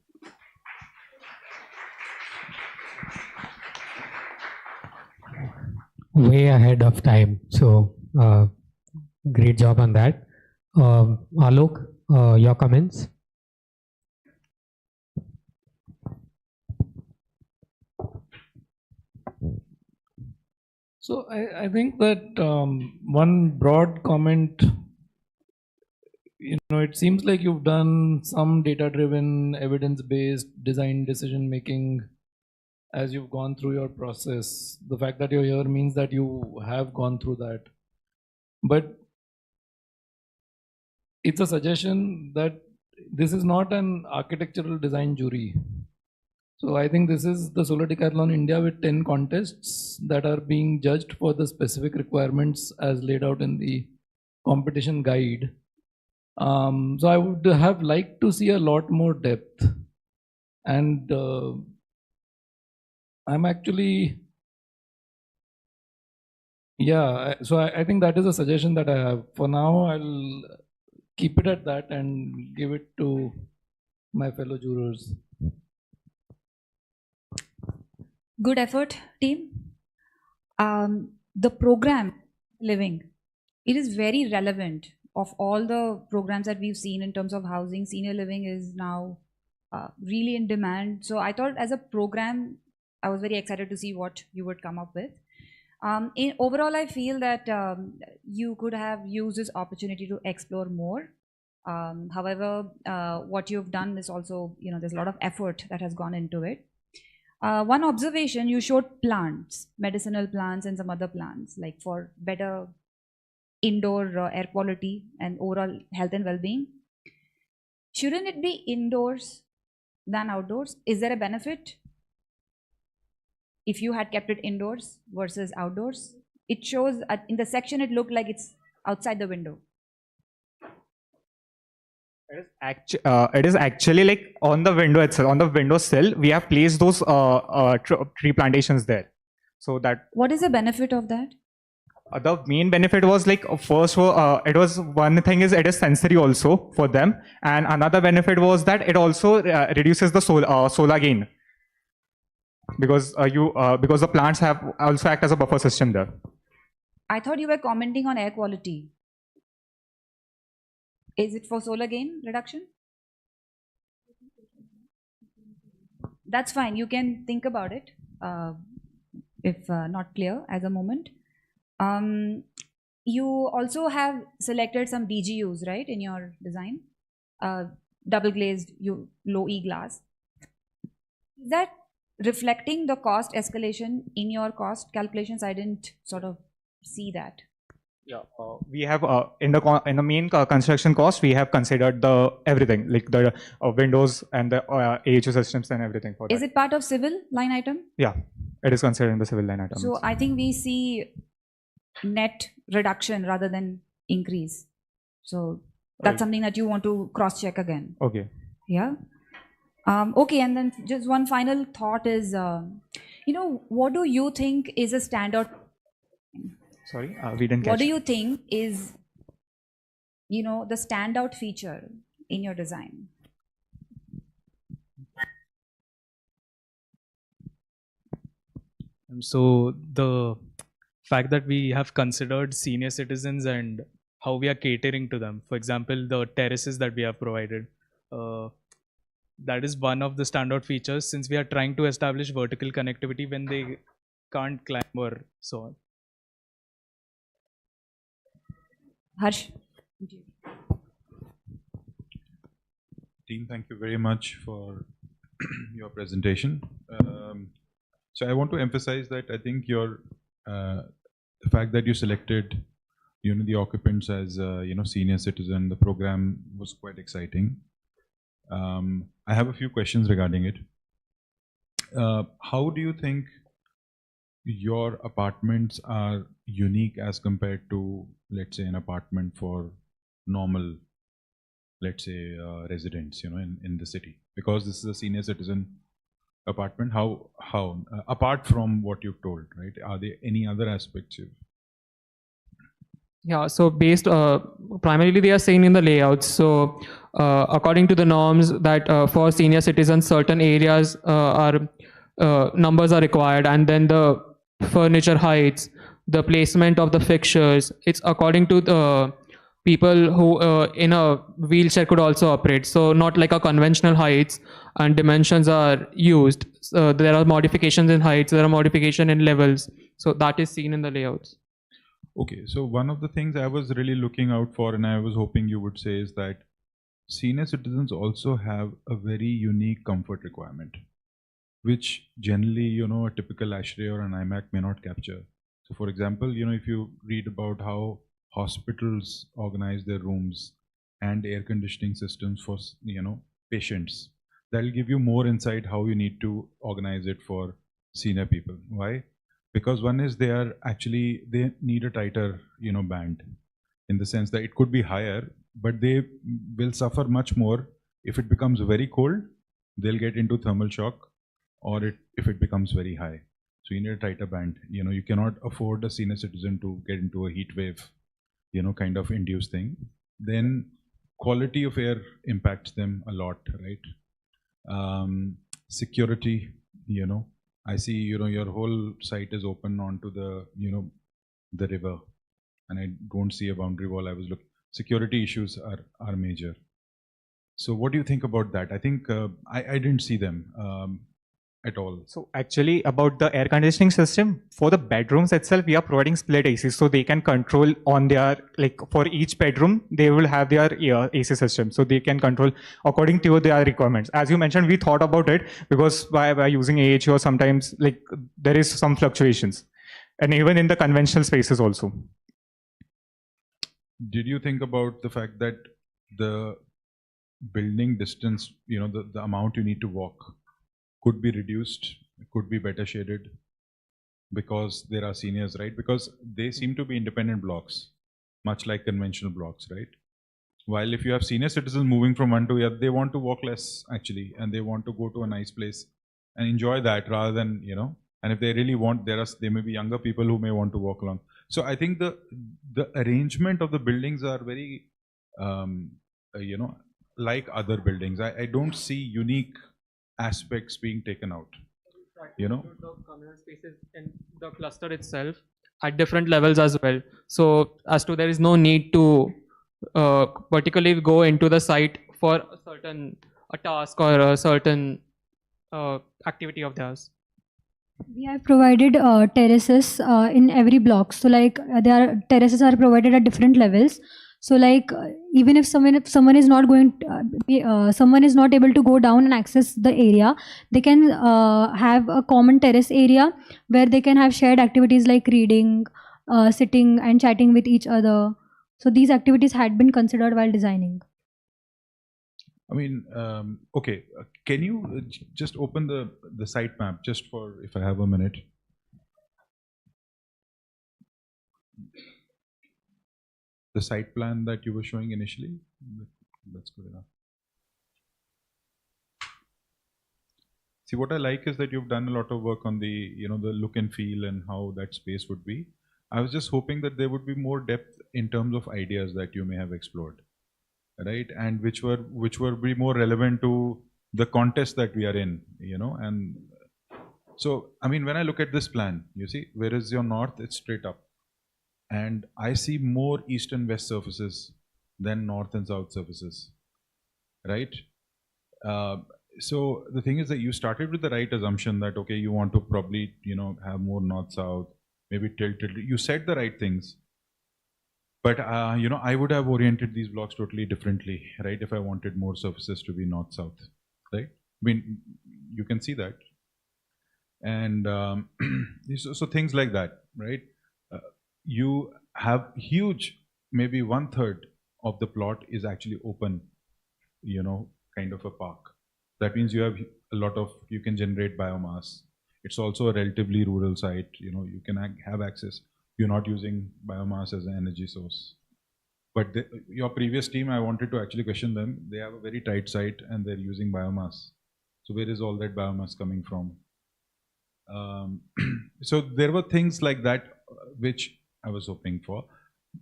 Way ahead of time. So great job on that. Alok, your comments? So I think that one broad comment, it seems like you've done some data-driven, evidence-based design decision-making as you've gone through your process. The fact that you're here means that you have gone through that. But it's a suggestion that this is not an architectural design jury. So I think this is the Solar Decathlon India with 10 contests that are being judged for the specific requirements as laid out in the competition guide. So I would have liked to see a lot more depth. And I'm actually, so I think that is a suggestion that I have. For now, I'll keep it at that and give it to my fellow jurors. Good effort, team. The program living, it is very relevant. Of all the programs that we've seen in terms of housing, senior living is now really in demand. So I thought as a program, I was very excited to see what you would come up with. Overall, I feel that you could have used this opportunity to explore more. However, what you've done is also, there's a lot of effort that has gone into it. One observation, you showed plants, medicinal plants and some other plants, like for better indoor air quality and overall health and well-being. Shouldn't it be indoors than outdoors? Is there a benefit if you had kept it indoors versus outdoors? It shows in the section, it looked like it's outside the window. It is actually like on the window itself, on the windowsill, we have placed those tree plantations there. So that. What is the benefit of that? The main benefit was like first, it was one thing is it is sensory also for them, and another benefit was that it also reduces the solar gain because because the plants have also act as a buffer system there. I thought you were commenting on air quality. Is it for solar gain reduction? That's fine. You can think about it if not clear at the moment. You also have selected some DGUs, right, in your design? Double glazed low E glass. Is that reflecting the cost escalation in your cost calculations? I didn't sort of see that. Yeah, we have in the main construction cost, we have considered the everything like the windows and the AHU systems and everything for that. Is it part of civil line item? Yeah, it is considered in the civil line item. So I think we see net reduction rather than increase. So that's something that you want to cross check again. Okay. Yeah. Okay, and then just one final thought is, what do you think is a standout? Sorry, we didn't catch. What do you think is, the standout feature in your design? So the fact that we have considered senior citizens and how we are catering to them. For example, the terraces that we have provided. That is one of the standout features since we are trying to establish vertical connectivity when they can't climb or so on. Harsh. Team, thank you very much for your presentation. So I want to emphasize that I think the fact that you selected, the occupants as senior citizen, the program was quite exciting. I have a few questions regarding it. How do you think your apartments are unique as compared to, let's say, an apartment for normal, let's say, residents, in the city? Because this is a senior citizen apartment. How apart from what you've told, right? Are there any other aspects you've? Yeah, so based primarily they are saying in the layouts. So according to the norms that for senior citizens, certain areas numbers are required, and then the furniture heights, the placement of the fixtures, it's according to the people who in a wheelchair could also operate. So not like a conventional heights and dimensions are used. There are modifications in heights, there are modifications in levels. So that is seen in the layouts. Okay, so one of the things I was really looking out for, and I was hoping you would say, is that senior citizens also have a very unique comfort requirement, which generally, a typical ASHRAE or an IMAC may not capture. So for example, if you read about how hospitals organize their rooms and air conditioning systems for, patients, that'll give you more insight how you need to organize it for senior people. Why? Because one is they need a tighter, band, in the sense that it could be higher, but they will suffer much more if it becomes very cold. They'll get into thermal shock, or if it becomes very high. So you need a tighter band. You cannot afford a senior citizen to get into a heat wave, kind of induced thing. Then quality of air impacts them a lot, right? Security, I see, your whole site is open onto the, the river, and I don't see a boundary wall. I was looking. Security issues are major. So what do you think about that? I think I didn't see them at all. So actually about the air conditioning system, for the bedrooms itself, we are providing split AC, so they can control on their, for each bedroom, they will have their AC system. So they can control according to their requirements. As you mentioned, we thought about it because by using AHU, sometimes there is some fluctuations. And even in the conventional spaces also. Did you think about the fact that the building distance, the amount you need to walk could be reduced, could be better shaded, because there are seniors, right? Because they seem to be independent blocks, much like conventional blocks, right? While if you have senior citizens moving from one to the other, they want to walk less actually, and they want to go to a nice place and enjoy that rather than, and if they really want, there may be younger people who may want to walk along. So I think the arrangement of the buildings are very, you know, like other buildings. I don't see unique aspects being taken out. You know, the communal spaces in the cluster itself at different levels as well. So as to there is no need to particularly go into the site for a certain a task or a certain activity of theirs. We have provided terraces in every block. So like terraces are provided at different levels. So like even if someone is not going someone is not able to go down and access the area, they can have a common terrace area where they can have shared activities like reading, sitting and chatting with each other. So these activities had been considered while designing. I mean, okay, can you just open the site map just for, if I have a minute? The site plan that you were showing initially, that's good enough. See, what I like is that you've done a lot of work on the, you know, the look and feel and how that space would be. I was just hoping that there would be more depth in terms of ideas that you may have explored, right? And which were be more relevant to the contest that we are in, you know. And so, I mean, when I look at this plan, you see, where is your north? It's straight up. And I see more east and west surfaces than north and south surfaces, right? So the thing is that you started with the right assumption that, okay, you want to probably, you know, have more north-south, maybe tilted. You said the right things. But, you know, I would have oriented these blocks totally differently, right? If I wanted more surfaces to be north-south, right? I mean, you can see that. And so things like that, right? You have huge, maybe 1/3 of the plot is actually open, you know, kind of a park. That means you have a lot of, you can generate biomass. It's also a relatively rural site, you know, you can have access. You're not using biomass as an energy source. But your previous team, I wanted to actually question them. They have a very tight site and they're using biomass. So where is all that biomass coming from? So there were things like that which I was hoping for.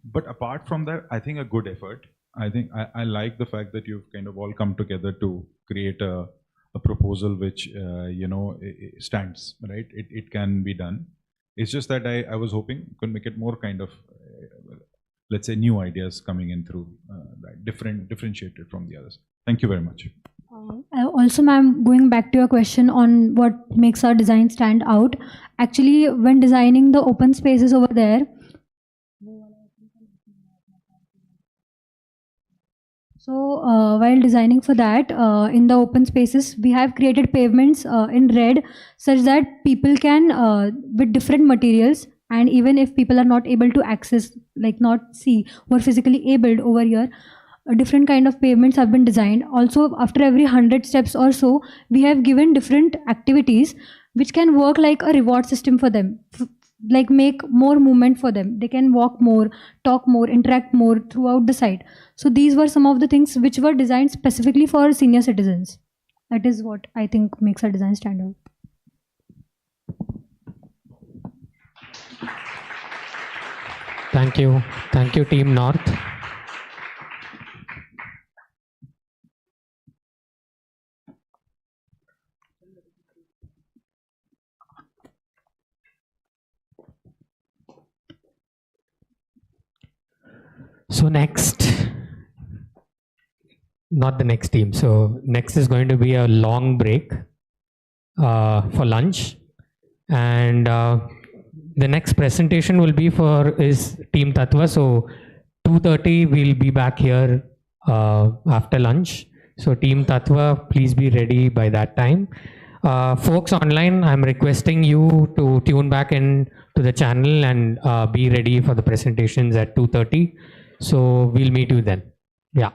But apart from that, I think a good effort. I think I like the fact that you've kind of all come together to create a proposal which, you know, stands, right? It can be done. It's just that I was hoping you could make it more kind of, let's say, new ideas coming in through that, differentiated from the others. Thank you very much. Also, ma'am, going back to your question on what makes our design stand out, actually, when designing the open spaces over there, so while designing for that, in the open spaces, we have created pavements in red such that people can, with different materials, and even if people are not able to access, like not see, or physically abled over here, different kind of pavements have been designed. Also, after every 100 steps or so, we have given different activities which can work like a reward system for them, like make more movement for them. They can walk more, talk more, interact more throughout the site. So these were some of the things which were designed specifically for senior citizens. That is what I think makes our design stand out. Thank you, Team North. So next, not the next team. So next is going to be a long break for lunch, and the next presentation will be is Team Tatwa. So 2:30 we'll be back here after lunch. So Team Tatwa, please be ready by that time. Folks online, I'm requesting you to tune back in to the channel and be ready for the presentations at 2:30. So we'll meet you then. Yeah.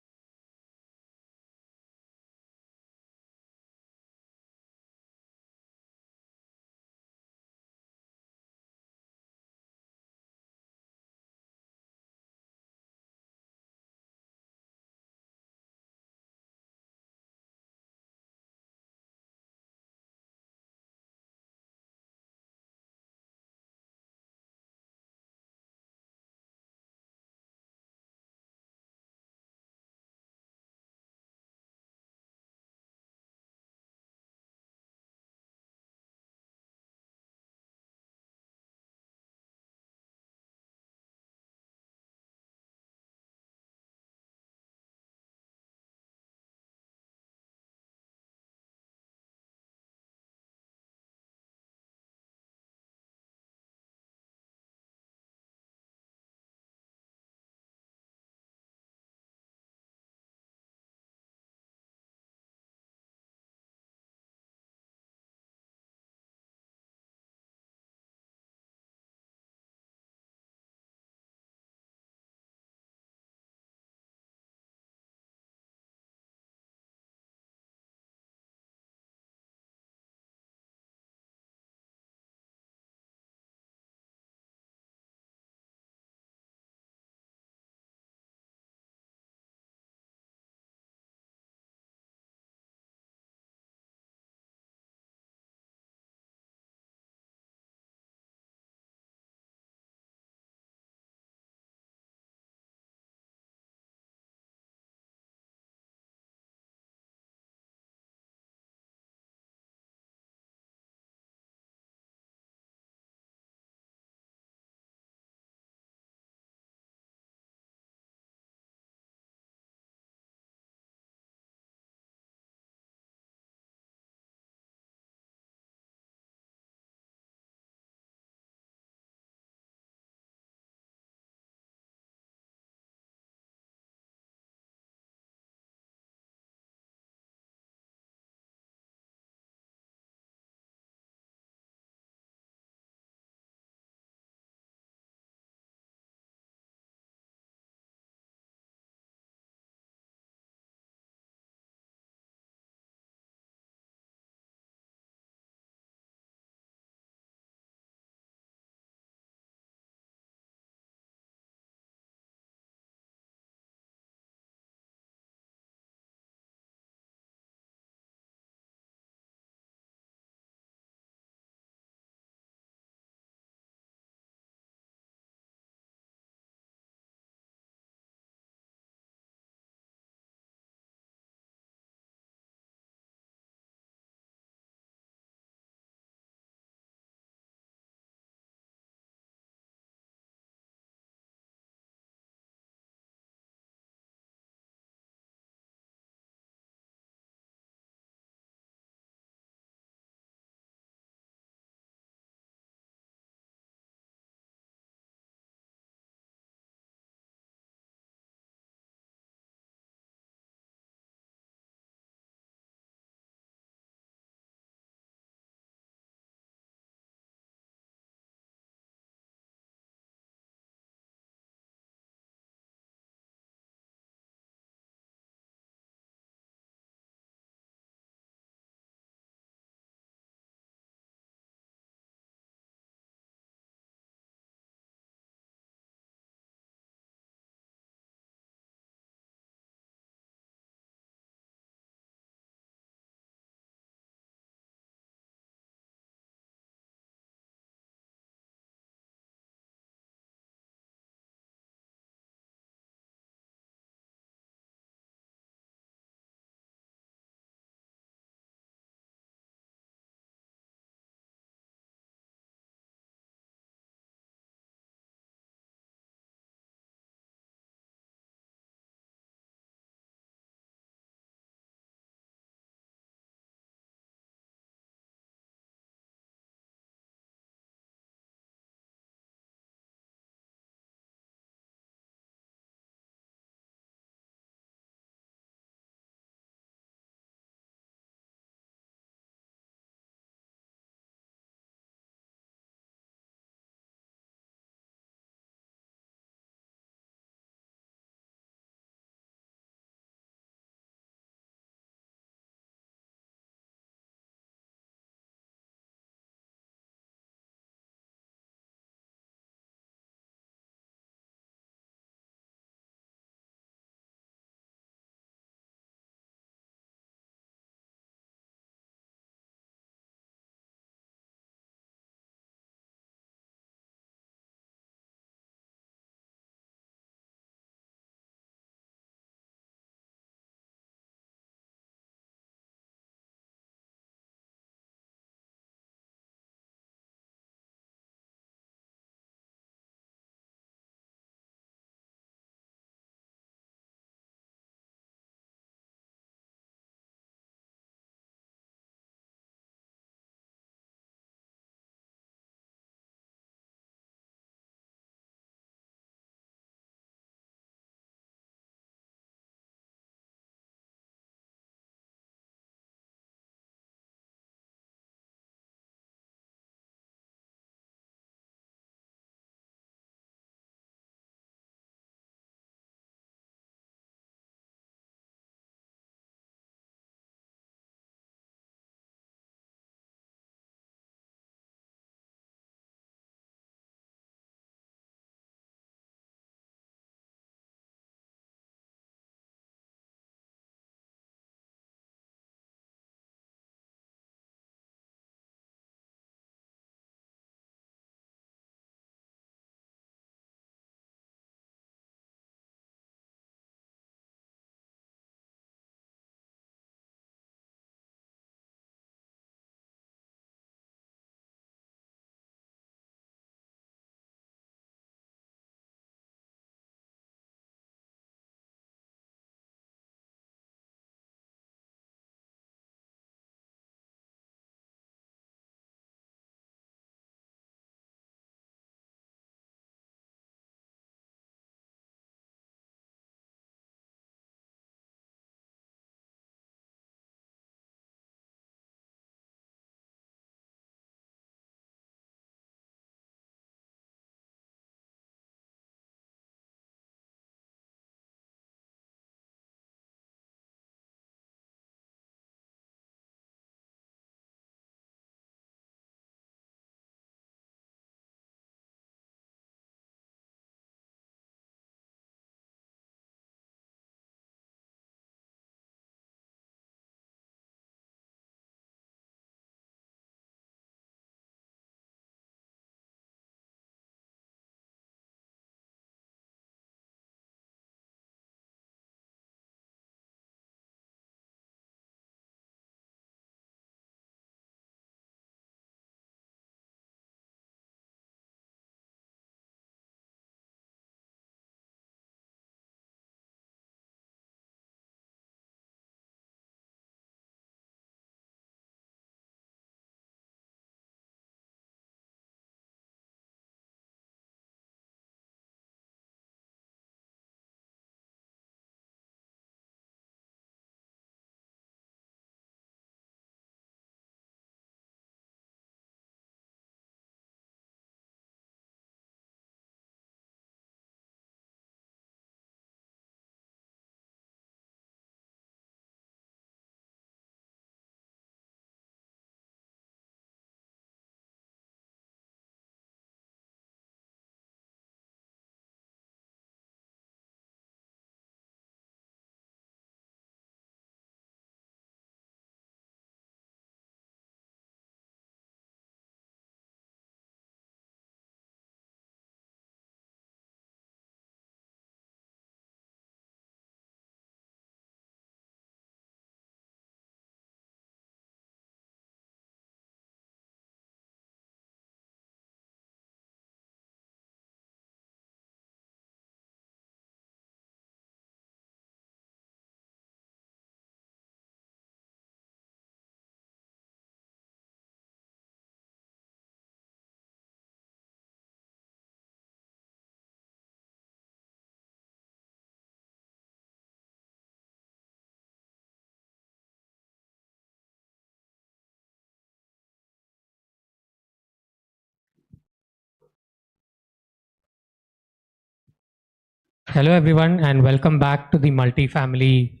Hello everyone and welcome back to the multifamily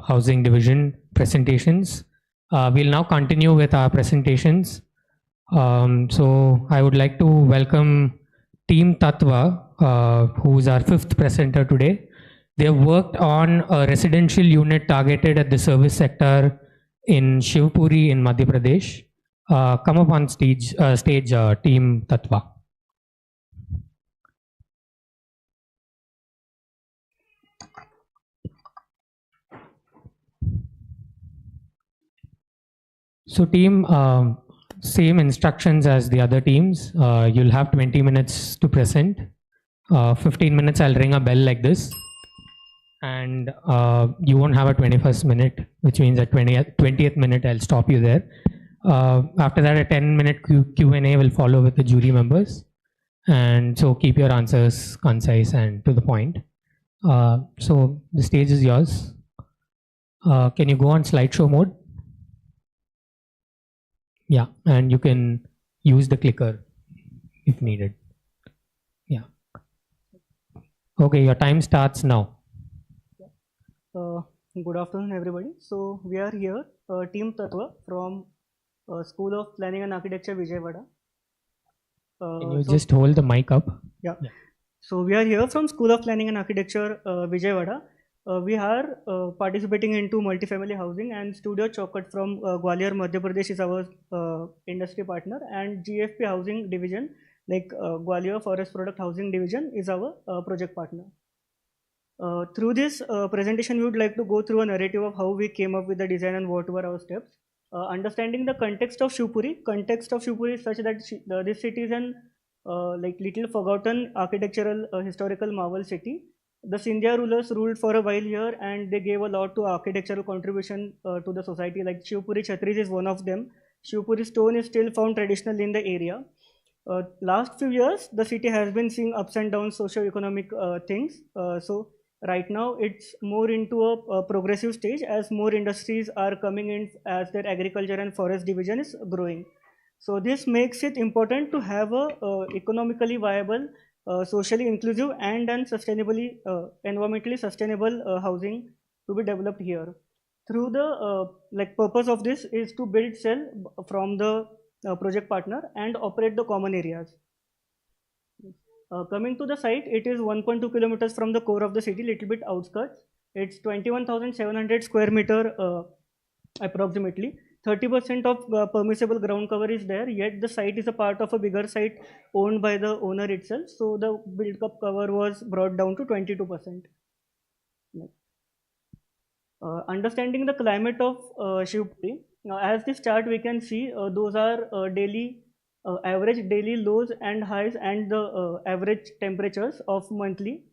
housing division presentations. We'll now continue with our presentations. So I would like to welcome Team Tatwa, who's our fifth presenter today. They have worked on a residential unit targeted at the service sector in Shivpuri in Madhya Pradesh. Come up on stage, Team Tatwa. So team, same instructions as the other teams. You'll have 20 minutes to present. 15 minutes I'll ring a bell like this. And you won't have a 21st minute, which means at 20th minute I'll stop you there. After that a 10-minute Q&A will follow with the jury members. And so keep your answers concise and to the point. So the stage is yours. Can you go on slideshow mode? Yeah, and you can use the clicker if needed. Yeah. Okay, your time starts now. Good afternoon, everybody. So we are here, Team Tatwa from School of Planning and Architecture, Vijayawada. Can you just hold the mic up? Yeah. So we are here from School of Planning and Architecture, Vijayawada. We are participating into multifamily housing, and Studio Chowkat from Gwalior, Madhya Pradesh is our industry partner, and GFP Housing Division, like Gwalior Forest Product Housing Division, is our project partner. Through this presentation, we would like to go through a narrative of how we came up with the design and what were our steps. Understanding the context of Shivpuri. Context of Shivpuri is such that this city is an like little forgotten architectural historical marvel city. The Sindhya rulers ruled for a while here, and they gave a lot to architectural contribution to the society. Like Shivpuri Chhatris is one of them. Shivpuri stone is still found traditionally in the area. Last few years, the city has been seeing ups and downs, socio-economic things. So right now, it's more into a progressive stage as more industries are coming in as their agriculture and forest division is growing. So this makes it important to have a economically viable, socially inclusive and sustainably, environmentally sustainable housing to be developed here. Through the like purpose of this is to build cell from the project partner and operate the common areas. Coming to the site, it is 1.2 kilometers from the core of the city, little bit outskirts. It's 21,700 square meter approximately. 30% of permissible ground cover is there, yet the site is a part of a bigger site owned by the owner itself. So the built-up cover was brought down to 22%. Understanding the climate of Shivpuri. Now, as this chart we can see, those are daily average daily lows and highs and the average temperatures of monthly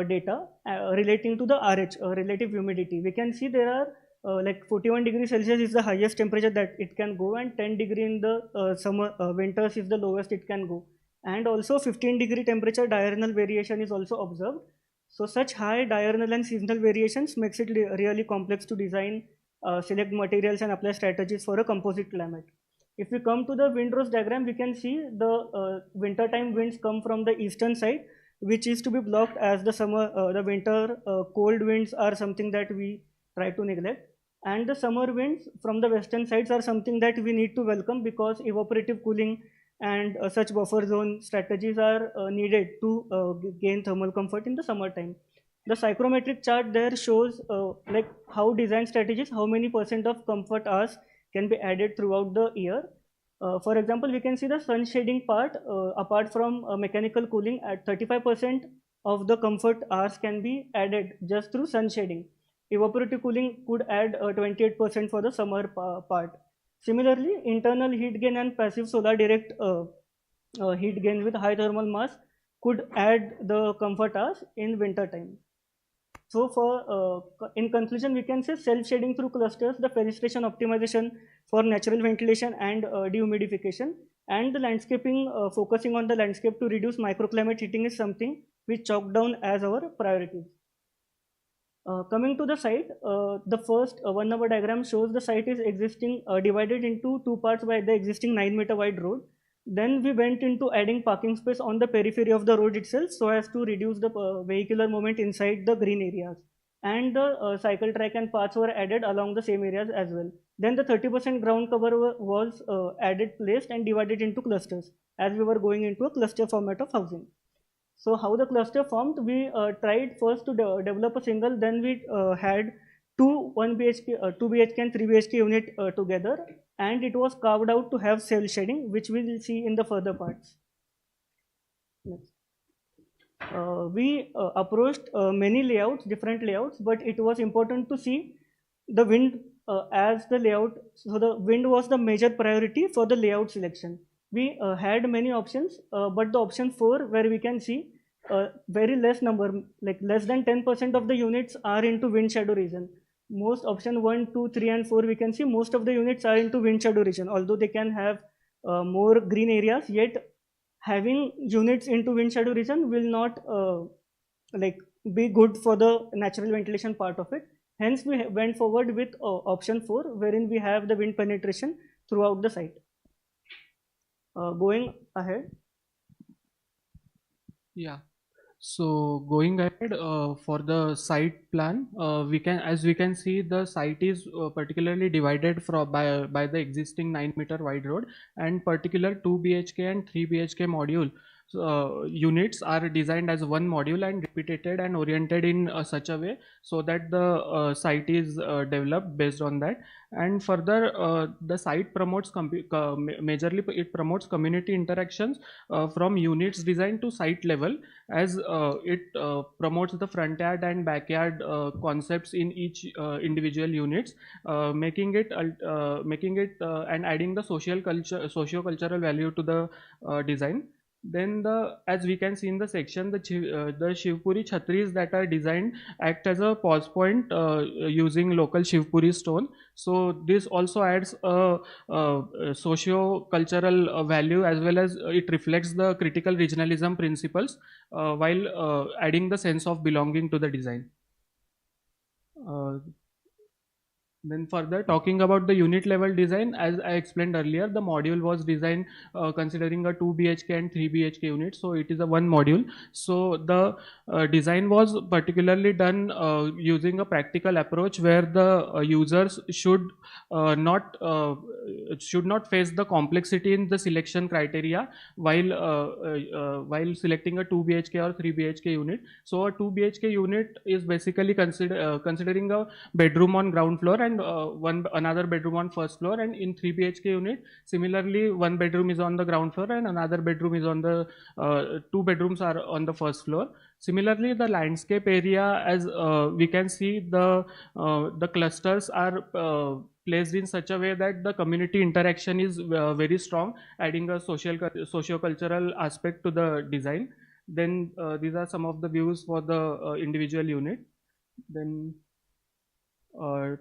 data relating to the RH, relative humidity. We can see there are like 41 degrees Celsius is the highest temperature that it can go, and 10 degree in the summer winters is the lowest it can go, and also 15-degree temperature diurnal variation is also observed. So such high diurnal and seasonal variations makes it really complex to design, select materials and apply strategies for a composite climate. If we come to the windrows diagram, we can see the wintertime winds come from the eastern side, which is to be blocked, as the summer, the winter cold winds are something that we try to neglect, and the summer winds from the western sides are something that we need to welcome, because evaporative cooling and such buffer zone strategies are needed to gain thermal comfort in the summertime. The psychrometric chart there shows like how design strategies, how many % of comfort hours can be added throughout the year. For example, we can see the sun shading part, apart from mechanical cooling, at 35% of the comfort hours can be added just through sun shading. Evaporative cooling could add 28% for the summer part. Similarly, internal heat gain and passive solar direct heat gain with high thermal mass could add the comfort hours in winter time. So for in conclusion, we can say self-shading through clusters, the fenestration optimization for natural ventilation and dehumidification, and the landscaping, focusing on the landscape to reduce microclimate heating is something we chalked down as our priorities. Coming to the site, the first 1 hour diagram shows the site is existing divided into two parts by the existing 9-meter wide road. Then we went into adding parking space on the periphery of the road itself so as to reduce the vehicular movement inside the green areas. And the cycle track and paths were added along the same areas as well. Then the 30% ground cover was added, placed and divided into clusters as we were going into a cluster format of housing. So how the cluster formed, we tried first to develop a single, then we had two 1 BHK, 2 BHK and 3 BHK unit together, and it was carved out to have cell shading, which we will see in the further parts. Next. We approached many layouts, different layouts, but it was important to see the wind as the layout. So the wind was the major priority for the layout selection. We had many options, but the option 4, where we can see very less number, like less than 10% of the units are into wind shadow region. Most option 1, 2, 3 and 4, we can see most of the units are into wind shadow region, although they can have more green areas, yet having units into wind shadow region will not be good for the natural ventilation part of it. Hence we went forward with option 4, wherein we have the wind penetration throughout the site. Going ahead. Yeah. So going ahead for the site plan, we can see the site is particularly divided by the existing 9-meter wide road, and particular 2 BHK and 3 BHK module units are designed as one module and repeated and oriented in such a way so that the site is developed based on that. And further, the site promotes majorly it promotes community interactions from units design to site level, as it promotes the front yard and backyard concepts in each individual units, making it and adding the socio-cultural value to the design. Then as we can see in the section, the Shivpuri Chhatris that are designed act as a pause point using local Shivpuri stone. So this also adds a socio-cultural value, as well as it reflects the critical regionalism principles while adding the sense of belonging to the design. Then further talking about the unit level design, as I explained earlier, the module was designed considering a 2 BHK and 3 BHK unit, so it is a one module. So the design was particularly done using a practical approach where the users should not face the complexity in the selection criteria while selecting a 2 BHK or 3 BHK unit. So a 2 BHK unit is basically considering a bedroom on ground floor and another bedroom on first floor, and in 3 BHK unit similarly one bedroom is on the ground floor and another bedroom is on the 2 bedrooms are on the first floor. Similarly, the landscape area, as we can see, the clusters are placed in such a way that the community interaction is very strong, adding a socio-cultural aspect to the design. Then these are some of the views for the individual unit. Then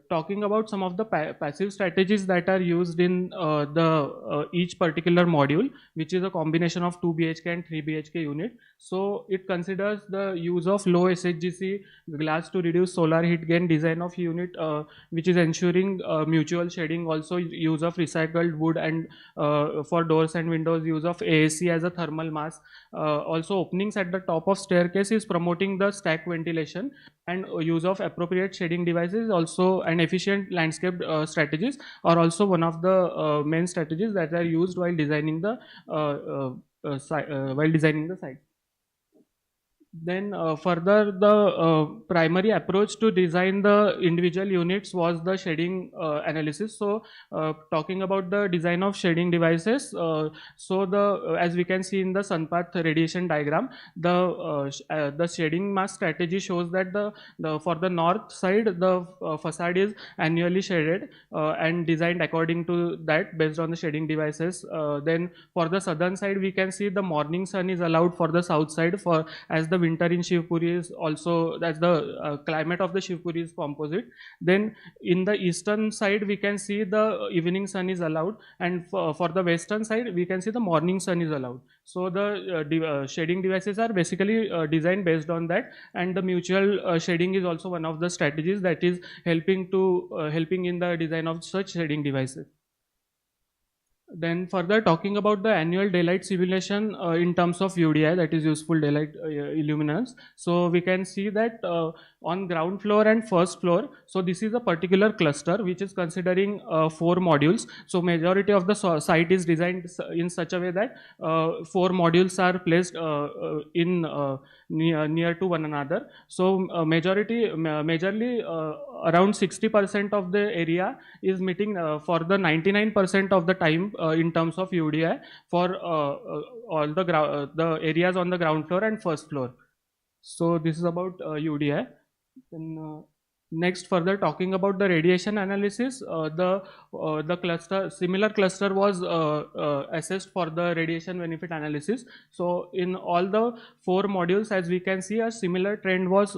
talking about some of the passive strategies that are used in each particular module, which is a combination of 2 BHK and 3 BHK unit. So it considers the use of low SHGC glass to reduce solar heat gain, design of unit which is ensuring mutual shading, also use of recycled wood, and for doors and windows use of AAC as a thermal mass. Also openings at the top of staircase is promoting the stack ventilation, and use of appropriate shading devices also, and efficient landscape strategies are also one of the main strategies that are used while designing the site. Then further, the primary approach to design the individual units was the shading analysis. So talking about the design of shading devices, as we can see in the sunpath radiation diagram, the shading mask strategy shows that for the north side the facade is annually shaded and designed according to that based on the shading devices. Then for the southern side we can see the morning sun is allowed for the south side, as the winter in Shivpuri is also, that's the climate of the Shivpuri is composite. Then in the eastern side we can see the evening sun is allowed, and for the western side we can see the morning sun is allowed. So the shading devices are basically designed based on that, and the mutual shading is also one of the strategies that is helping in the design of such shading devices. Then further talking about the annual daylight simulation in terms of UDI, that is useful daylight illuminance. So we can see that on ground floor and first floor, so this is a particular cluster which is considering 4 modules. So majority of the site is designed in such a way that 4 modules are placed in near to one another. So majorly around 60% of the area is meeting for the 99% of the time in terms of UDI for all the areas on the ground floor and first floor. So this is about UDI. Then next, further talking about the radiation analysis, the similar cluster was assessed for the radiation benefit analysis. So in all the 4 modules, as we can see, a similar trend was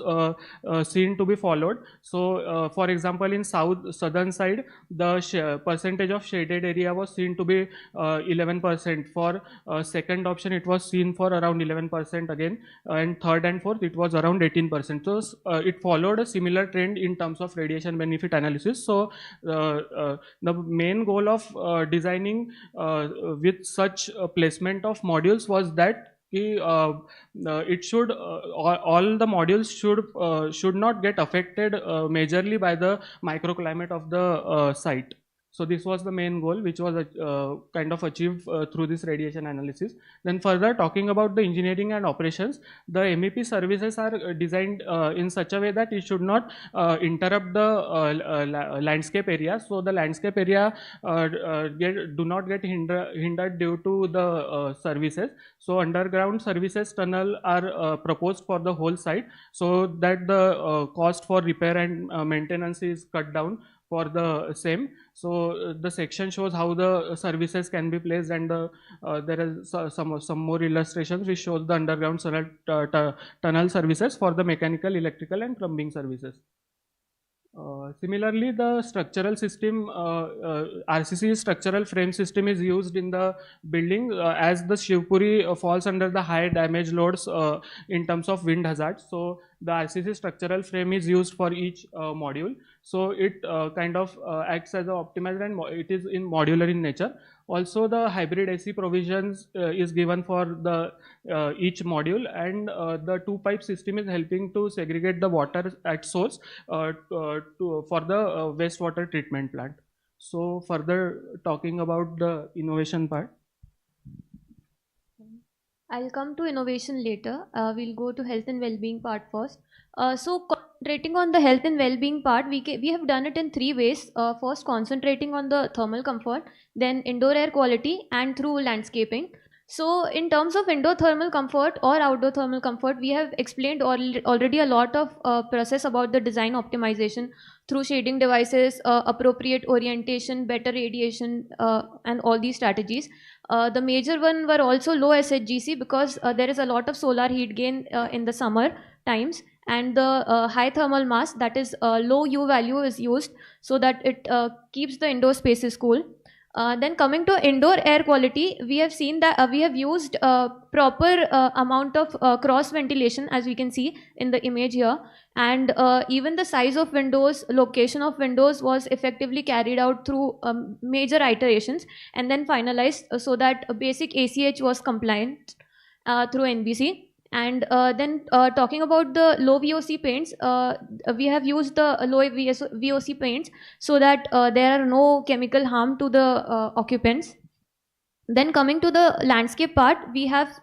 seen to be followed. So for example, in southern side, the percentage of shaded area was seen to be 11%. For second option, it was seen for around 11% again, and third and fourth, it was around 18%. So it followed a similar trend in terms of radiation benefit analysis. So the main goal of designing with such placement of modules was that it should all the modules should not get affected majorly by the microclimate of the site. So this was the main goal, which was kind of achieved through this radiation analysis. Then further talking about the engineering and operations, the MEP services are designed in such a way that it should not interrupt the landscape area. So the landscape area do not get hindered due to the services. So underground services tunnel are proposed for the whole site, so that the cost for repair and maintenance is cut down for the same. So the section shows how the services can be placed, and there is some more illustrations which shows the underground tunnel services for the mechanical, electrical and plumbing services. Similarly, the structural system, RCC structural frame system is used in the building as the Shivpuri falls under the high damage loads in terms of wind hazards. So the RCC structural frame is used for each module. So it kind of acts as an optimizer, and it is in modular in nature. Also, the hybrid AC provisions is given for the each module, and the 2-pipe system is helping to segregate the water at source for the wastewater treatment plant. So further talking about the innovation part. I'll come to innovation later. We'll go to health and well-being part first. So concentrating on the health and well-being part, we have done it in 3 ways. First, concentrating on the thermal comfort, then indoor air quality, and through landscaping. So in terms of indoor thermal comfort or outdoor thermal comfort, we have explained already a lot of process about the design optimization through shading devices, appropriate orientation, better radiation, and all these strategies. The major one were also low SHGC, because there is a lot of solar heat gain in the summer times, and the high thermal mass, that is low U value, is used so that it keeps the indoor spaces cool. Then coming to indoor air quality, we have seen that we have used proper amount of cross ventilation, as we can see in the image here, and even the size of windows, location of windows was effectively carried out through major iterations and then finalized so that basic ACH was compliant through NBC. And then talking about the low VOC paints, we have used the low VOC paints so that there are no chemical harm to the occupants. Then coming to the landscape part, we have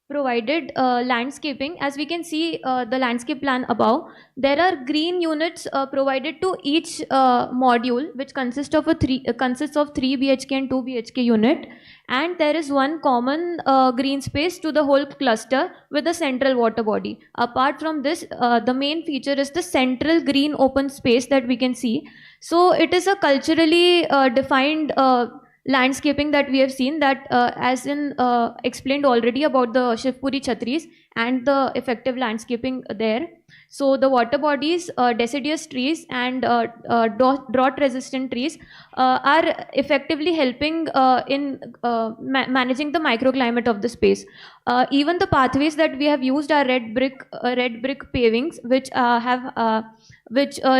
provided landscaping. As we can see the landscape plan above, there are green units provided to each module, which consists of 3 BHK and 2 BHK unit, and there is one common green space to the whole cluster with a central water body. Apart from this, the main feature is the central green open space that we can see. So it is a culturally defined landscaping that we have seen, that as in explained already about the Shivpuri Chhatris, and the effective landscaping there. So the water bodies, deciduous trees and drought resistant trees are effectively helping in managing the microclimate of the space. Even the pathways that we have used are red brick pavings, which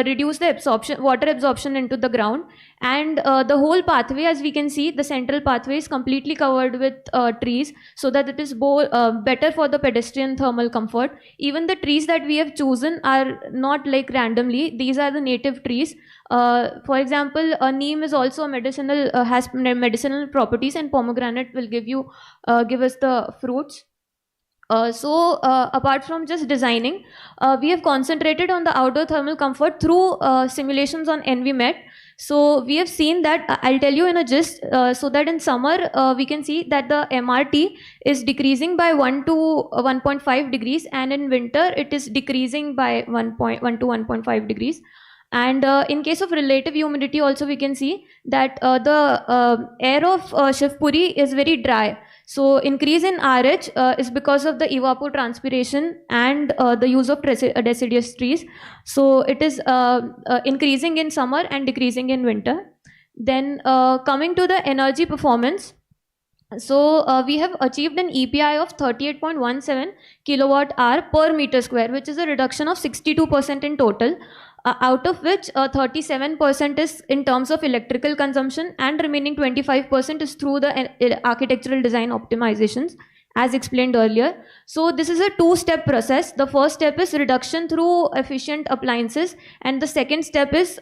reduce the water absorption into the ground. And the whole pathway, as we can see, the central pathway is completely covered with trees, so that it is better for the pedestrian thermal comfort. Even the trees that we have chosen are not like randomly. These are the native trees. For example, neem is also a medicinal, has medicinal properties, and pomegranate will give us the fruits. Apart from just designing, we have concentrated on the outdoor thermal comfort through simulations on EnviMet. So we have seen that, I'll tell you in a gist, so that in summer we can see that the MRT is decreasing by 1 to 1.5 degrees, and in winter it is decreasing by 1 to 1.5 degrees. And in case of relative humidity also, we can see that the air of Shivpuri is very dry. So increase in RH is because of the evapotranspiration and the use of deciduous trees. So it is increasing in summer and decreasing in winter. Then coming to the energy performance. So we have achieved an EPI of 38.17 kilowatt hour per meter square, which is a reduction of 62% in total. Out of which 37% is in terms of electrical consumption, and remaining 25% is through the architectural design optimizations, as explained earlier. So this is a two-step process. The first step is reduction through efficient appliances, and the second step is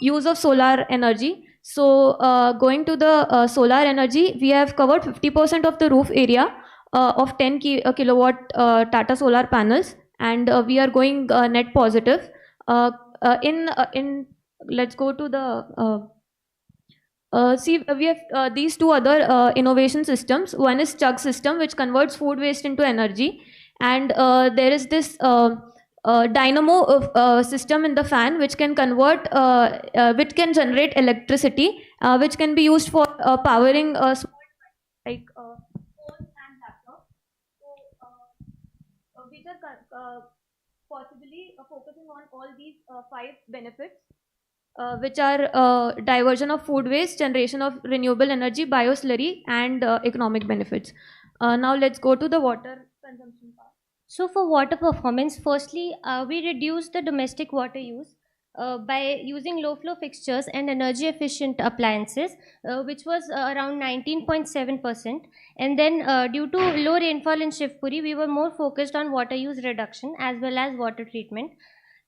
use of solar energy. So going to the solar energy, we have covered 50% of the roof area of 10 kilowatt Tata solar panels, and we are going net positive. Let's go to the see, we have these two other innovation systems. One is Chug system, which converts food waste into energy, and there is this dynamo system in the fan, which can convert, which can generate electricity, which can be used for powering like phones and laptops. So we are possibly focusing on all these 5 benefits, which are diversion of food waste, generation of renewable energy, bioslurry, and economic benefits. Now let's go to the water consumption part. So for water performance, firstly, we reduce the domestic water use by using low flow fixtures and energy efficient appliances, which was around 19.7%. And then due to low rainfall in Shivpuri, we were more focused on water use reduction as well as water treatment.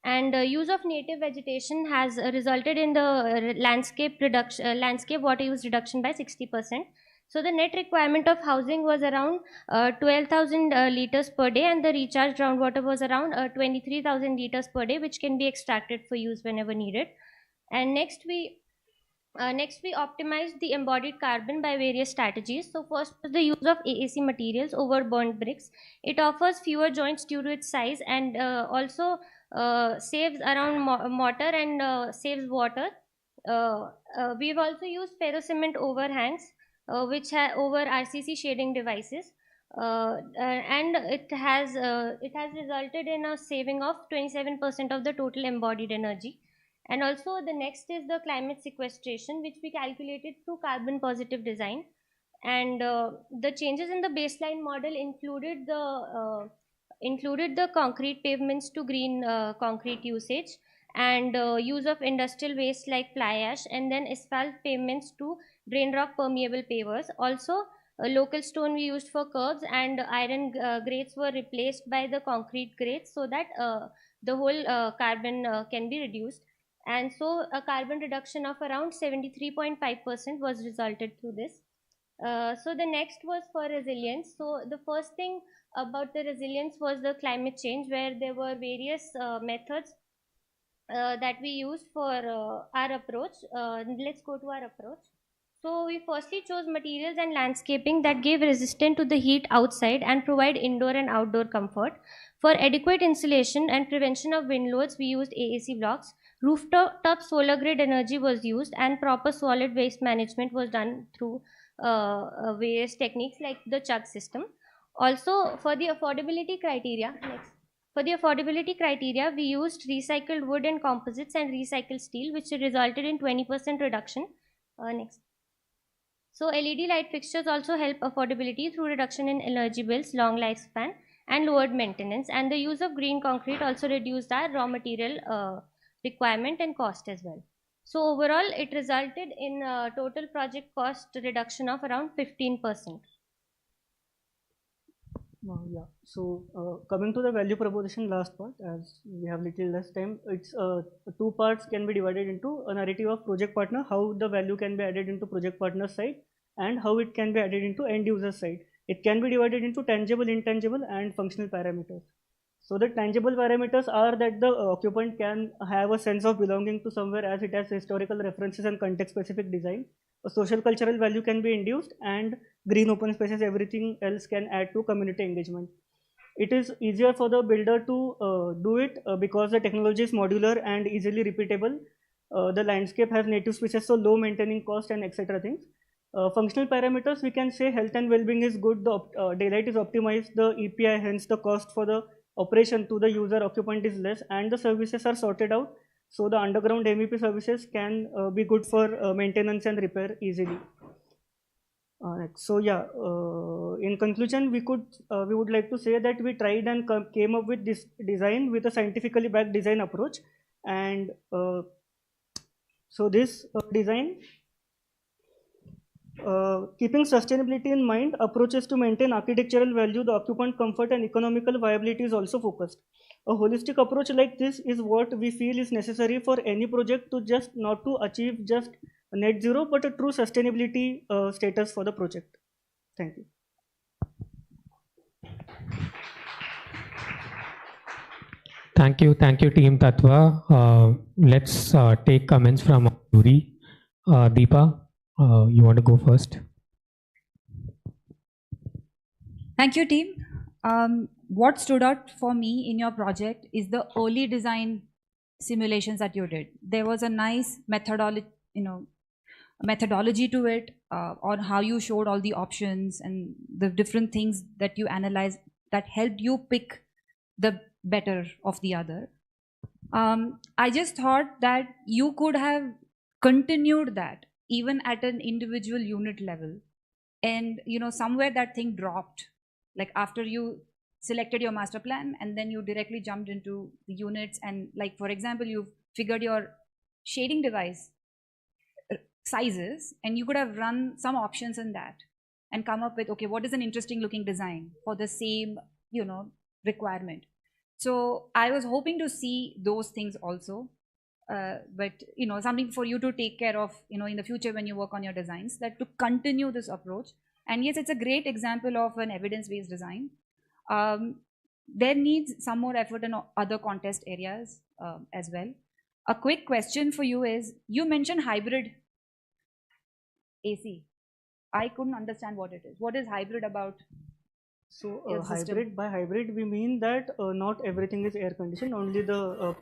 And use of native vegetation has resulted in the landscape water use reduction by 60%. So the net requirement of housing was around 12,000 liters per day, and the recharged groundwater was around 23,000 liters per day, which can be extracted for use whenever needed. And next we optimized the embodied carbon by various strategies. So first was the use of AAC materials over burnt bricks. It offers fewer joints due to its size, and also saves around mortar and saves water. We've also used ferrocement overhangs, which over RCC shading devices, and it has resulted in a saving of 27% of the total embodied energy. And also the next is the climate sequestration, which we calculated through carbon positive design. And the changes in the baseline model included the concrete pavements to green concrete usage, and use of industrial waste like fly ash, and then asphalt pavements to drain rock permeable pavers. Also local stone we used for curbs, and iron grates were replaced by the concrete grates, so that the whole carbon can be reduced. And so a carbon reduction of around 73.5% was resulted through this. So the next was for resilience. So the first thing about the resilience was the climate change, where there were various methods that we used for our approach. Let's go to our approach. So we firstly chose materials and landscaping that gave resistance to the heat outside and provide indoor and outdoor comfort. For adequate insulation and prevention of wind loads, we used AAC blocks. Rooftop solar grid energy was used, and proper solid waste management was done through various techniques like the Chug system. Also, for the affordability criteria, we used recycled wood and composites and recycled steel, which resulted in 20% reduction. Next. So LED light fixtures also help affordability through reduction in energy bills, long lifespan, and lowered maintenance. And the use of green concrete also reduced our raw material requirement and cost as well. So overall, it resulted in a total project cost reduction of around 15%. Yeah. So coming to the value proposition last part, as we have little less time, it's two parts can be divided into a narrative of project partner, how the value can be added into project partner side, and how it can be added into end user side. It can be divided into tangible, intangible, and functional parameters. So the tangible parameters are that the occupant can have a sense of belonging to somewhere as it has historical references and context specific design. A social cultural value can be induced, and green open spaces, everything else can add to community engagement. It is easier for the builder to do it because the technology is modular and easily repeatable. The landscape has native species, so low maintaining cost and etc. things. Functional parameters, we can say health and well-being is good, the daylight is optimized, the EPI, hence the cost for the operation to the user occupant is less, and the services are sorted out. So the underground MEP services can be good for maintenance and repair easily. So yeah, in conclusion, we would like to say that we tried and came up with this design with a scientifically backed design approach, and so this design, keeping sustainability in mind, approaches to maintain architectural value, the occupant comfort and economical viability is also focused. A holistic approach like this is what we feel is necessary for any project to just not to achieve just net zero, but a true sustainability status for the project. Thank you. Thank you, Team Tatwa. Let's take comments from Yuri. Deepa, you want to go first? Thank you, team. What stood out for me in your project is the early design simulations that you did. There was a nice methodology to it on how you showed all the options and the different things that you analyzed that helped you pick the better of the other. I just thought that you could have continued that even at an individual unit level, and somewhere that thing dropped, like after you selected your master plan and then you directly jumped into the units, and like for example you figured your shading device sizes, and you could have run some options in that and come up with, okay, what is an interesting looking design for the same requirement. So I was hoping to see those things also, but something for you to take care of in the future when you work on your designs, that to continue this approach. And yes, it's a great example of an evidence-based design. There needs some more effort in other contest areas as well. A quick question for you is, you mentioned hybrid AC. I couldn't understand what it is. What is hybrid about? So by hybrid we mean that not everything is air conditioned, only the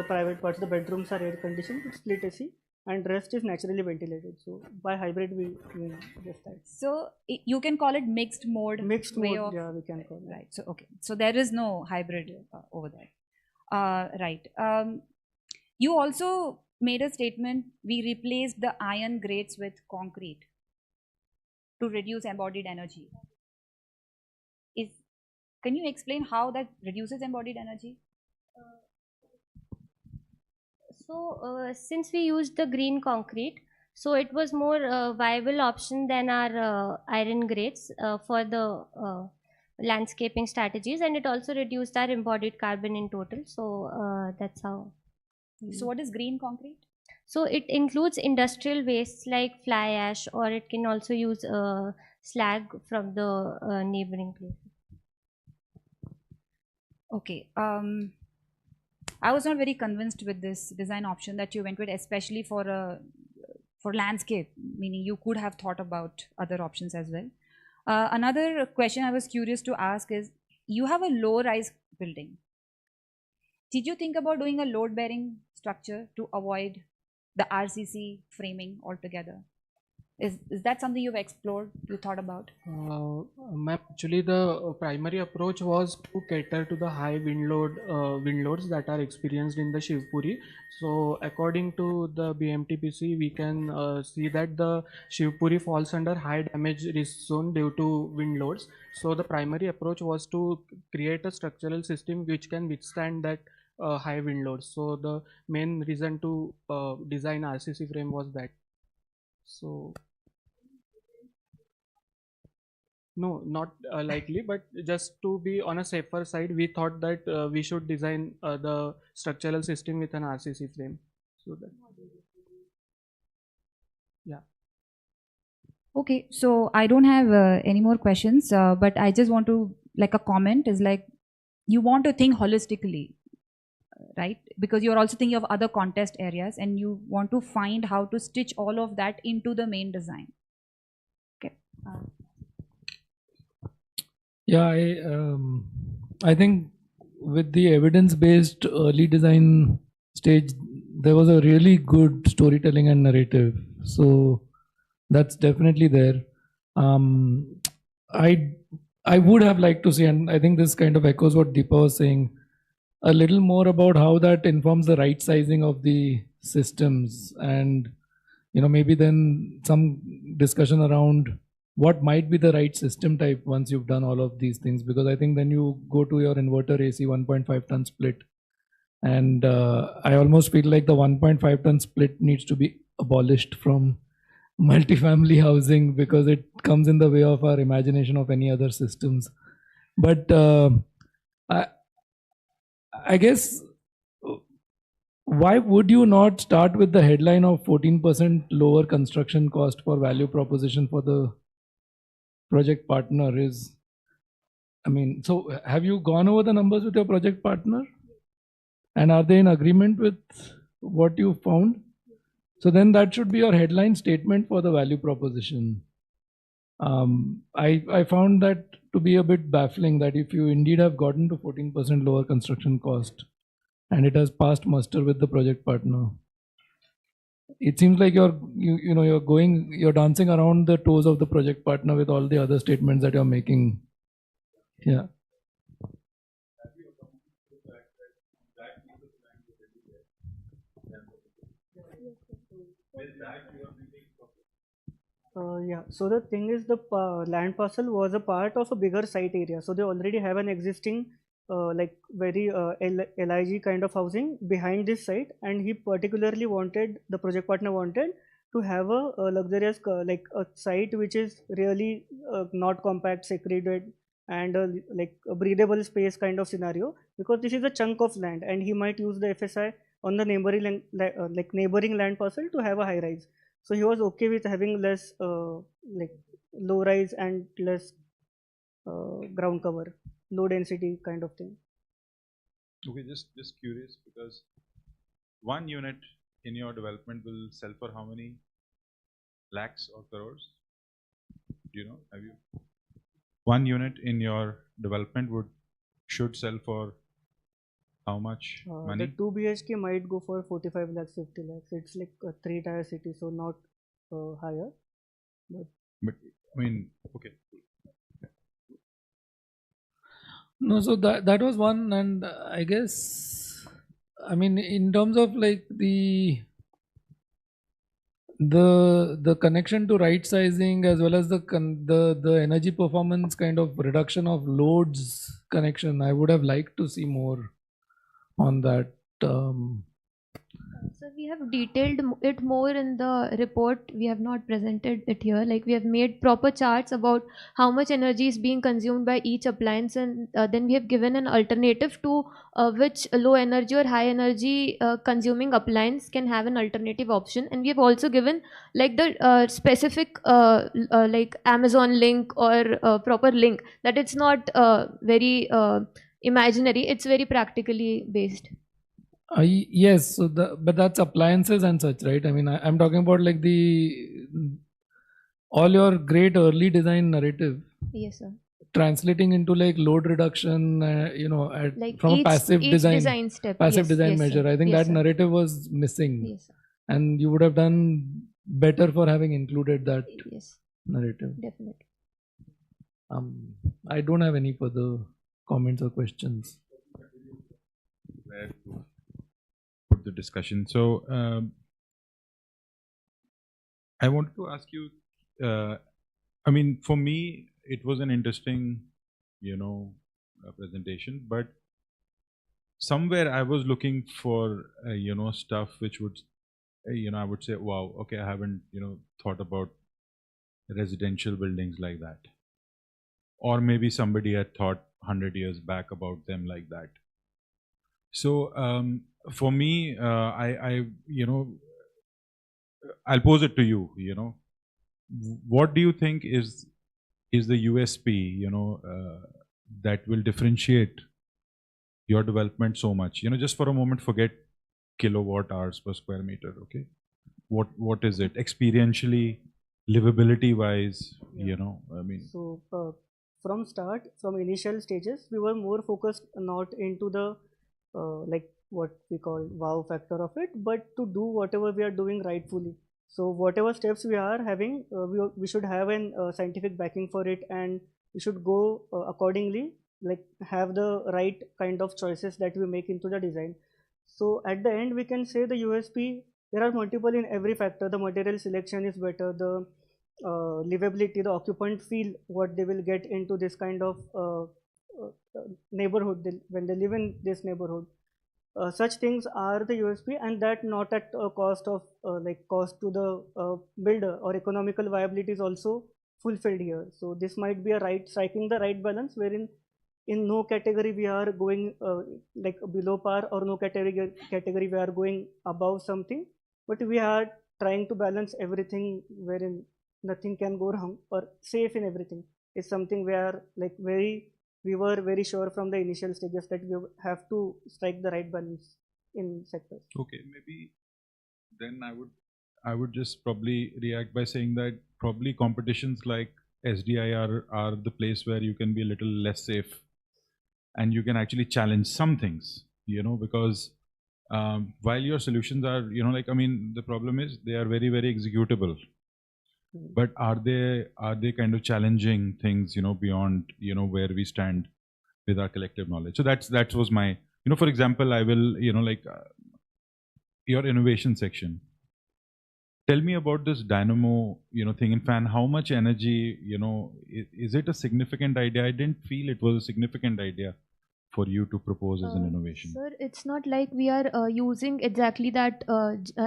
private parts, the bedrooms are air conditioned with split AC, and rest is naturally ventilated. So by hybrid we mean just that. So you can call it mixed mode. Mixed mode, yeah, we can call it. Right. So okay. So there is no hybrid over there. Right. You also made a statement, we replaced the iron grates with concrete to reduce embodied energy. Can you explain how that reduces embodied energy? Since we used the green concrete, so it was more viable option than our iron grates for the landscaping strategies, and it also reduced our embodied carbon in total. So that's how. So what is green concrete? So it includes industrial wastes like fly ash, or it can also use slag from the neighboring places. Okay. I was not very convinced with this design option that you went with, especially for landscape, meaning you could have thought about other options as well. Another question I was curious to ask is, you have a low-rise building. Did you think about doing a load-bearing structure to avoid the RCC framing altogether? Is that something you've explored, you thought about? Ma'am, actually the primary approach was to cater to the high wind loads that are experienced in the Shivpuri. So according to the BMTPC, we can see that the Shivpuri falls under high damage risk zone due to wind loads. So the primary approach was to create a structural system which can withstand that high wind loads. So the main reason to design RCC frame was that. So no, not likely, but just to be on a safer side, we thought that we should design the structural system with an RCC frame. So that, yeah. Okay, so I don't have any more questions, but I just want to, like, a comment is like, you want to think holistically, right? Because you're also thinking of other contest areas and you want to find how to stitch all of that into the main design. Okay. Yeah, I think with the evidence-based early design stage, there was a really good storytelling and narrative. So that's definitely there. I would have liked to see, and I think this kind of echoes what Deepa was saying, a little more about how that informs the right sizing of the systems, and maybe then some discussion around what might be the right system type once you've done all of these things, because I think then you go to your inverter AC 1.5 ton split, and I almost feel like the 1.5 ton split needs to be abolished from multifamily housing because it comes in the way of our imagination of any other systems. But I guess, why would you not start with the headline of 14% lower construction cost for value proposition for the project partner? So have you gone over the numbers with your project partner? And are they in agreement with what you found? So then that should be your headline statement for the value proposition. I found that to be a bit baffling, that if you indeed have gotten to 14% lower construction cost and it has passed muster with the project partner, it seems like you're dancing around the toes of the project partner with all the other statements that you're making. Yeah. Yeah, so the thing is, the land parcel was a part of a bigger site area. So they already have an existing like very LIG kind of housing behind this site, and he particularly wanted, the project partner wanted to have a luxurious like a site which is really not compact, secluded, and like a breathable space kind of scenario, because this is a chunk of land and he might use the FSI on the neighboring like neighboring land parcel to have a high rise. So he was okay with having less like low rise and less ground cover, low density kind of thing. Okay, just curious, because one unit in your development will sell for how many lakhs or crores? Do you know? Have you? One unit in your development should sell for how much money? The 2 BHK might go for 45 lakhs, 50 lakhs. It's like a 3-tier city, so not higher. But I mean, okay. No, so that was one, and I guess, I mean, in terms of like the connection to right sizing, as well as the energy performance kind of reduction of loads connection, I would have liked to see more on that. So we have detailed it more in the report. We have not presented it here. Like, we have made proper charts about how much energy is being consumed by each appliance, and then we have given an alternative to which low energy or high energy consuming appliance can have an alternative option. And we have also given like the specific like Amazon link or proper link, that it's not very imaginary, it's very practically based. Yes, so but that's appliances and such, right? I mean, I'm talking about like all your great early design narrative. Yes, sir. Translating into like load reduction, like from a passive each design step. passive Yes, design yes, measure. sir. I think Yes, that sir. narrative was missing. Yes, sir. And you would have done better for having included that narrative. Definitely. I don't have any further comments or questions. Where to put the discussion? So I wanted to ask you. I mean, for me, it was an interesting, presentation, but somewhere I was looking for, stuff which would, I would say, wow, okay, I haven't, thought about residential buildings like that. Or maybe somebody had thought 100 years back about them like that. So for me, I'll pose it to you, what do you think is the USP, that will differentiate your development so much? Just for a moment, forget kilowatt hours per square meter, okay? What is it experientially, livability wise, I mean. So from initial stages, we were more focused not into the like what we call wow factor of it, but to do whatever we are doing rightfully. So whatever steps we are having, we should have an scientific backing for it, and we should go accordingly, like have the right kind of choices that we make into the design. So at the end, we can say the USP, there are multiple in every factor. The material selection is better, the livability, the occupant feel what they will get into this kind of neighborhood when they live in this neighborhood. Such things are the USP, and that not at a cost of cost to the builder, or economical viability is also fulfilled here. So this might be striking the right balance, wherein in no category we are going like below par, or no category we are going above something, but we are trying to balance everything wherein nothing can go wrong, or safe in everything is something we are we were very sure from the initial stages that we have to strike the right balance in sectors. Okay, maybe then I would just probably react by saying that probably competitions like SDI are the place where you can be a little less safe, and you can actually challenge some things, because while your solutions are, I mean, the problem is they are very, very executable. But are they kind of challenging things, beyond, where we stand with our collective knowledge? So that was my, for example, I will, your innovation section. Tell me about this dynamo, thing in fan. How much energy, is it a significant idea? I didn't feel it was a significant idea for you to propose as an innovation. Sir, it's not like we are using exactly that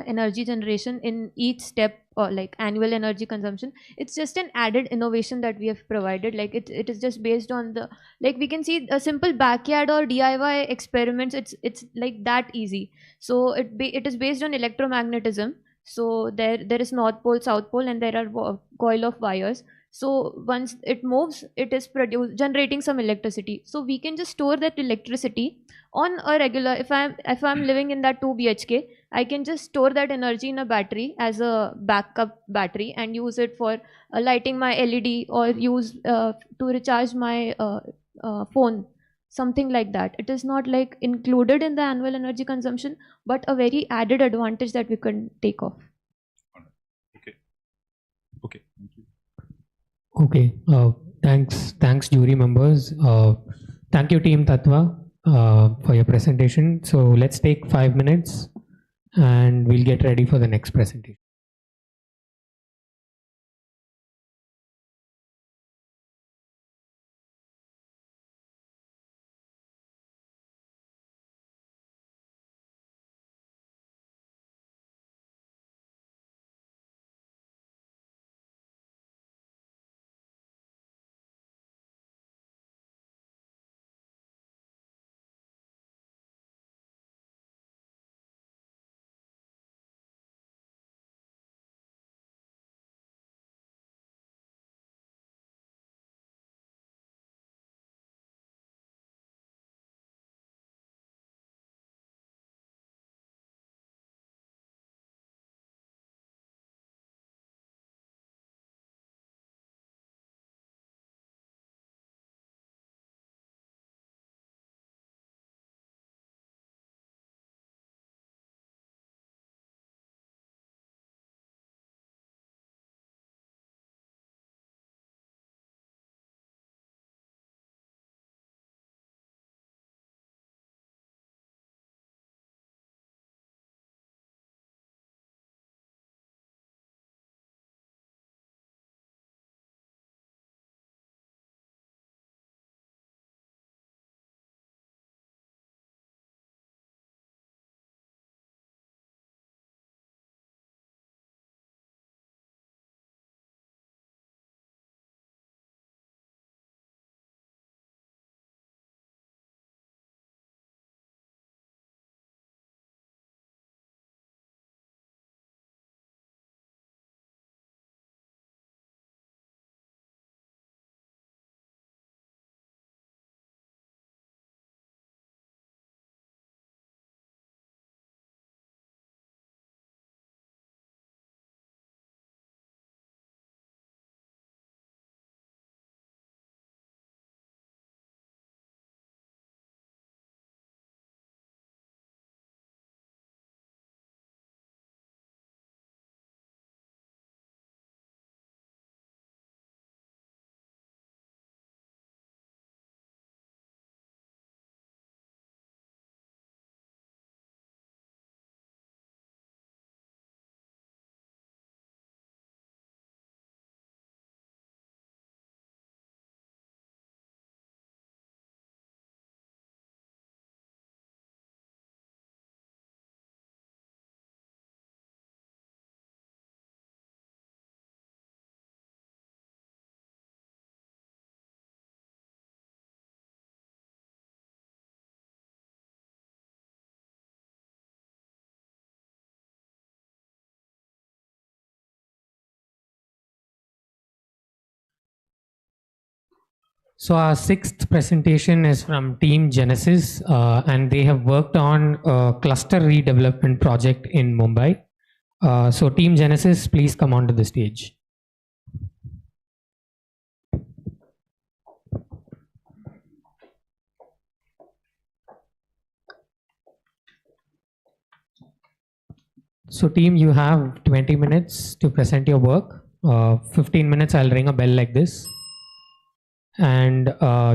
energy generation in each step, or like annual energy consumption. It's just an added innovation that we have provided. Like it is just based on the, like we can see a simple backyard or DIY experiments. It's like that easy. So it is based on electromagnetism. So there is north pole, south pole, and there are coil of wires. So once it moves, it is generating some electricity. So we can just store that electricity on a regular. If I'm living in that 2 BHK, I can just store that energy in a battery as a backup battery and use it for lighting my LED, or use to recharge my phone, something like that. It is not like included in the annual energy consumption, but a very added advantage that we can take off. Okay, thank you. Okay, thanks jury members. Thank you team Tatwa for your presentation. So let's take 5 minutes and we'll get ready for the next presentation. So our sixth presentation is from Team Genesis, and they have worked on a cluster redevelopment project in Mumbai. So Team Genesis, please come onto the stage. So team, you have 20 minutes to present your work. 15 minutes, I'll ring a bell like this. And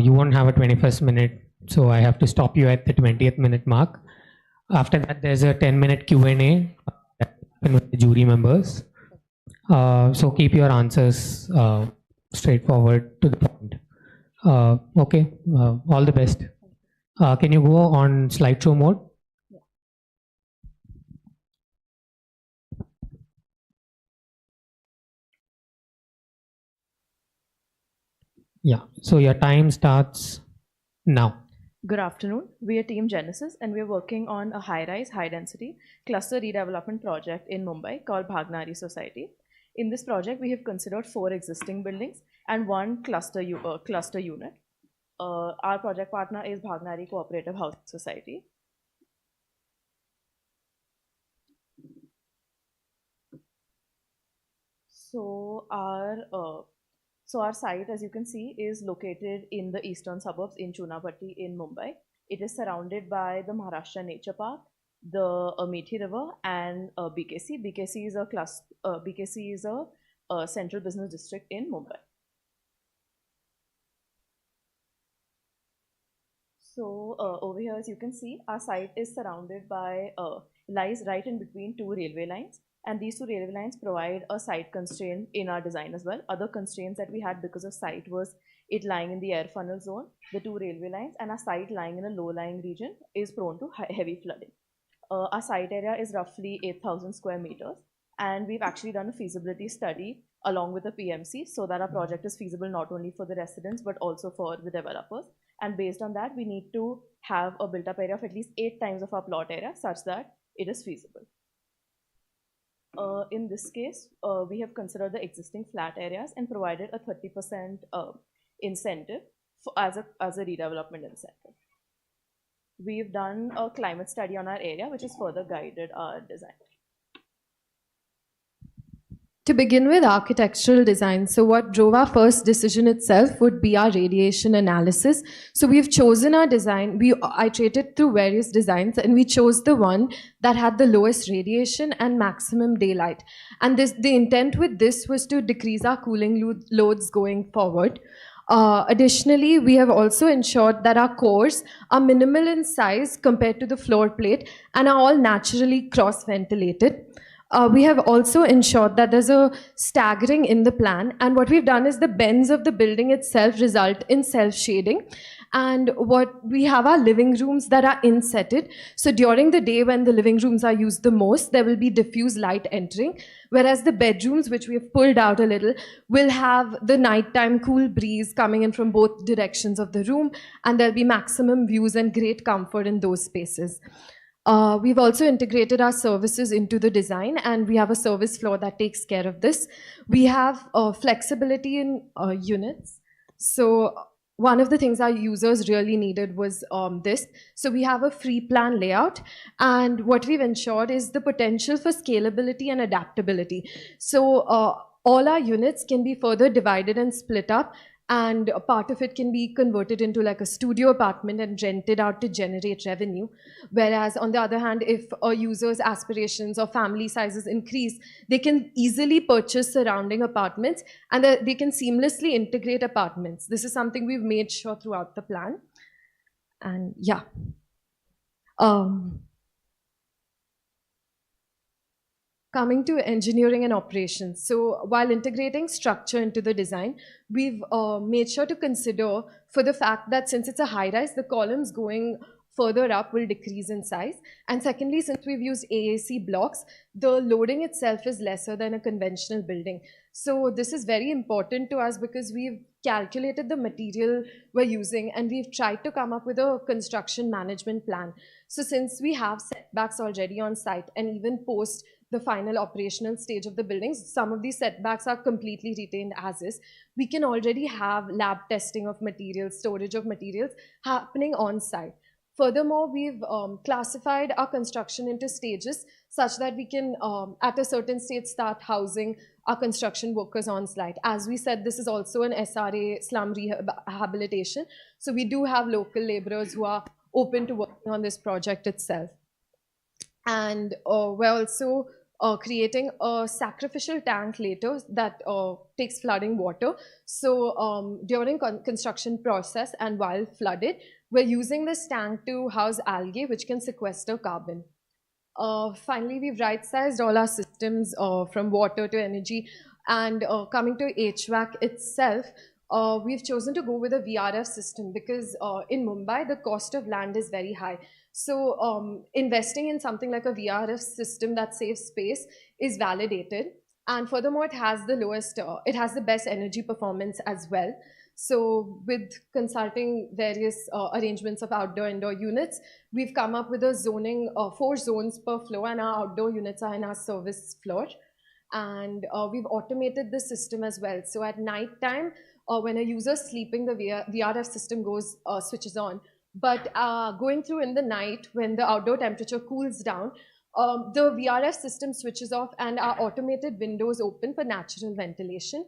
you won't have a 21st minute, so I have to stop you at the 20th minute mark. After that, there's a 10-minute Q&A with the jury members. So keep your answers straightforward to the point. Okay, all the best. Can you go on slideshow mode? Yeah, so your time starts now. Good afternoon. We are Team Genesis and we are working on a high-rise, high-density cluster redevelopment project in Mumbai called Bhagnari Society. In this project, we have considered 4 existing buildings and 1 cluster unit. Our project partner is Bhagnari Cooperative Housing Society. So our site, as you can see, is located in the eastern suburbs in Chunapatti in Mumbai. It is surrounded by the Maharashtra Nature Park, the Methi River, and BKC. BKC is a central business district in Mumbai. So over here, as you can see, our site is surrounded by, lies right in between 2 railway lines. And these 2 railway lines provide a site constraint in our design as well. Other constraints that we had because of site was it lying in the air funnel zone, the 2 railway lines, and our site lying in a low-lying region is prone to heavy flooding. Our site area is roughly 8,000 square meters, and we've actually done a feasibility study along with a PMC so that our project is feasible not only for the residents but also for the developers. And based on that, we need to have a built-up area of at least 8 times of our plot area such that it is feasible. In this case, we have considered the existing flat areas and provided a 30% incentive as a redevelopment incentive. We've done a climate study on our area, which has further guided our design. To begin with architectural design, so what drove our first decision itself would be our radiation analysis. So we've chosen our design, we iterated through various designs and we chose the one that had the lowest radiation and maximum daylight. And the intent with this was to decrease our cooling loads going forward. Additionally, we have also ensured that our cores are minimal in size compared to the floor plate and are all naturally cross-ventilated. We have also ensured that there's a staggering in the plan, and what we've done is the bends of the building itself result in self-shading. And what we have are living rooms that are insetted. So during the day when the living rooms are used the most, there will be diffuse light entering, whereas the bedrooms, which we have pulled out a little, will have the nighttime cool breeze coming in from both directions of the room, and there'll be maximum views and great comfort in those spaces. We've also integrated our services into the design, and we have a service floor that takes care of this. We have flexibility in units. So one of the things our users really needed was this. So we have a free plan layout, and what we've ensured is the potential for scalability and adaptability. So all our units can be further divided and split up, and a part of it can be converted into like a studio apartment and rented out to generate revenue. Whereas on the other hand, if a user's aspirations or family sizes increase, they can easily purchase surrounding apartments and they can seamlessly integrate apartments. This is something we've made sure throughout the plan. And yeah. Coming to engineering and operations. So while integrating structure into the design, we've made sure to consider for the fact that since it's a high-rise, the columns going further up will decrease in size. And secondly, since we've used AAC blocks, the loading itself is lesser than a conventional building. So this is very important to us because we've calculated the material we're using and we've tried to come up with a construction management plan. So since we have setbacks already on site and even post the final operational stage of the buildings, some of these setbacks are completely retained as is. We can already have lab testing of materials, storage of materials happening on site. Furthermore, we've classified our construction into stages such that we can, at a certain stage, start housing our construction workers on site. As we said, this is also an SRA slum rehabilitation. So we do have local laborers who are open to working on this project itself. And we're also creating a sacrificial tank later that takes flooding water. So during construction process and while flooded, we're using this tank to house algae, which can sequester carbon. Finally, we've right-sized all our systems from water to energy. And coming to HVAC itself, we've chosen to go with a VRF system because in Mumbai, the cost of land is very high. So investing in something like a VRF system that saves space is validated. And furthermore, it has the best energy performance as well. So with consulting various arrangements of outdoor-indoor units, we've come up with a zoning, 4 zones per floor, and our outdoor units are in our service floor. And we've automated the system as well. So at night time, when a user is sleeping, the VRF system switches on. But going through in the night, when the outdoor temperature cools down, the VRF system switches off and our automated windows open for natural ventilation.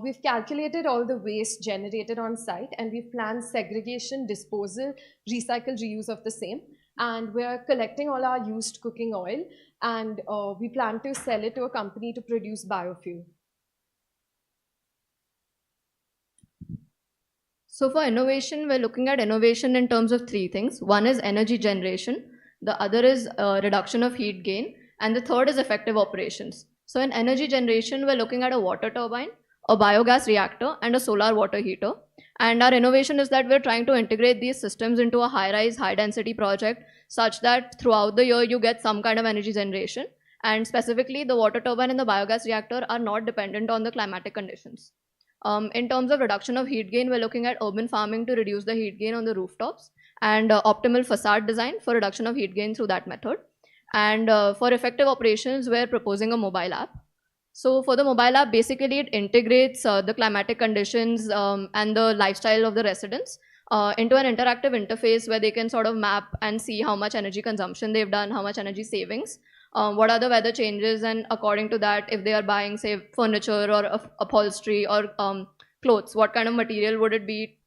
We've calculated all the waste generated on site, and we've planned segregation, disposal, recycle, reuse of the same. And we're collecting all our used cooking oil, and we plan to sell it to a company to produce biofuel. So for innovation, we're looking at innovation in terms of 3 things. One is energy generation, the other is reduction of heat gain, and the third is effective operations. So in energy generation, we're looking at a water turbine, a biogas reactor, and a solar water heater. And our innovation is that we're trying to integrate these systems into a high-rise, high-density project such that throughout the year you get some kind of energy generation. And specifically, the water turbine and the biogas reactor are not dependent on the climatic conditions. In terms of reduction of heat gain, we're looking at urban farming to reduce the heat gain on the rooftops, and optimal facade design for reduction of heat gain through that method. And for effective operations, we're proposing a mobile app. So for the mobile app, basically it integrates the climatic conditions and the lifestyle of the residents into an interactive interface where they can sort of map and see how much energy consumption they've done, how much energy savings, what are the weather changes, and according to that, if they are buying, say, furniture or upholstery or clothes, what kind of material would be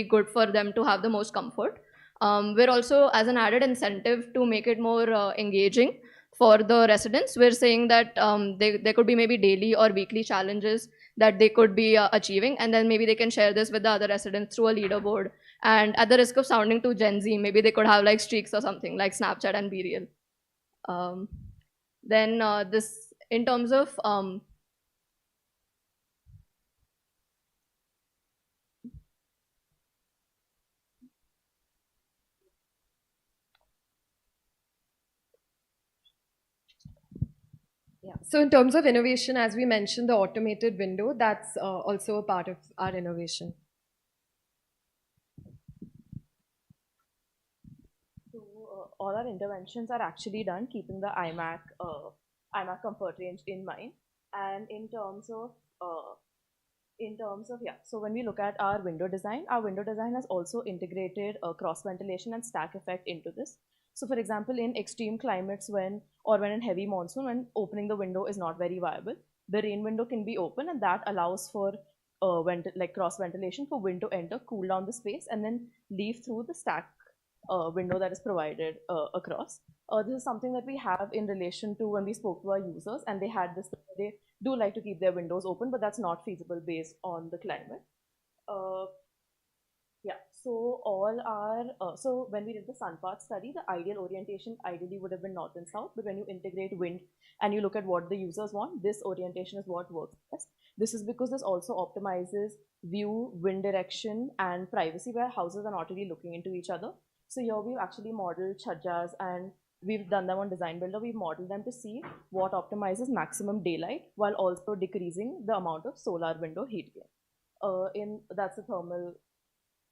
good for them to have the most comfort. We're also, as an added incentive to make it more engaging for the residents, we're saying that there could be maybe daily or weekly challenges that they could be achieving, and then maybe they can share this with the other residents through a leaderboard. And at the risk of sounding too Gen Z, maybe they could have like streaks or something like Snapchat and Be Real. Then this, in terms of Yeah. So in terms of innovation, as we mentioned, the automated window, that's also a part of our innovation. So all our interventions are actually done keeping the IMAC comfort range in mind. And in terms of so when we look at our window design has also integrated cross ventilation and stack effect into this. So for example, in extreme climates when in heavy monsoon, when opening the window is not very viable, the rain window can be open, and that allows for cross ventilation for wind to enter, cool down the space, and then leave through the stack window that is provided across. This is something that we have in relation to when we spoke to our users, and they had this, they do like to keep their windows open, but that's not feasible based on the climate. Yeah, so all our, so when we did the sun path study, the ideal orientation ideally would have been north and south, but when you integrate wind and you look at what the users want, this orientation is what works best. This is because this also optimizes view, wind direction, and privacy, where houses are not really looking into each other. So here we've actually modeled chhajjas, and we've done them on Design Builder. We've modeled them to see what optimizes maximum daylight while also decreasing the amount of solar window heat gain. That's the thermal,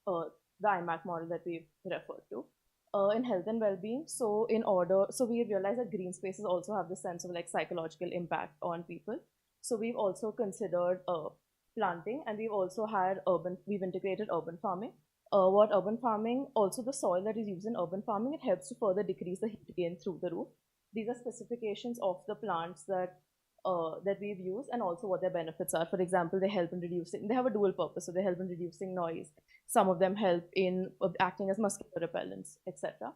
the IMAC model that we've referred to. in health and well-being. So we realize that green spaces also have this sense of like psychological impact on people. So we've also considered planting, and we've integrated urban farming. What urban farming, also the soil that is used in urban farming, it helps to further decrease the heat gain through the roof. These are specifications of the plants that we've used, and also what their benefits are. For example, they have a dual purpose, so they help in reducing noise. Some of them help in acting as mosquito repellents, etc.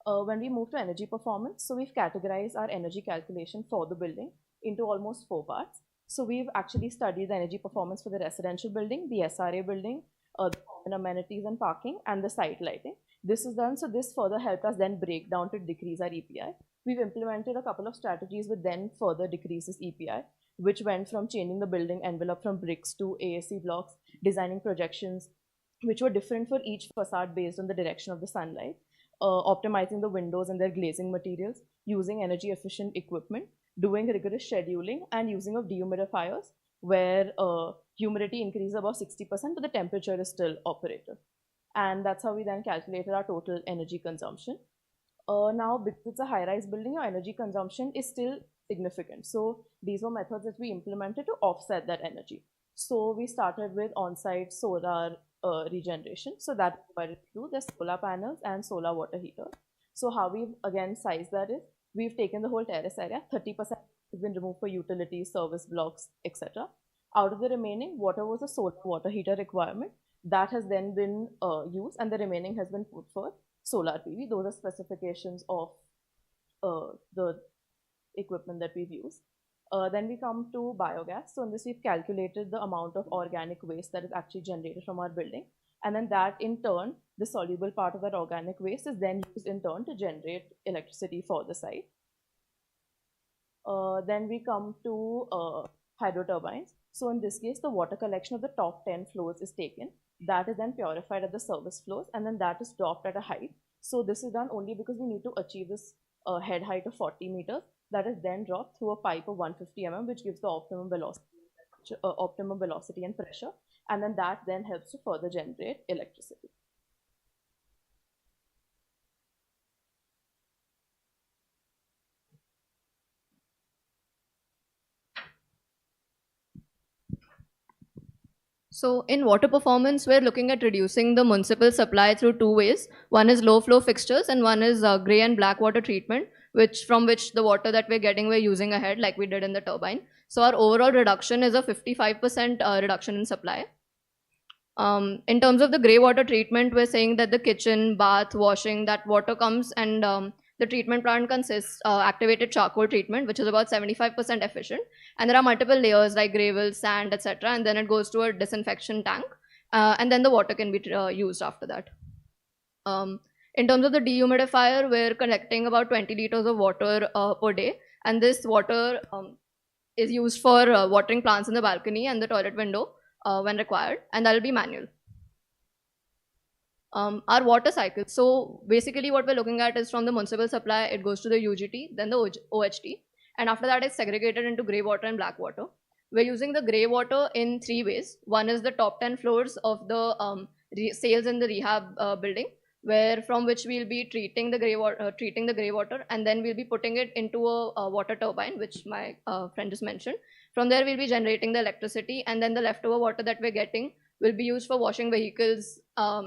When we move to energy performance, so we've categorized our energy calculation for the building into almost 4 parts. So we've actually studied the energy performance for the residential building, the SRA building, the common amenities and parking, and the site lighting. This is done, so this further helped us then break down to decrease our EPI. We've implemented a couple of strategies which then further decreases EPI, which went from changing the building envelope from bricks to AAC blocks, designing projections which were different for each facade based on the direction of the sunlight, optimizing the windows and their glazing materials, using energy efficient equipment, doing rigorous scheduling, and using of dehumidifiers where humidity increases above 60%, but the temperature is still operative. And that's how we then calculated our total energy consumption. Now, because it's a high-rise building, your energy consumption is still significant. So these were methods that we implemented to offset that energy. So we started with on-site solar regeneration. So that provided through the solar panels and solar water heater. So how we've again sized that is, we've taken the whole terrace area, 30% has been removed for utilities, service blocks, etc. Out of the remaining, whatever was a solar water heater requirement, that has then been used, and the remaining has been put for solar PV. Those are specifications of the equipment that we've used. Then we come to biogas. So in this, we've calculated the amount of organic waste that is actually generated from our building. And then that in turn, the soluble part of that organic waste is then used in turn to generate electricity for the site. Then we come to hydro turbines. So in this case, the water collection of the top 10 floors is taken. That is then purified at the service floors, and then that is dropped at a height. So this is done only because we need to achieve this head height of 40 meters. That is then dropped through a pipe of 150 mm, which gives the optimum velocity and pressure, and then that then helps to further generate electricity. So in water performance, we're looking at reducing the municipal supply through 2 ways. One is low flow fixtures, and one is gray and black water treatment, from which the water that we're getting, we're using ahead like we did in the turbine. So our overall reduction is a 55% reduction in supply. In terms of the gray water treatment, we're saying that the kitchen, bath, washing, that water comes, and the treatment plant consists activated charcoal treatment, which is about 75% efficient. And there are multiple layers like gravel, sand, etc. And then it goes to a disinfection tank. And then the water can be used after that. In terms of the dehumidifier, we're collecting about 20 liters of water per day. And this water is used for watering plants in the balcony and the toilet window when required. And that will be manual. Our water cycle. So basically what we're looking at is from the municipal supply, it goes to the UGT, then the OHT. And after that, it's segregated into grey water and black water. We're using the grey water in 3 ways. One is the top 10 floors of the sales in the rehab building, from which we'll be treating the grey water, and then we'll be putting it into a water turbine, which my friend just mentioned. From there, we'll be generating the electricity, and then the leftover water that we're getting will be used for washing vehicles,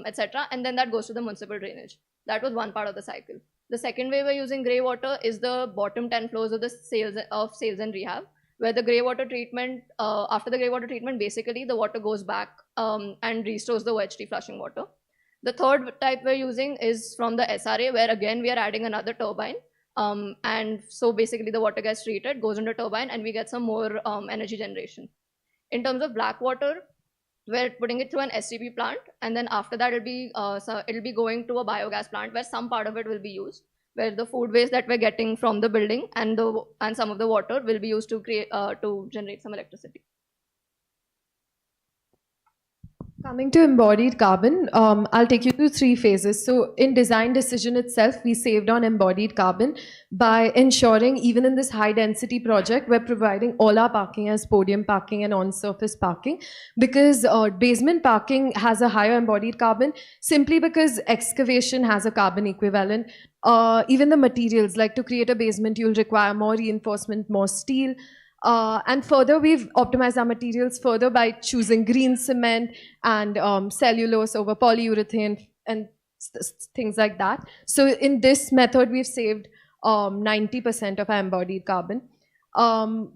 etc. And then that goes to the municipal drainage. That was one part of the cycle. The second way we're using grey water is the bottom 10 floors of the sales and rehab, where the grey water treatment, after the grey water treatment, basically the water goes back and restores the OHT flushing water. The third type we're using is from the SRA, where again we are adding another turbine. And so basically the water gets treated, goes into turbine, and we get some more energy generation. In terms of black water, we're putting it through an STP plant, and then after that it'll be going to a biogas plant where some part of it will be used, where the food waste that we're getting from the building and some of the water will be used to generate some electricity. Coming to embodied carbon, I'll take you through 3 phases. So in design decision itself, we saved on embodied carbon by ensuring even in this high density project, we're providing all our parking as podium parking and on-surface parking, because basement parking has a higher embodied carbon simply because excavation has a carbon equivalent. Even the materials, like to create a basement, you'll require more reinforcement, more steel. And further, we've optimized our materials further by choosing green cement and cellulose over polyurethane and things like that. So in this method, we've saved 90% of our embodied carbon.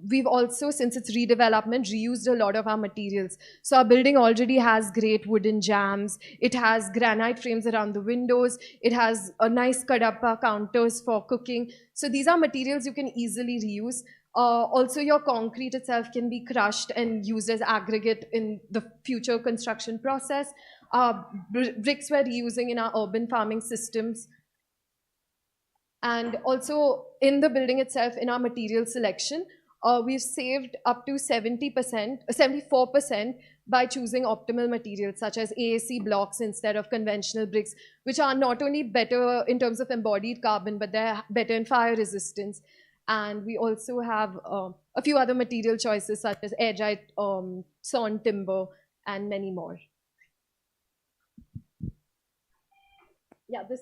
We've also, since it's redevelopment, reused a lot of our materials. So our building already has great wooden jambs. It has granite frames around the windows. It has a nice kadapa counters for cooking. So these are materials you can easily reuse. Also, your concrete itself can be crushed and used as aggregate in the future construction process. Bricks we're reusing in our urban farming systems. And also, in the building itself, in our material selection, we've saved up to 74% by choosing optimal materials such as AAC blocks instead of conventional bricks, which are not only better in terms of embodied carbon, but they're better in fire resistance. And we also have a few other material choices such as airtight sawn timber and many more. Yeah, this.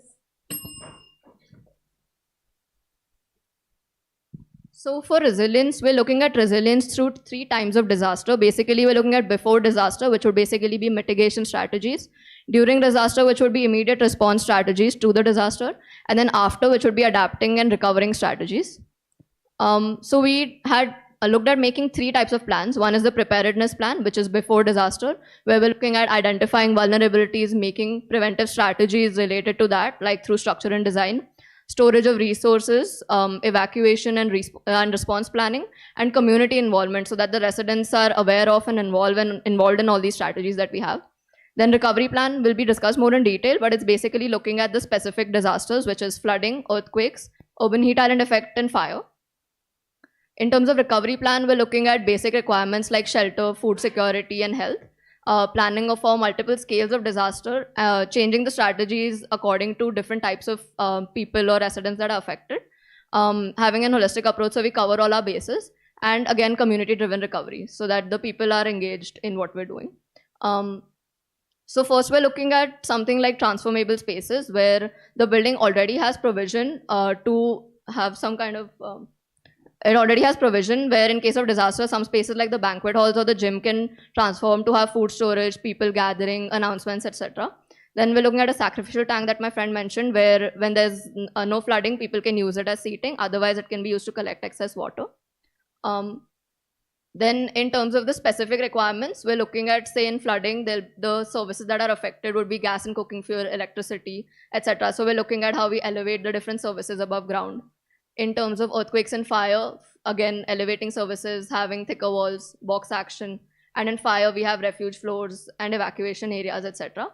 So for resilience, we're looking at resilience through 3 times of disaster. Basically, we're looking at before disaster, which would basically be mitigation strategies. During disaster, which would be immediate response strategies to the disaster. And then after, which would be adapting and recovering strategies. So we had looked at making 3 types of plans. One is the preparedness plan, which is before disaster, where we're looking at identifying vulnerabilities, making preventive strategies related to that, like through structure and design, storage of resources, evacuation and response planning, and community involvement so that the residents are aware of and involved in all these strategies that we have. Then recovery plan will be discussed more in detail, but it's basically looking at the specific disasters, which is flooding, earthquakes, urban heat island effect, and fire. In terms of recovery plan, we're looking at basic requirements like shelter, food security, and health. Planning for multiple scales of disaster, changing the strategies according to different types of people or residents that are affected. Having a holistic approach so we cover all our bases. And again, community-driven recovery so that the people are engaged in what we're doing. So first, we're looking at something like transformable spaces where the building already has provision to have some kind of it already has provision where in case of disaster, some spaces like the banquet halls or the gym can transform to have food storage, people gathering, announcements, etc. Then we're looking at a sacrificial tank that my friend mentioned where when there's no flooding, people can use it as seating. Otherwise, it can be used to collect excess water. Then in terms of the specific requirements, we're looking at, say in flooding, the services that are affected would be gas and cooking fuel, electricity, etc. So we're looking at how we elevate the different services above ground. In terms of earthquakes and fire, again, elevating services, having thicker walls, box action. And in fire, we have refuge floors and evacuation areas, etc.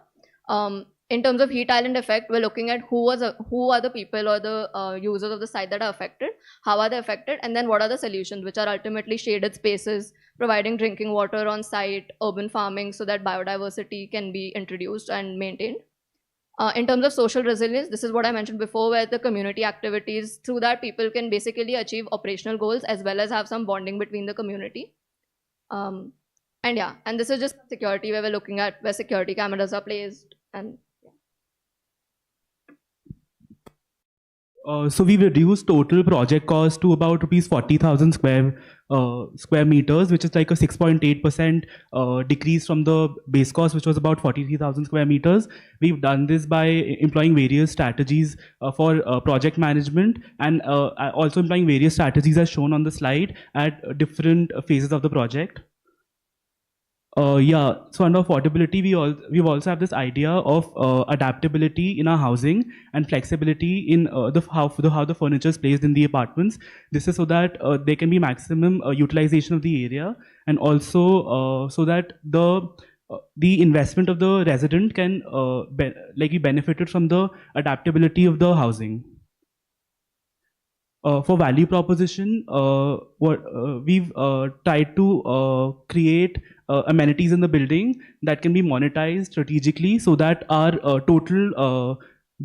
In terms of heat island effect, we're looking at who are the people or the users of the site that are affected, how are they affected, and then what are the solutions, which are ultimately shaded spaces, providing drinking water on site, urban farming so that biodiversity can be introduced and maintained. In terms of social resilience, this is what I mentioned before, where the community activities, through that people can basically achieve operational goals as well as have some bonding between the community. And yeah, and this is just security where we're looking at where security cameras are placed. And so we've reduced total project cost to about rupees 40,000 square meters, which is like a 6.8% decrease from the base cost, which was about 43,000 square meters. We've done this by employing various strategies for project management and also employing various strategies as shown on the slide at different phases of the project. Yeah, so under affordability, we also have this idea of adaptability in our housing and flexibility in how the furniture is placed in the apartments. This is so that there can be maximum utilization of the area, and also so that the investment of the resident can be benefited from the adaptability of the housing. For value proposition, we've tried to create amenities in the building that can be monetized strategically so that our total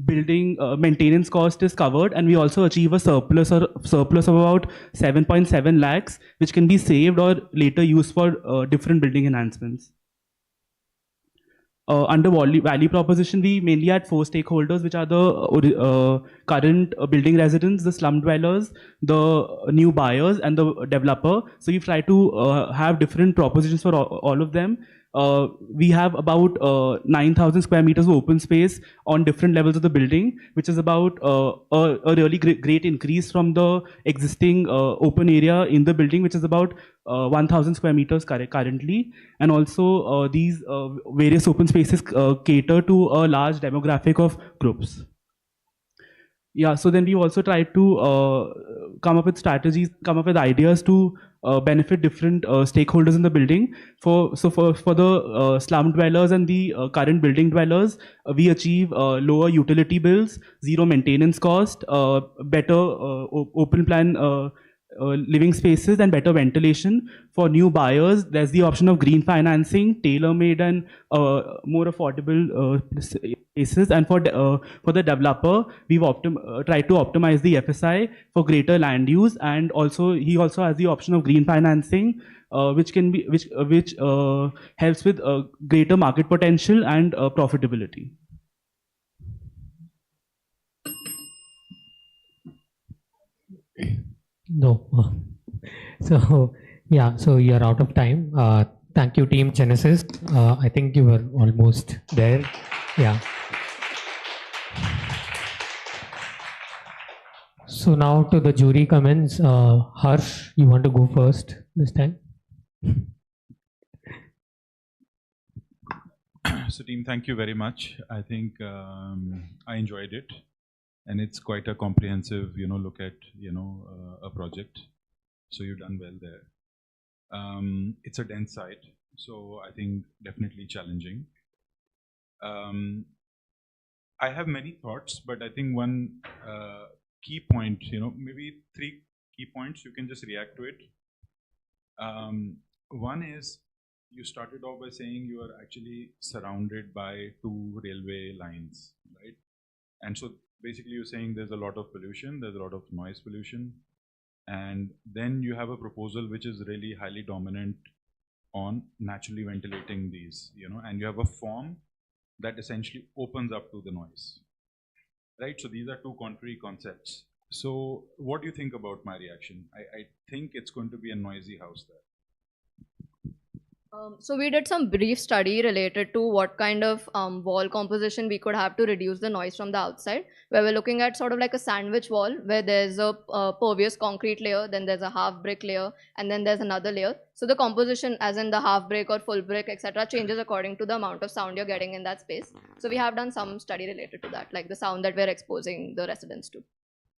building maintenance cost is covered, and we also achieve a surplus of about 7.7 lakhs, which can be saved or later used for different building enhancements. Under value proposition, we mainly had 4 stakeholders, which are the current building residents, the slum dwellers, the new buyers, and the developer. So we've tried to have different propositions for all of them. We have about 9,000 square meters of open space on different levels of the building, which is about a really great increase from the existing open area in the building, which is about 1,000 square meters currently. And also these various open spaces cater to a large demographic of groups. Yeah, so then we also tried to come up with strategies, come up with ideas to benefit different stakeholders in the building. For the slum dwellers and the current building dwellers, we achieve lower utility bills, zero maintenance cost, better open plan living spaces, and better ventilation. For new buyers, there's the option of green financing, tailor-made and more affordable spaces. And for the developer, we've tried to optimize the FSI for greater land use, and also he also has the option of green financing, which helps with greater market potential and profitability. No. So, yeah, so you're out of time. Thank you, Team Genesis. I think you were almost there. Yeah. So now to the jury comments. Harsh, you want to go first this time? So team, thank you very much. I think I enjoyed it. And it's quite a comprehensive, look at, a project. So you've done well there. It's a dense site, so I think definitely challenging. I have many thoughts, but I think one key point, maybe 3 key points, you can just react to it. One is, you started off by saying you are actually surrounded by 2 railway lines, right? And so basically you're saying there's a lot of pollution, there's a lot of noise pollution, and then you have a proposal which is really highly dominant on naturally ventilating these, and you have a form that essentially opens up to the noise, right? So these are 2 contrary concepts. So what do you think about my reaction? I think it's going to be a noisy house there. So we did some brief study related to what kind of wall composition we could have to reduce the noise from the outside, where we're looking at sort of like a sandwich wall where there's a pervious concrete layer, then there's a half brick layer, and then there's another layer. So the composition, as in the half brick or full brick, etc., changes according to the amount of sound you're getting in that space. So we have done some study related to that, like the sound that we're exposing the residents to.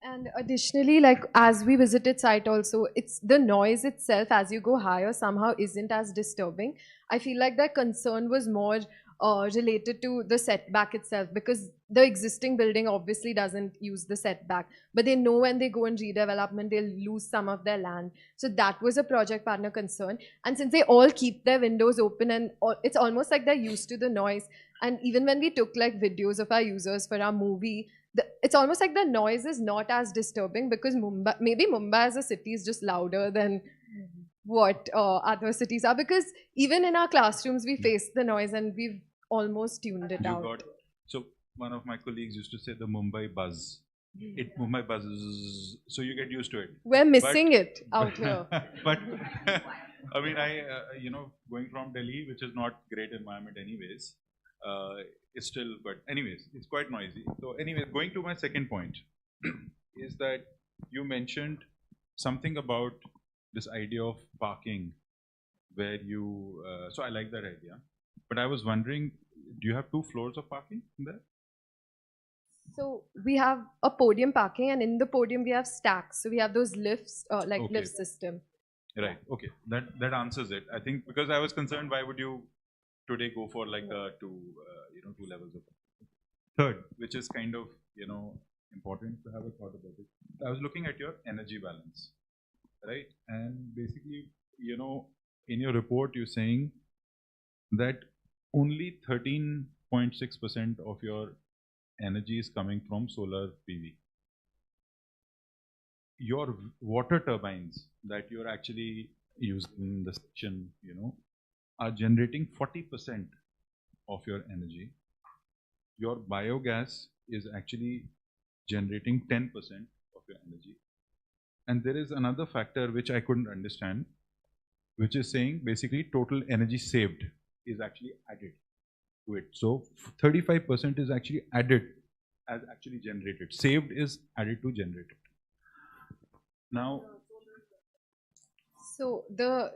And additionally, like as we visited site also, it's the noise itself as you go higher somehow isn't as disturbing. I feel like the concern was more related to the setback itself, because the existing building obviously doesn't use the setback, but they know when they go in redevelopment, they'll lose some of their land. So that was a project partner concern. And since they all keep their windows open, and it's almost like they're used to the noise. And even when we took like videos of our users for our movie, it's almost like the noise is not as disturbing, because maybe Mumbai as a city is just louder than what other cities are, because even in our classrooms we face the noise and we've almost tuned it out. So one of my colleagues used to say the Mumbai buzz. Mumbai buzzes, so you get used to it. We're missing it out here. But I mean, going from Delhi, which is not great environment anyways, it's still, but anyways, it's quite noisy. So anyway, going to my second point is that you mentioned something about this idea of parking, where you, so I like that idea, but I was wondering, do you have 2 floors of parking in there? So we have a podium parking, and in the podium we have stacks. So we have those lifts, lift system. Right. Okay. That answers it. I think, because I was concerned, why would you today go for like 2 levels of third, which is kind of important to have a thought about it. I was looking at your energy balance, right? And basically, you know, in your report, you're saying that only 13.6% of your energy is coming from solar PV. Your water turbines that you're actually using in the section, you know, are generating 40% of your energy. Your biogas is actually generating 10% of your energy. And there is another factor which I couldn't understand, which is saying basically total energy saved is actually added to it. So 35% is actually added as actually generated. Saved is added to generated. Now, so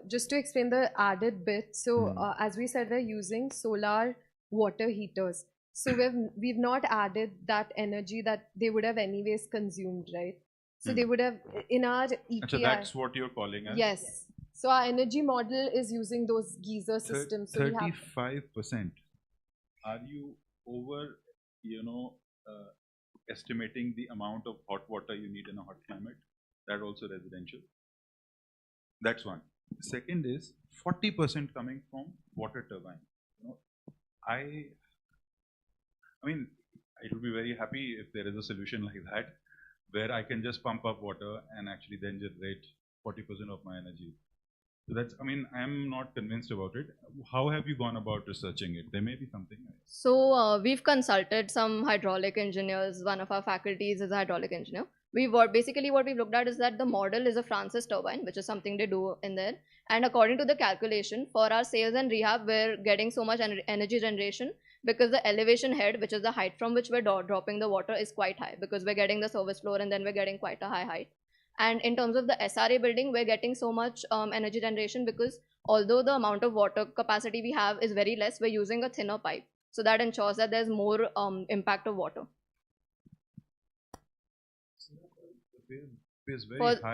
just to explain the added bit, so as we said, we're using solar water heaters. So we've not added that energy that they would have anyways consumed, right? So they would have in our EPI. so that's what you're calling as? Yes. So our energy model is using those geyser systems. So 35%. Are you over, you know, estimating the amount of hot water you need in a hot climate? That also residential. That's one. Second is 40% coming from water turbine. You know, I mean, I would be very happy if there is a solution like that, where I can just pump up water and actually then generate 40% of my energy. So that's, I mean, I'm not convinced about it. How have you gone about researching it? There may be something. So we've consulted some hydraulic engineers. One of our faculties is a hydraulic engineer. Basically what we've looked at is that the model is a Francis turbine, which is something they do in there. And according to the calculation for our sales and rehab, we're getting so much energy generation because the elevation head, which is the height from which we're dropping the water, is quite high because we're getting the service floor and then we're getting quite a high height. And in terms of the SRA building, we're getting so much energy generation because although the amount of water capacity we have is very less, we're using a thinner pipe. So that ensures that there's more impact of water.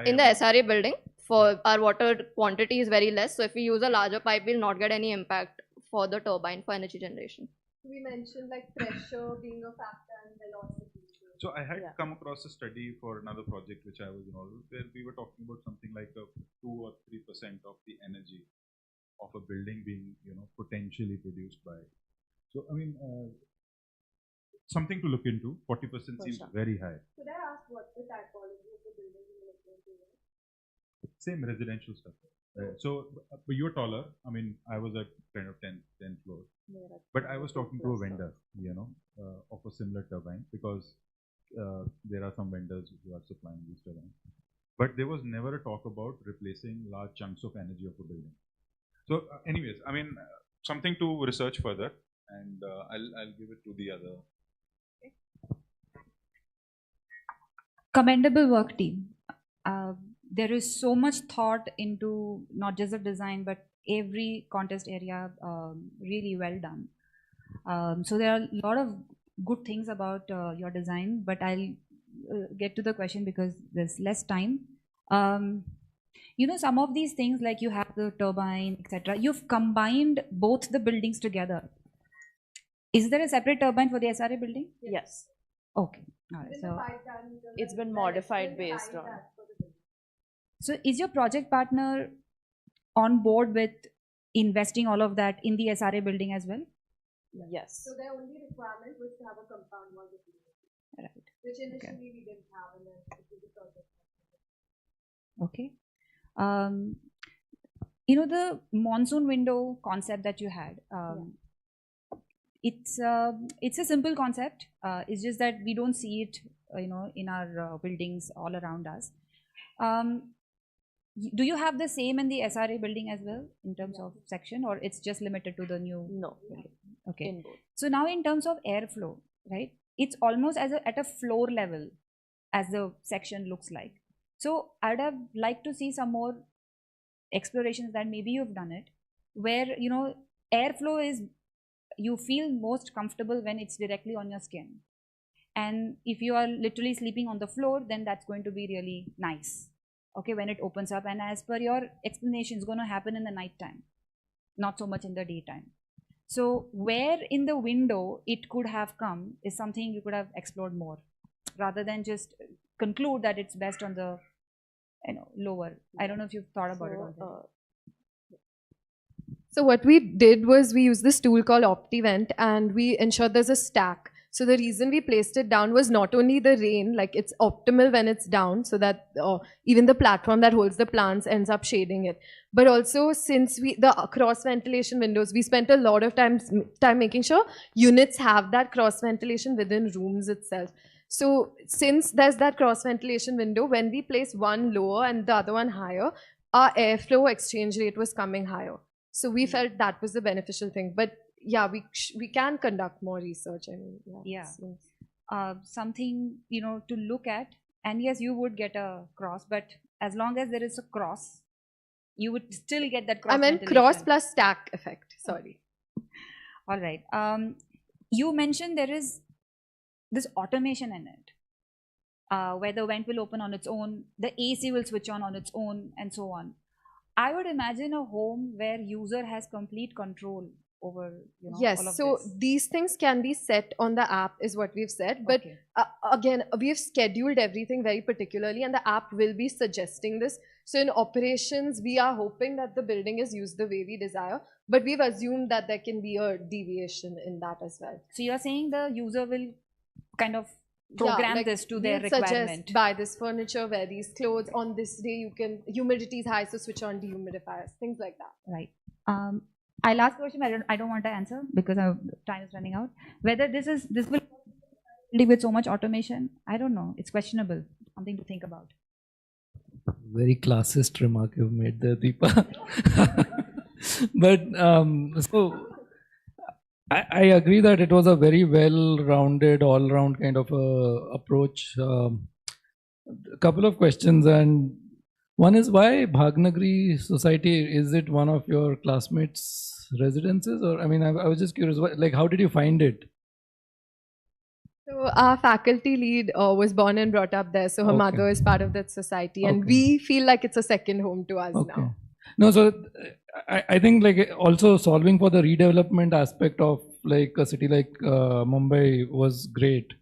In the SRA building, for our water quantity is very less. So if we use a larger pipe, we'll not get any impact for the turbine for energy generation. we mentioned like pressure being a factor and velocity. So I had come across a study for another project which I was involved with, where we were talking about something like a 2 or 3% of the energy of a building being, you know, potentially produced by. So I mean, something to look into. 40% seems very high. Could I ask what's the typology of the building you're looking to? Same residential stuff. So but you're taller. I mean, I was at kind of 10 floors, but I was talking to a vendor, you know, of a similar turbine because there are some vendors who are supplying these turbines. But there was never a talk about replacing large chunks of energy of a building. So anyways, I mean, something to research further, and I'll give it to the other. Commendable work, team. There is so much thought into not just the design, but every contest area, really well done. So there are a lot of good things about your design, but I'll get to the question because there's less time. You know, some of these things, like you have the turbine, etc., you've combined both the buildings together. Is there a separate turbine for the SRA building? Yes. Okay. All right. So it's been modified based on. So is your project partner on board with investing all of that in the SRA building as well? Yes. So their only requirement was to have a compound wall between them. Right. Which initially we didn't have, and then it was a project. Okay. You know, the monsoon window concept that you had, it's a simple concept. It's just that we don't see it, you know, in our buildings all around us. Do you have the same in the SRA building as well in terms of section, or it's just limited to the new? No. Okay. So now in terms of airflow, right? It's almost as at a floor level as the section looks like. So I'd have liked to see some more explorations that maybe you've done it, where, you know, airflow is, you feel most comfortable when it's directly on your skin. And if you are literally sleeping on the floor, then that's going to be really nice. Okay, when it opens up, and as per your explanation, it's going to happen in the night time, not so much in the daytime. So where in the window it could have come is something you could have explored more. rather than just conclude that it's best on the lower. I don't know if you've thought about it already. So what we did was we used this tool called OptiVent and we ensured there's a stack. So the reason we placed it down was not only the rain, like it's optimal when it's down so that even the platform that holds the plants ends up shading it. But also since the cross ventilation windows, we spent a lot of time making sure units have that cross ventilation within rooms itself. So since there's that cross ventilation window, when we place one lower and the other one higher, our airflow exchange rate was coming higher. So we felt that was the beneficial thing. But yeah, we can conduct more research. I mean, something to look at. And yes, you would get a cross, but as long as there is a cross, you would still get that cross. I meant cross plus stack effect. Sorry. All right. You mentioned there is this automation in it, where the vent will open on its own, the AC will switch on its own, and so on. I would imagine a home where user has complete control over yes, all of so this. these things can be set on the app is what we've said, but again we've scheduled everything very particularly and the app will be suggesting this. So in operations we are hoping that the building is used the way we desire, but we've assumed that there can be a deviation in that as well. So you're saying the user will kind of program this to their requirement. Suggest buy this furniture, wear these clothes, on this day you can, humidity is high so switch on dehumidifiers, things like that. Right. I'll ask a question I don't want to answer because our time is running out. Whether this will live with so much automation, I don't know. It's questionable. Something to think about. Very classist remark you've made there, Deepa. But so I agree that it was a very well-rounded, all-round kind of approach. A couple of questions, and one is why Bhagnagri Society? Is it one of your classmates' residences, or I mean, I was just curious. Like, how did you find it? So our faculty lead was born and brought up there, so her mother is part of that society, and we feel like it's a second home to us now. No, so I think like also solving for the redevelopment aspect of like a city like Mumbai was great.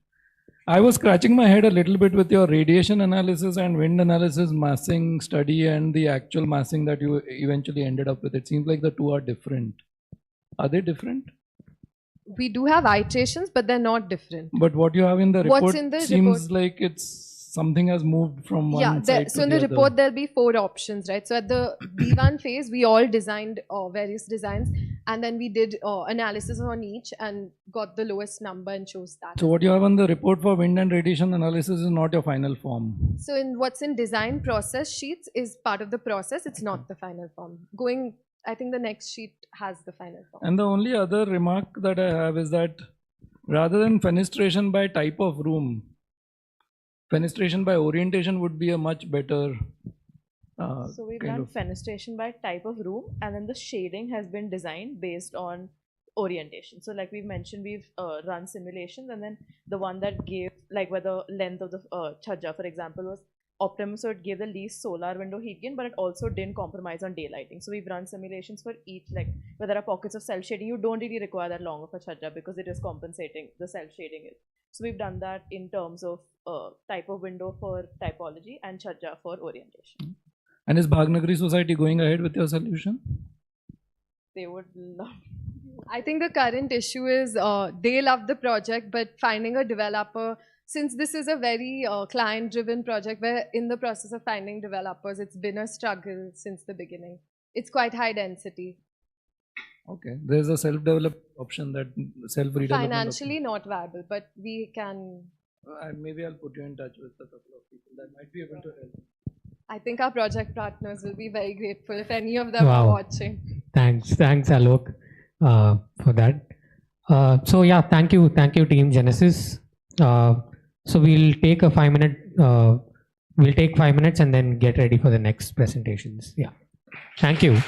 I was scratching my head a little bit with your radiation analysis and wind analysis massing study and the actual massing that you eventually ended up with. It seems like the two are different. Are they different? We do have iterations, but they're not different. But what you have in the report seems like it's something has moved from one side to so in the report there'll be 4 options, right? So at the B1 phase, we all designed various designs, and then we did analysis on each and got the lowest number and chose that. So what you have on the report for wind and radiation analysis is not your final form. So in what's in design process sheets is part of the process. It's not the final form. I think the next sheet has the final form. And the only other remark that I have is that rather than fenestration by type of room, fenestration by orientation would be a much better so we've done fenestration by type of room, and then the shading has been designed based on orientation. So like we've mentioned, we've run simulations, and then the one that gave like where the length of the chhajja, for example, was optimum, so it gave the least solar window heat gain, but it also didn't compromise on daylighting. So we've run simulations for each, like where there are pockets of self shading, you don't really require that long of a chhajja because it is compensating the self shading is. So we've done that in terms of type of window for typology and chhajja for orientation. And is Bhagnagri Society going ahead with your solution? They would love. I think the current issue is they love the project, but finding a developer, since this is a very client-driven project, we're in the process of finding developers. It's been a struggle since the beginning. It's quite high density. Okay, there's a self-developed option, that self-redevelopment. Financially not viable, but we can. Maybe I'll put you in touch with a couple of people that might be able to help. I think our project partners will be very grateful if any of them are watching. Thanks, Alok, for that. So yeah, thank you, Team Genesis. So we'll take a 5-minute. We'll take 5 minutes and then get ready for the next presentations. Yeah, thank you.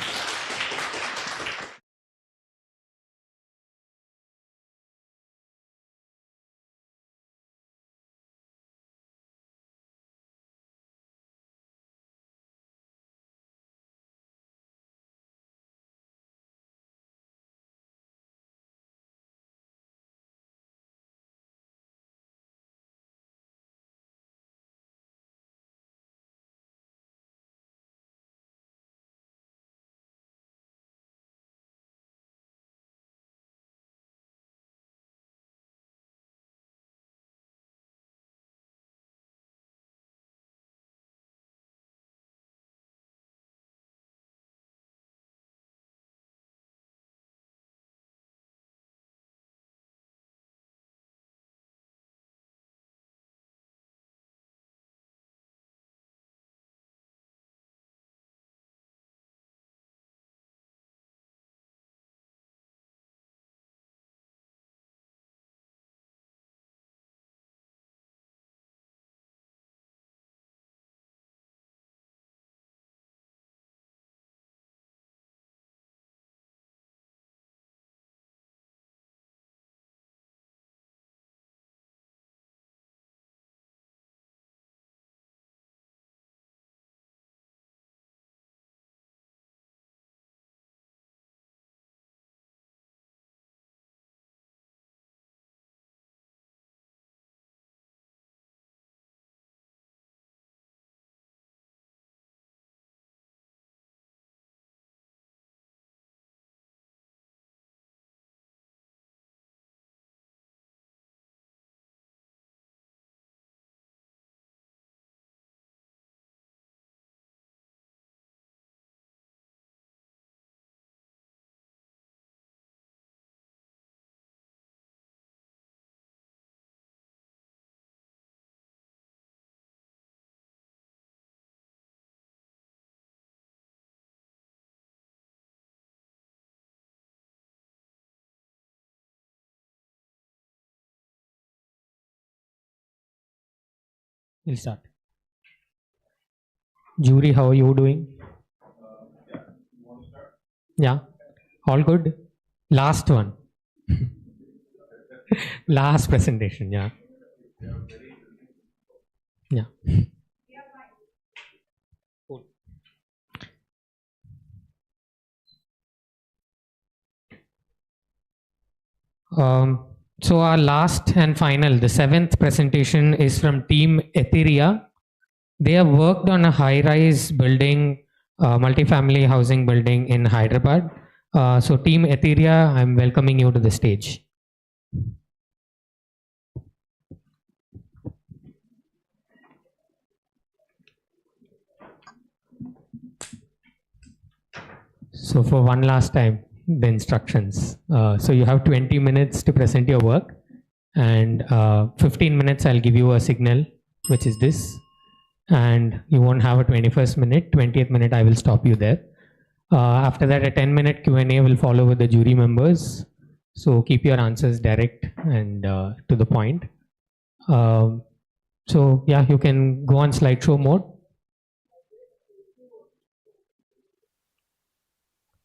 We'll start. Jury, how are you doing? Yeah, all good. Last one. Last presentation, yeah. Yeah. Cool. So our last and final, the 7th presentation is from Team Etheria. They have worked on a high-rise building, multifamily housing building in Hyderabad. So Team Etheria, I'm welcoming you to the stage. So for one last time, the instructions. So you have 20 minutes to present your work, and 15 minutes I'll give you a signal, which is this, and you won't have a 21st minute. 20th minute I will stop you there. After that, a 10-minute Q&A will follow with the jury members. So keep your answers direct and to the point. So yeah, you can go on slideshow mode.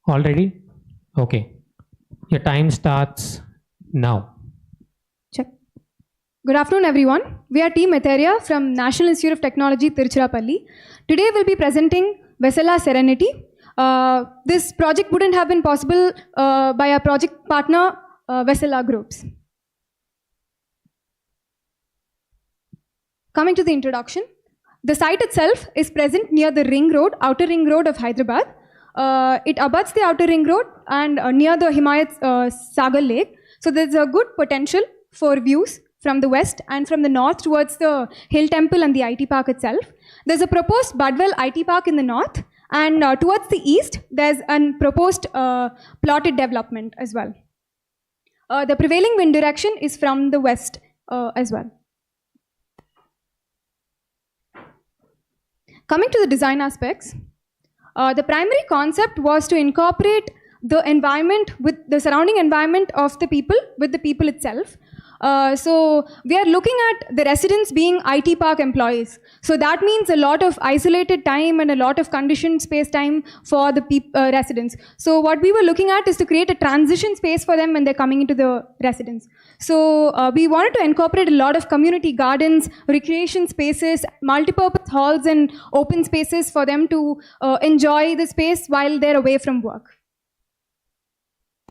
All ready? Okay. Your time starts now. Check. Good afternoon, everyone. We are Team Etheria from National Institute of Technology, Tiruchirappalli. Today we'll be presenting Vesela Serenity. This project wouldn't have been possible by our project partner, Vesela Groups. Coming to the introduction, the site itself is present near the ring road, outer ring road of Hyderabad. It abuts the outer ring road and near the Himayat Sagar Lake. So there's a good potential for views from the west and from the north towards the Hill Temple and the IT Park itself. There's a proposed Budwell IT Park in the north, and towards the east, there's a proposed plotted development as well. The prevailing wind direction is from the west as well. Coming to the design aspects, the primary concept was to incorporate the environment with the surrounding environment of the people with the people itself. So we are looking at the residents being IT park employees. So that means a lot of isolated time and a lot of conditioned space time for the residents. So what we were looking at is to create a transition space for them when they're coming into the residence. So we wanted to incorporate a lot of community gardens, recreation spaces, multipurpose halls and open spaces for them to enjoy the space while they're away from work.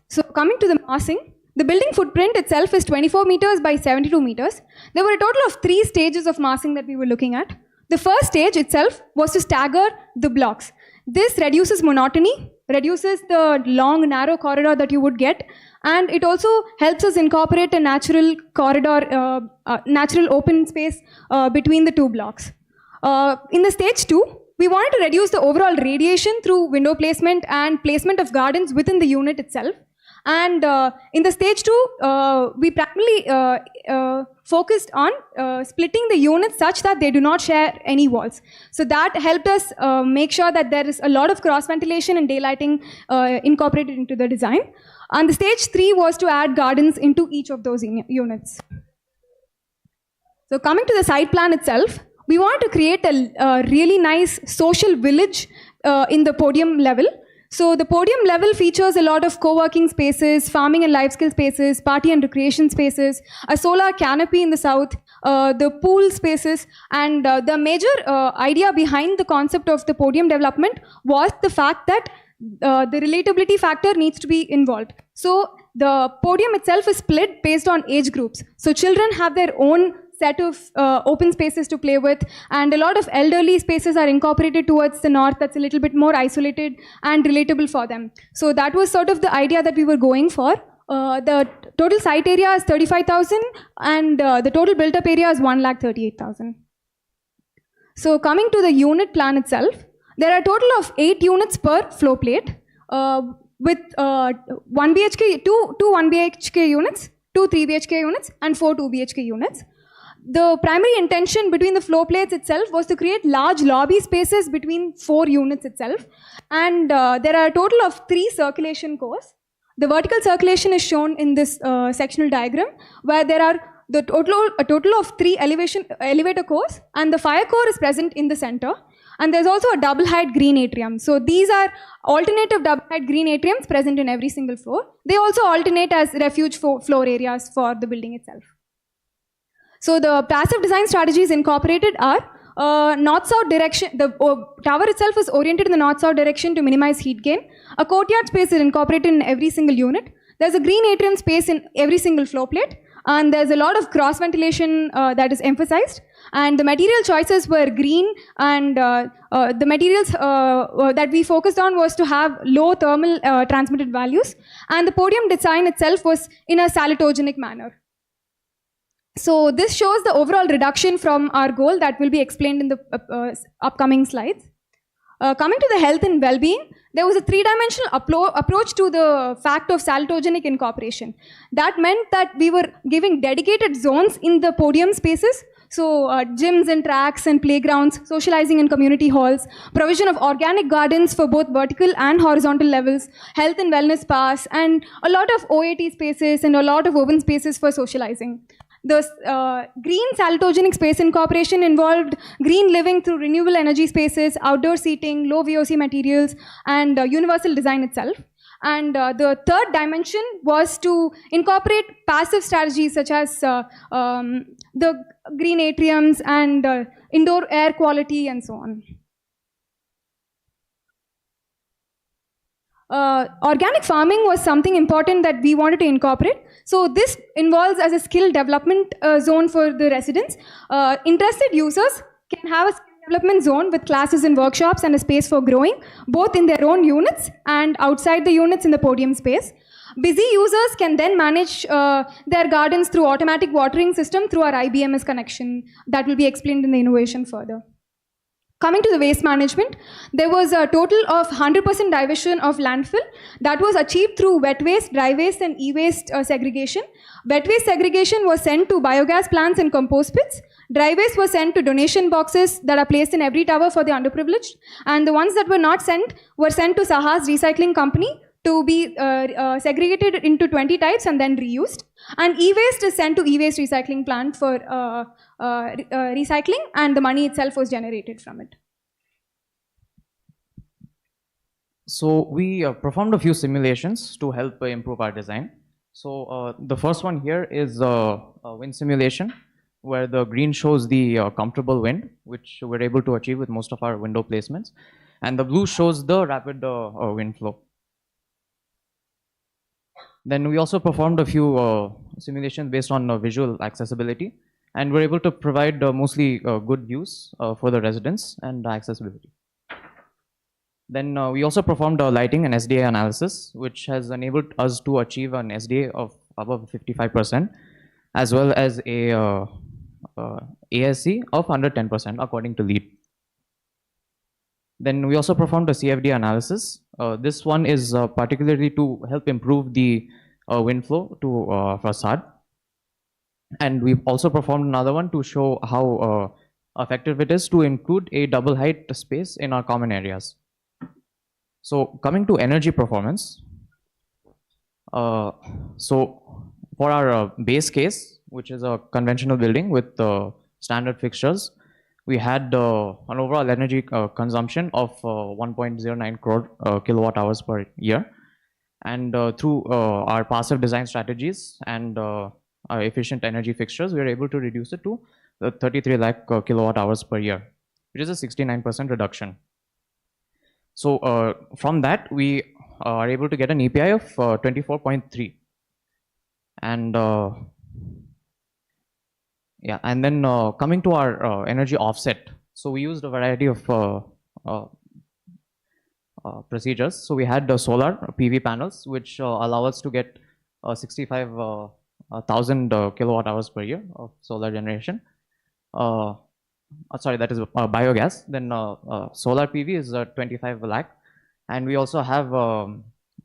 So coming to the massing, the building footprint itself is 24 meters by 72 meters. There were a total of 3 stages of massing that we were looking at. The first stage itself was to stagger the blocks. This reduces monotony, reduces the long, narrow corridor that you would get, and it also helps us incorporate a natural corridor, natural open space between the 2 blocks. In the stage 2, we wanted to reduce the overall radiation through window placement and placement of gardens within the unit itself. And in the stage 2, we primarily focused on splitting the units such that they do not share any walls. So that helped us make sure that there is a lot of cross ventilation and daylighting incorporated into the design. And the stage 3 was to add gardens into each of those units. So coming to the site plan itself, we wanted to create a really nice social village in the podium level. So the podium level features a lot of co-working spaces, farming and life skill spaces, party and recreation spaces, a solar canopy in the south, the pool spaces, and the major idea behind the concept of the podium development was the fact that the relatability factor needs to be involved. So the podium itself is split based on age groups. So children have their own set of open spaces to play with, and a lot of elderly spaces are incorporated towards the north that's a little bit more isolated and relatable for them. So that was sort of the idea that we were going for. The total site area is 35,000 and the total built up area is 1,38,000. So coming to the unit plan itself, there are a total of 8 units per floor plate with 1 BHK, two 1 BHK units, 2 3 BHK units and 4 2 BHK units. The primary intention between the floor plates itself was to create large lobby spaces between 4 units itself. And there are a total of 3 circulation cores. The vertical circulation is shown in this sectional diagram, where there are a total of 3 elevator cores, and the fire core is present in the center. And there's also a double height green atrium. So these are alternative double height green atriums present in every single floor. They also alternate as refuge floor areas for the building itself. So the passive design strategies incorporated are north-south direction. The tower itself is oriented in the north-south direction to minimize heat gain. A courtyard space is incorporated in every single unit. There's a green atrium space in every single floor plate. And there's a lot of cross ventilation that is emphasized. And the material choices were green, and the materials that we focused on was to have low thermal transmitted values. And the podium design itself was in a salutogenic manner. So this shows the overall reduction from our goal that will be explained in the upcoming slides. Coming to the health and well-being, there was a 3-dimensional approach to the fact of salutogenic incorporation. That meant that we were giving dedicated zones in the podium spaces, so gyms and tracks and playgrounds, socializing in community halls, provision of organic gardens for both vertical and horizontal levels, health and wellness spas, and a lot of OAT spaces and a lot of open spaces for socializing. The green salutogenic space incorporation involved green living through renewable energy spaces, outdoor seating, low VOC materials, and universal design itself. And the third dimension was to incorporate passive strategies such as the green atriums and indoor air quality and so on. Organic farming was something important that we wanted to incorporate. So this involves as a skill development zone for the residents. Interested users can have a skill development zone with classes and workshops and a space for growing, both in their own units and outside the units in the podium space. Busy users can then manage their gardens through automatic watering system through our IBMS connection. That will be explained in the innovation further. Coming to the waste management, there was a total of 100% diversion of landfill that was achieved through wet waste, dry waste, and e-waste segregation. Wet waste segregation was sent to biogas plants and compost pits. Dry waste was sent to donation boxes that are placed in every tower for the underprivileged. And the ones that were not sent were sent to Saha's recycling company to be segregated into 20 types and then reused. And e-waste is sent to e-waste recycling plant for recycling, and the money itself was generated from it. So we performed a few simulations to help improve our design. So the first one here is a wind simulation, where the green shows the comfortable wind, which we're able to achieve with most of our window placements. And the blue shows the rapid wind flow. Then we also performed a few simulations based on visual accessibility, and we're able to provide mostly good views for the residents and accessibility. Then we also performed lighting and SDA analysis, which has enabled us to achieve an SDA of above 55%, as well as a ASC of under 10% according to LEED. Then we also performed a CFD analysis. This one is particularly to help improve the wind flow to facade. And we've also performed another one to show how effective it is to include a double height space in our common areas. So coming to energy performance, so for our base case, which is a conventional building with standard fixtures, we had an overall energy consumption of 1.09 crore kilowatt hours per year. And through our passive design strategies and our efficient energy fixtures, we were able to reduce it to 33 lakh kilowatt hours per year, which is a 69% reduction. So from that, we are able to get an EPI of 24.3. And yeah, and then coming to our energy offset. So we used a variety of procedures. So we had the solar PV panels, which allow us to get 65,000 kilowatt hours per year of solar generation. Sorry, that is biogas. Then solar PV is 25 lakh. And we also have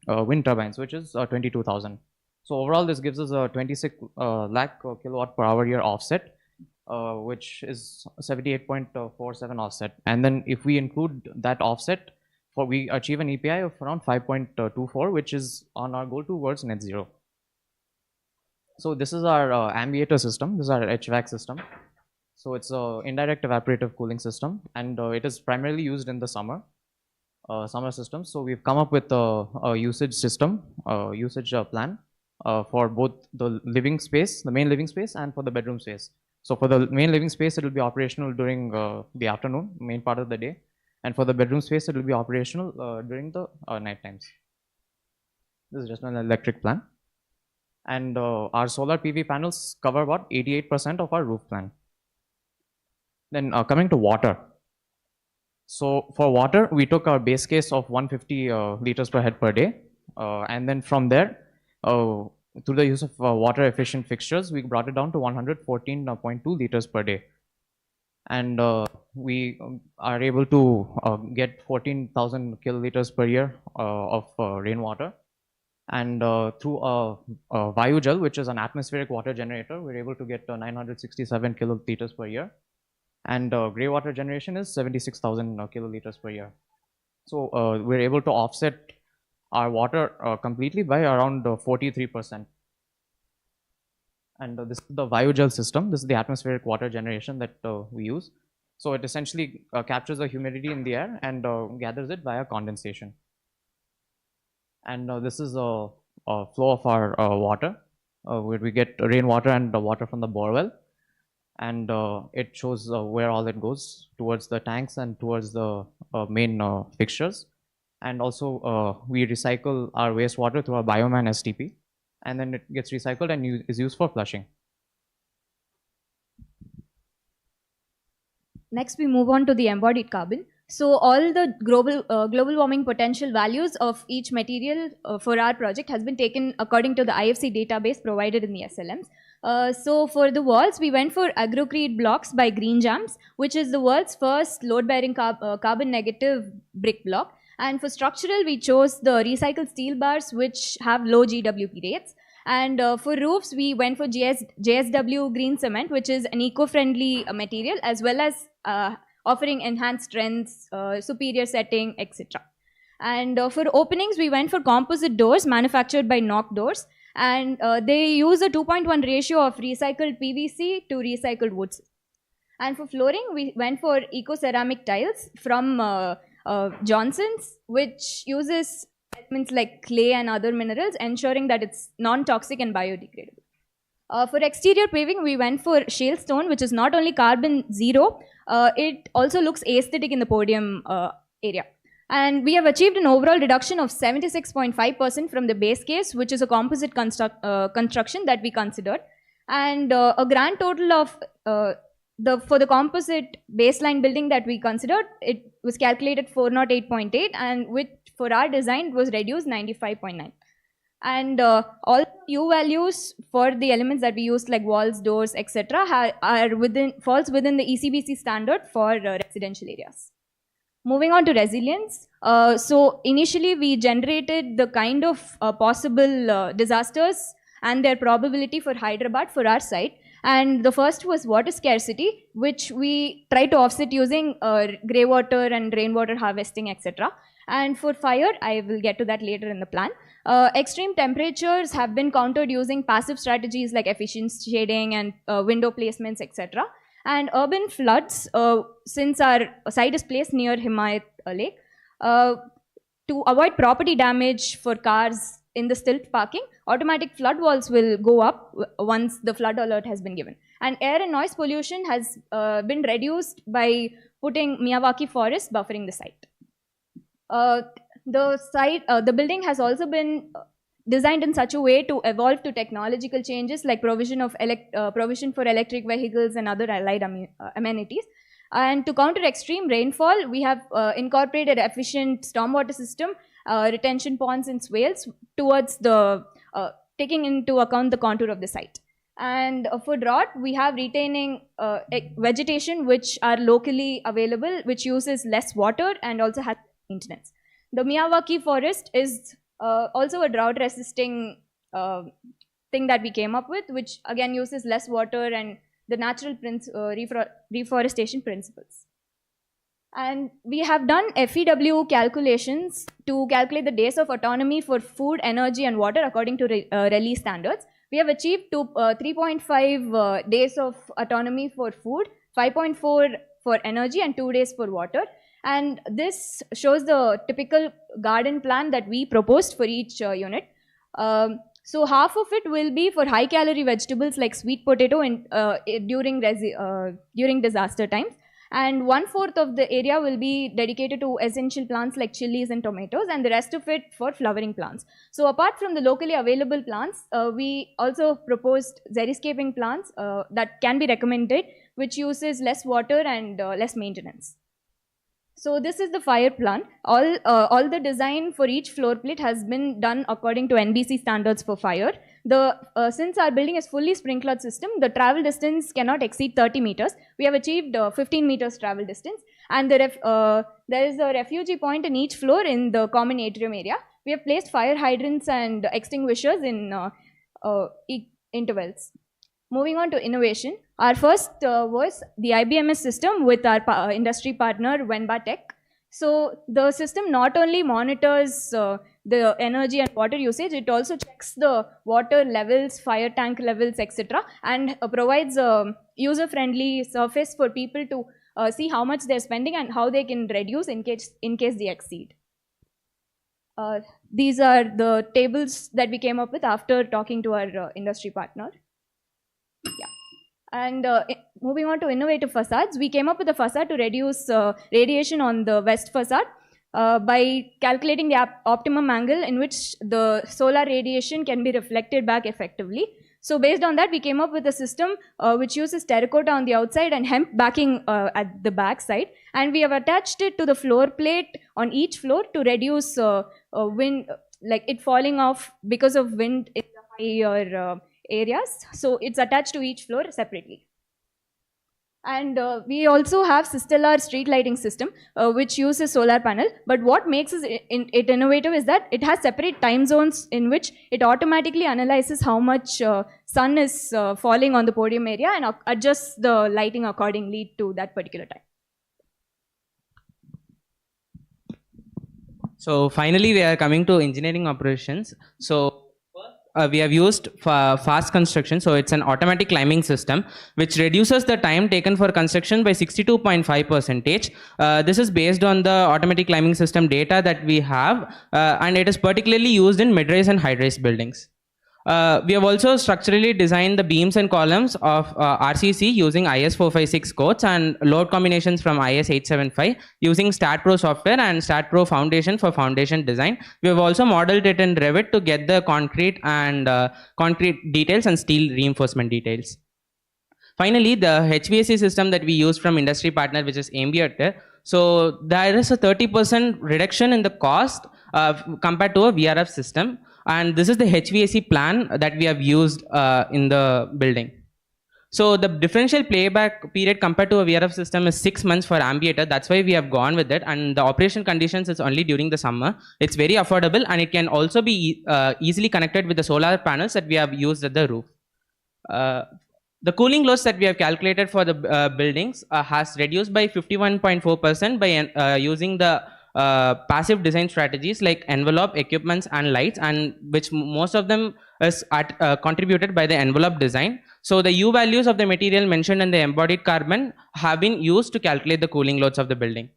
wind turbines, which is 22,000. So overall, this gives us a 26 lakh kilowatt per hour year offset, which is 78.47 offset. And then if we include that offset, we achieve an EPI of around 5.24, which is on our goal towards net zero. So this is our ambienter system. This is our HVAC system. So it's a indirect evaporative cooling system, and it is primarily used in the summer systems. So we've come up with a usage system, usage plan for both the living space, the main living space, and for the bedroom space. So for the main living space, it will be operational during the afternoon, main part of the day, and for the bedroom space, it will be operational during the night times. This is just an electric plan. And our solar PV panels cover about 88% of our roof plan. Then coming to water. So for water, we took our base case of 150 liters per head per day. And then from there, through the use of water efficient fixtures, we brought it down to 114.2 liters per day. And we are able to get 14,000 kiloliters per year of rainwater. And through a Vayu Jal, which is an atmospheric water generator, we're able to get 967 kiloliters per year. And grey water generation is 76,000 kiloliters per year. So we're able to offset our water completely by around 43%. And this is the Vayu Jal system. This is the atmospheric water generation that we use. So it essentially captures the humidity in the air and gathers it via condensation. And this is a flow of our water, where we get rainwater and water from the borewell. And it shows where all it goes towards the tanks and towards the main fixtures. And also we recycle our wastewater through our Bioman STP, and then it gets recycled and is used for flushing. Next, we move on to the embodied carbon. So all the global warming potential values of each material for our project has been taken according to the IFC database provided in the SLMs. So for the walls, we went for agrocrete blocks by Green Jams, which is the world's first load-bearing carbon negative brick block. And for structural, we chose the recycled steel bars, which have low GWP rates. And for roofs, we went for JSW green cement, which is an eco-friendly material, as well as offering enhanced strengths, superior setting, etc. And for openings, we went for composite doors manufactured by Knock Doors. And they use a 2.1 ratio of recycled PVC to recycled woods. And for flooring, we went for eco-ceramic tiles from Johnson's, which uses elements like clay and other minerals, ensuring that it's non-toxic and biodegradable. For exterior paving, we went for shale stone, which is not only carbon zero, it also looks aesthetic in the podium area. And we have achieved an overall reduction of 76.5% from the base case, which is a composite construction that we considered. And a grand total of for the composite baseline building that we considered, it was calculated 408.8, and which for our design was reduced 95.9. And all U values for the elements that we used, like walls, doors, etc., falls within the ECBC standard for residential areas. Moving on to resilience. So initially we generated the kind of possible disasters and their probability for Hyderabad for our site. And the first was water scarcity, which we tried to offset using grey water and rainwater harvesting, etc. And for fire, I will get to that later in the plan. Extreme temperatures have been countered using passive strategies like efficient shading and window placements, etc. And urban floods, since our site is placed near Himayat Lake, to avoid property damage for cars in the stilt parking, automatic flood walls will go up once the flood alert has been given. And air and noise pollution has been reduced by putting Miyawaki forest buffering the site. The building has also been designed in such a way to evolve to technological changes like provision for electric vehicles and other allied amenities. And to counter extreme rainfall, we have incorporated efficient stormwater system, retention ponds and swales towards the taking into account the contour of the site. And for drought, we have retaining vegetation which are locally available, which uses less water and also has maintenance. The Miyawaki forest is also a drought-resisting thing that we came up with, which again uses less water and the natural reforestation principles. And we have done FEW calculations to calculate the days of autonomy for food, energy, and water according to release standards. We have achieved 3.5 days of autonomy for food, 5.4 for energy, and 2 days for water. And this shows the typical garden plan that we proposed for each unit. So half of it will be for high calorie vegetables like sweet potato during disaster times. And 1/4 of the area will be dedicated to essential plants like chilies and tomatoes, and the rest of it for flowering plants. So apart from the locally available plants, we also proposed xeriscaping plants that can be recommended, which uses less water and less maintenance. So this is the fire plan. All the design for each floor plate has been done according to NBC standards for fire. Since our building is fully sprinklered system, the travel distance cannot exceed 30 meters. We have achieved 15 meters travel distance, and there is a refugee point in each floor in the common atrium area. We have placed fire hydrants and extinguishers in intervals. Moving on to innovation, our first was the IBMS system with our industry partner Wenba Tech. So the system not only monitors the energy and water usage, it also checks the water levels, fire tank levels, etc., and provides a user-friendly surface for people to see how much they're spending and how they can reduce in case they exceed. These are the tables that we came up with after talking to our industry partner. Yeah. And moving on to innovative facades, we came up with a facade to reduce radiation on the west facade by calculating the optimum angle in which the solar radiation can be reflected back effectively. So based on that, we came up with a system which uses terracotta on the outside and hemp backing at the back side. And we have attached it to the floor plate on each floor to reduce wind, like it falling off because of wind in the higher areas. So it's attached to each floor separately. And we also have Sistellar street lighting system, which uses solar panel. But what makes it innovative is that it has separate time zones in which it automatically analyzes how much sun is falling on the podium area and adjusts the lighting accordingly to that particular time. So finally, we are coming to engineering operations. So we have used fast construction. So it's an automatic climbing system which reduces the time taken for construction by 62.5%. This is based on the automatic climbing system data that we have, and it is particularly used in mid-rise and high-rise buildings. We have also structurally designed the beams and columns of RCC using IS 456 codes and load combinations from IS 875 using StatPro software and StatPro Foundation for foundation design. We have also modeled it in Revit to get the concrete details and steel reinforcement details. Finally, the HVAC system that we use from industry partner, which is Ambient. So there is a 30% reduction in the cost compared to a VRF system. And this is the HVAC plan that we have used in the building. So the differential playback period compared to a VRF system is 6 months for Ambiator. That's why we have gone with it. And the operation conditions is only during the summer. It's very affordable, and it can also be easily connected with the solar panels that we have used at the roof. The cooling loads that we have calculated for the buildings has reduced by 51.4% by using the passive design strategies like envelope, equipments, and lights, and which most of them is contributed by the envelope design. So the U values of the material mentioned in the embodied carbon have been used to calculate the cooling loads of the building.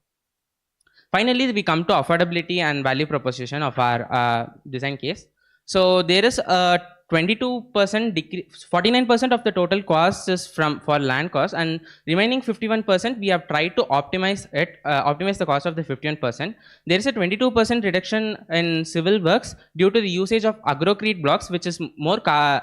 Finally, we come to affordability and value proposition of our design case. So there is a 22% decrease, 49% of the total cost is for land cost, and remaining 51% we have tried to optimize it, optimize the cost of the 51%. There is a 22% reduction in civil works due to the usage of agrocrete blocks, which is more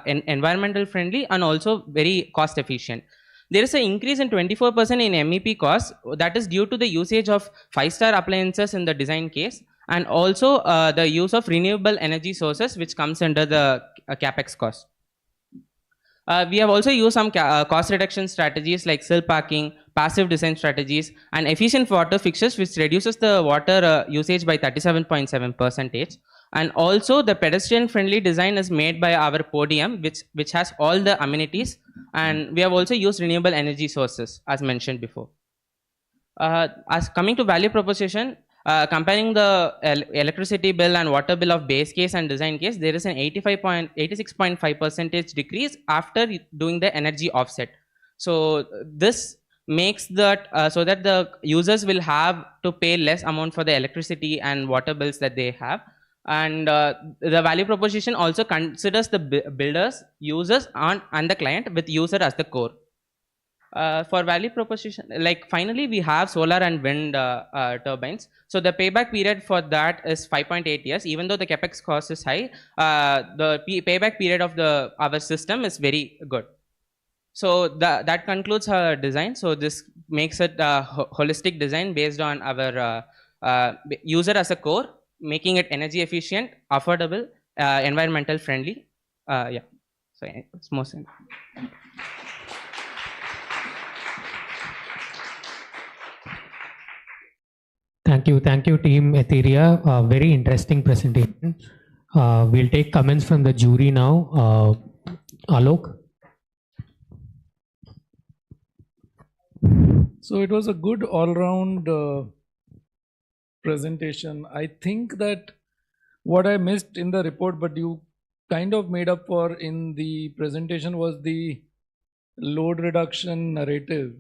environmental friendly and also very cost efficient. There is an increase in 24% in MEP costs. That is due to the usage of 5-star appliances in the design case, and also the use of renewable energy sources, which comes under the capex cost. We have also used some cost reduction strategies like sill parking, passive design strategies, and efficient water fixtures, which reduces the water usage by 37.7%. And also the pedestrian friendly design is made by our podium, which has all the amenities, and we have also used renewable energy sources as mentioned before. As coming to value proposition, comparing the electricity bill and water bill of base case and design case, there is an 86.5% decrease after doing the energy offset. So this makes that so that the users will have to pay less amount for the electricity and water bills that they have. And the value proposition also considers the builders, users, and the client, with user as the core. For value proposition, like finally we have solar and wind turbines. So the payback period for that is 5.8 years. Even though the capex cost is high, the payback period of our system is very good. So that concludes our design. So this makes it a holistic design based on our user as a core, making it energy efficient, affordable, environmental friendly. Yeah, so it's more simple. Thank you, team Etheria. Very interesting presentation. We'll take comments from the jury now. Alok. So it was a good all-round presentation. I think that what I missed in the report, but you kind of made up for in the presentation, was the load reduction narrative.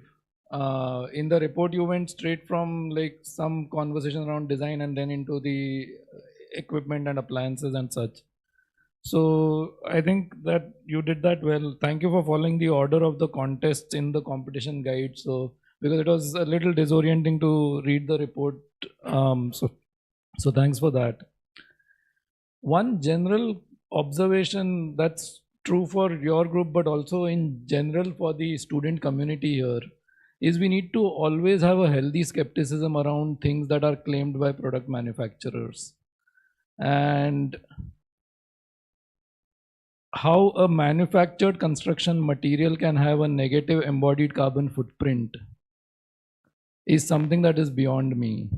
In the report, you went straight from like some conversation around design and then into the equipment and appliances and such. So I think that you did that well. Thank you for following the order of the contests in the competition guide. So because it was a little disorienting to read the report. So thanks for that. One general observation that's true for your group, but also in general for the student community here, is we need to always have a healthy skepticism around things that are claimed by product manufacturers. And how a manufactured construction material can have a negative embodied carbon footprint is something that is beyond me.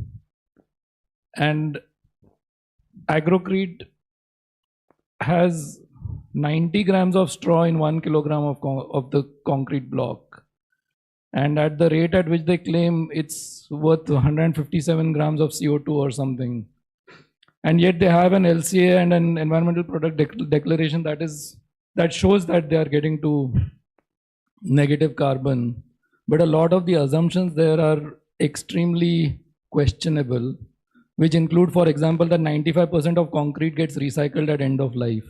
And Agrocrete has 90 grams of straw in 1 kilogram of the concrete block. And at the rate at which they claim, it's worth 157 grams of CO2 or something. And yet they have an LCA and an environmental product declaration that shows that they are getting to negative carbon. But a lot of the assumptions there are extremely questionable, which include, for example, that 95% of concrete gets recycled at end of life.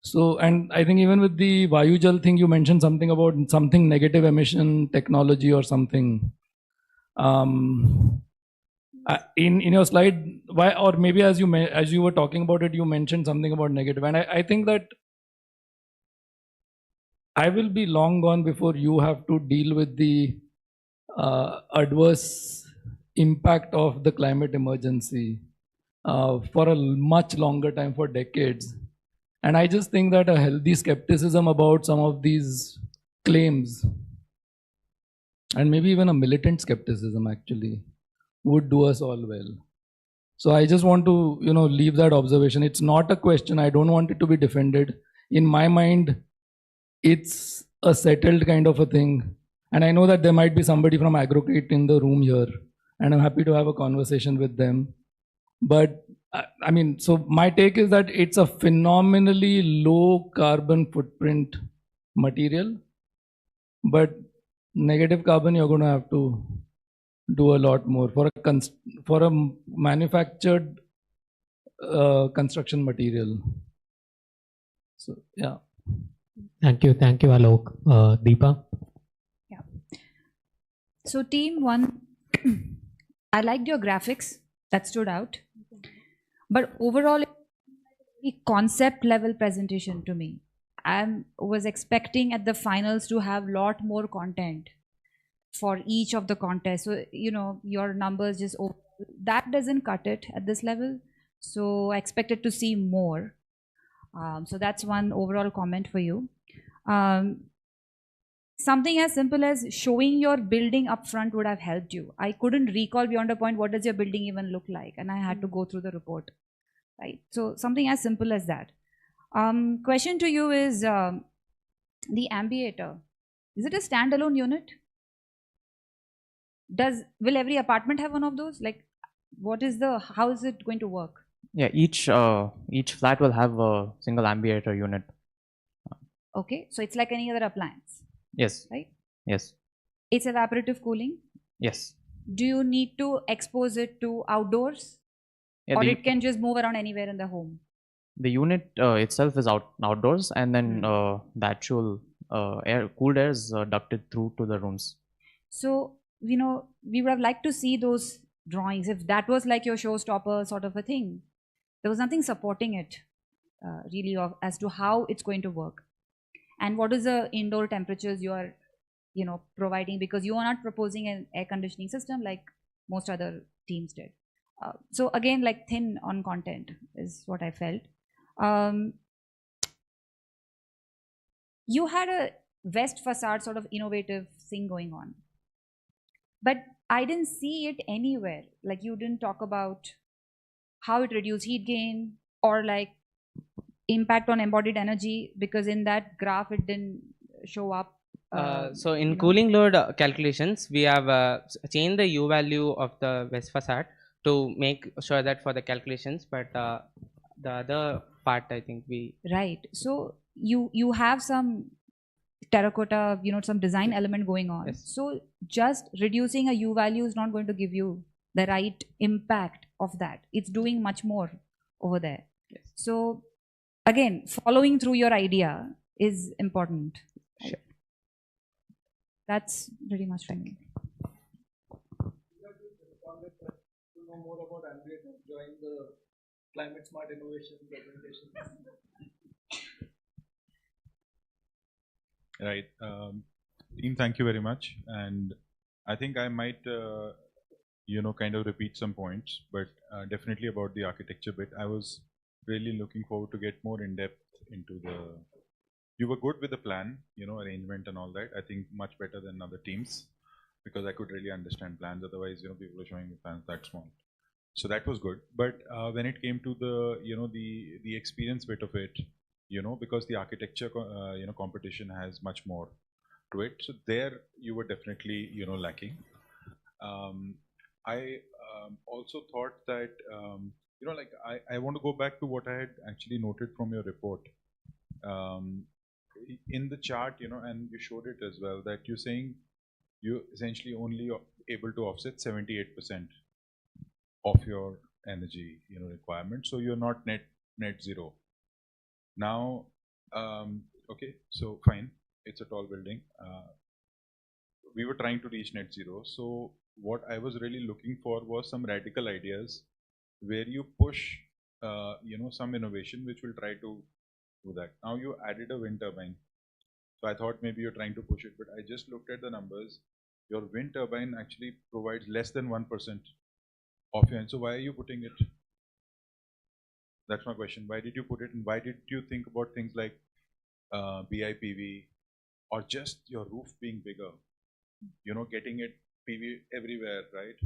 So, and I think even with the Vayujal thing, you mentioned something about something negative emission technology or something. In your slide, why, or maybe as you were talking about it, you mentioned something about negative, and I think that I will be long gone before you have to deal with the adverse impact of the climate emergency for a much longer time, for decades. And I just think that a healthy skepticism about some of these claims, and maybe even a militant skepticism actually, would do us all well. So I just want to, leave that observation. It's not a question. I don't want it to be defended. In my mind, it's a settled kind of a thing. And I know that there might be somebody from Agrocrete in the room here, and I'm happy to have a conversation with them. But I mean, so my take is that it's a phenomenally low carbon footprint material, but negative carbon, you're going to have to do a lot more for a manufactured construction material. So yeah. Thank you, Alok. Deepa. Yeah. So team one, I liked your graphics. That stood out. But overall, a concept level presentation to me. I was expecting at the finals to have a lot more content for each of the contests. So, your numbers just, that doesn't cut it at this level. So I expected to see more. So that's one overall comment for you. Something as simple as showing your building up front would have helped you. I couldn't recall beyond a point what does your building even look like, and I had to go through the report, right? So something as simple as that. Question to you is the ambiator. Is it a standalone unit? will every apartment have one of those? Like, how is it going to work? Yeah, each flat will have a single ambienter unit. Okay, so it's like any other appliance. Yes. Right? Yes. It's evaporative cooling. Yes. Do you need to expose it to outdoors? Yeah, or it can just move around anywhere in the home? The unit itself is outdoors, and then the actual cooled air is ducted through to the rooms. So, we would have liked to see those drawings. If that was like your showstopper sort of a thing, there was nothing supporting it really as to how it's going to work. And what is the indoor temperatures you are, providing, because you are not proposing an air conditioning system like most other teams did. So again, like thin on content is what I felt. You had a west facade sort of innovative thing going on, but I didn't see it anywhere. Like, you didn't talk about how it reduced heat gain or like impact on embodied energy, because in that graph it didn't show up. So in cooling load calculations, we have changed the U value of the west facade to make sure that for the calculations, but the other part, I think we... Right. So you have some terracotta, some design element going on. Yes. So just reducing a U value is not going to give you the right impact of that. It's doing much more over there. Yes. So again, following through your idea is important. Sure. That's pretty much for me. To know more about ambient, join the climate smart innovation presentation. Right. Team, thank you very much. And I think I might, kind of repeat some points, but definitely about the architecture bit. I was really looking forward to get more in depth into the. You were good with the plan, arrangement and all that. I think much better than other teams, because I could really understand plans. Otherwise, people are showing me plans that small. So that was good. But when it came to the, the experience bit of it, because the architecture, competition has much more to it. So there you were definitely, lacking. I also thought that, I want to go back to what I had actually noted from your report. In the chart, and you showed it as well, that you're saying you're essentially only able to offset 78% of your energy, requirement. So you're not net zero. Now, okay, so fine, it's a tall building. We were trying to reach net zero. So what I was really looking for was some radical ideas where you push, some innovation which will try to do that. Now you added a wind turbine. So I thought maybe you're trying to push it, but I just looked at the numbers. Your wind turbine actually provides less than 1% of your, and so why are you putting it? That's my question. Why did you put it, and why did you think about things like BIPV, or just your roof being bigger? Getting it PV everywhere, right?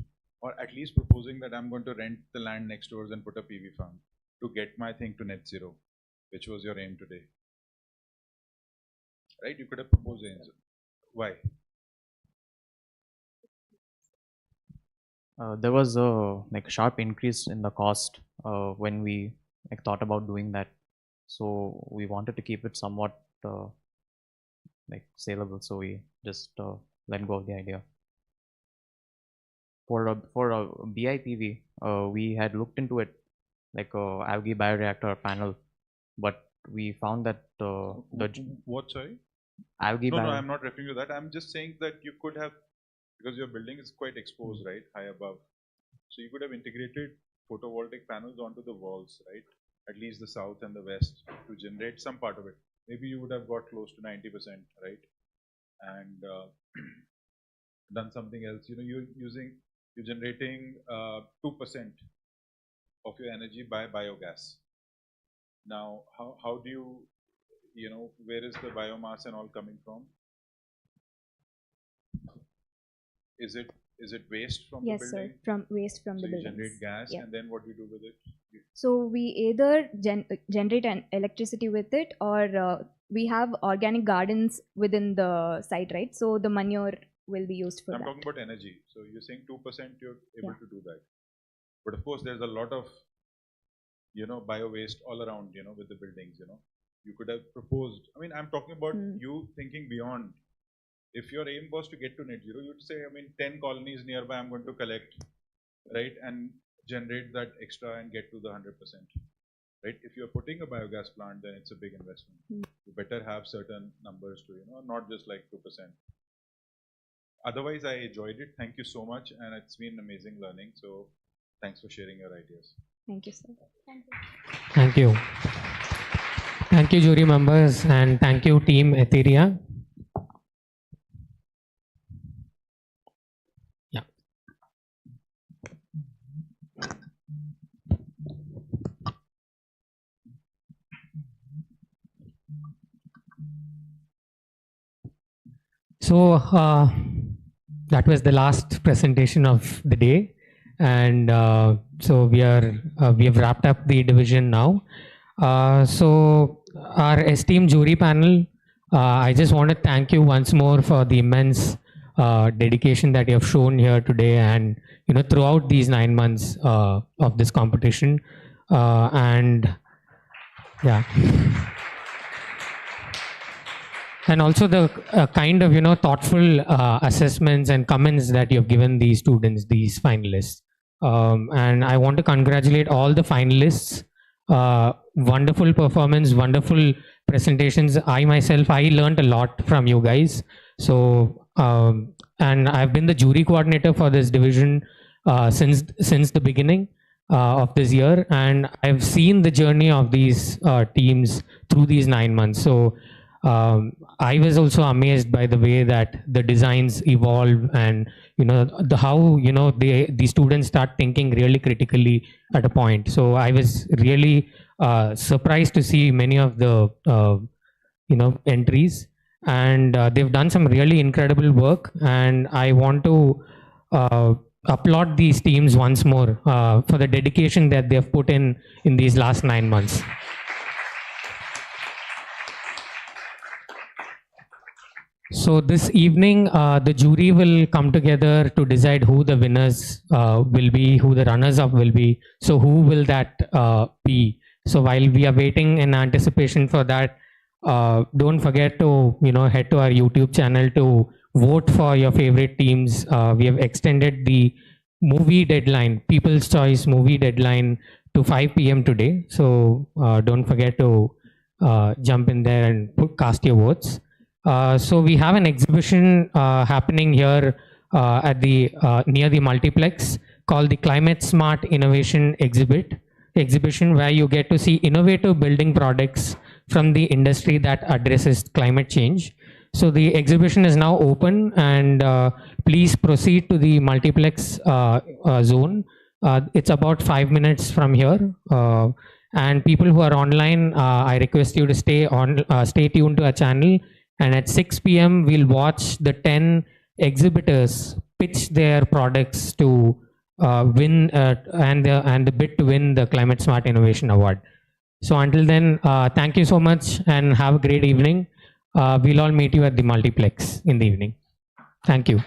Or at least proposing that I'm going to rent the land next doors and put a PV farm to get my thing to net zero, which was your aim today. Right? You could have proposed it. Why? There was a sharp increase in the cost when we thought about doing that. So we wanted to keep it somewhat saleable. So we just let go of the idea. For a BIPV, we had looked into it, like a algae bioreactor panel, but we found that what, sorry? Algae no, I'm not referring to that. I'm just saying that you could have, because your building is quite exposed, right, high above. So you could have integrated photovoltaic panels onto the walls, right, at least the south and the west, to generate some part of it. Maybe you would have got close to 90%, right, and done something else. You're generating 2% of your energy by biogas. Now, how do you, where is the biomass and all coming from? Is it waste from the building? Yes, sir, from waste from the building. So you generate gas, and then what do you do with it? So we either generate an electricity with it, or we have organic gardens within the site, right? So the manure will be used for I'm that. talking about energy. So you're saying 2% you're able Yeah. to do that. But of course, there's a lot of, bio waste all around, with the buildings, You could have proposed, I mean, I'm talking about you thinking beyond. If your aim was to get to net zero, you'd say, 10 colonies nearby I'm going to collect, right? And generate that extra and get to the 100%. Right? If you're putting a biogas plant, then it's a big investment. You better have certain numbers to, not just like 2%. Otherwise, I enjoyed it. Thank you so much. And it's been amazing learning. So thanks for sharing your ideas. Thank you, sir. Thank you. Thank you, jury members, and thank you, team Etheria. Yeah. So that was the last presentation of the day, and so we have wrapped up the division now. So our esteemed jury panel, I just want to thank you once more for the immense dedication that you have shown here today, and throughout these 9 months of this competition, and yeah. And also the kind of thoughtful assessments and comments that you have given these students, these finalists. And I want to congratulate all the finalists. Wonderful performance, wonderful presentations. I myself, I learned a lot from you guys. So, and I've been the jury coordinator for this division since the beginning of this year, and I've seen the journey of these teams through these 9 months. So I was also amazed by the way that the designs evolve, and how the students start thinking really critically at a point. So I was really surprised to see many of the entries, and they've done some really incredible work, and I want to applaud these teams once more for the dedication that they've put in these last 9 months. So this evening, the jury will come together to decide who the winners will be, who the runners-up will be. So who will that be? So while we are waiting in anticipation for that, don't forget to head to our YouTube channel to vote for your favorite teams. We have extended the movie deadline, People's Choice movie deadline, to 5 p.m. today. So don't forget to jump in there and cast your votes. So we have an exhibition happening here at the near the multiplex called the Climate Smart Innovation Exhibition, where you get to see innovative building products from the industry that addresses climate change. So the exhibition is now open, and please proceed to the multiplex zone. It's about 5 minutes from here. And people who are online, I request you to stay tuned to our channel. And at 6 p.m. we'll watch the 10 exhibitors pitch their products to win and the bid to win the Climate Smart Innovation Award. So until then, thank you so much and have a great evening. We'll all meet you at the multiplex in the evening. Thank you.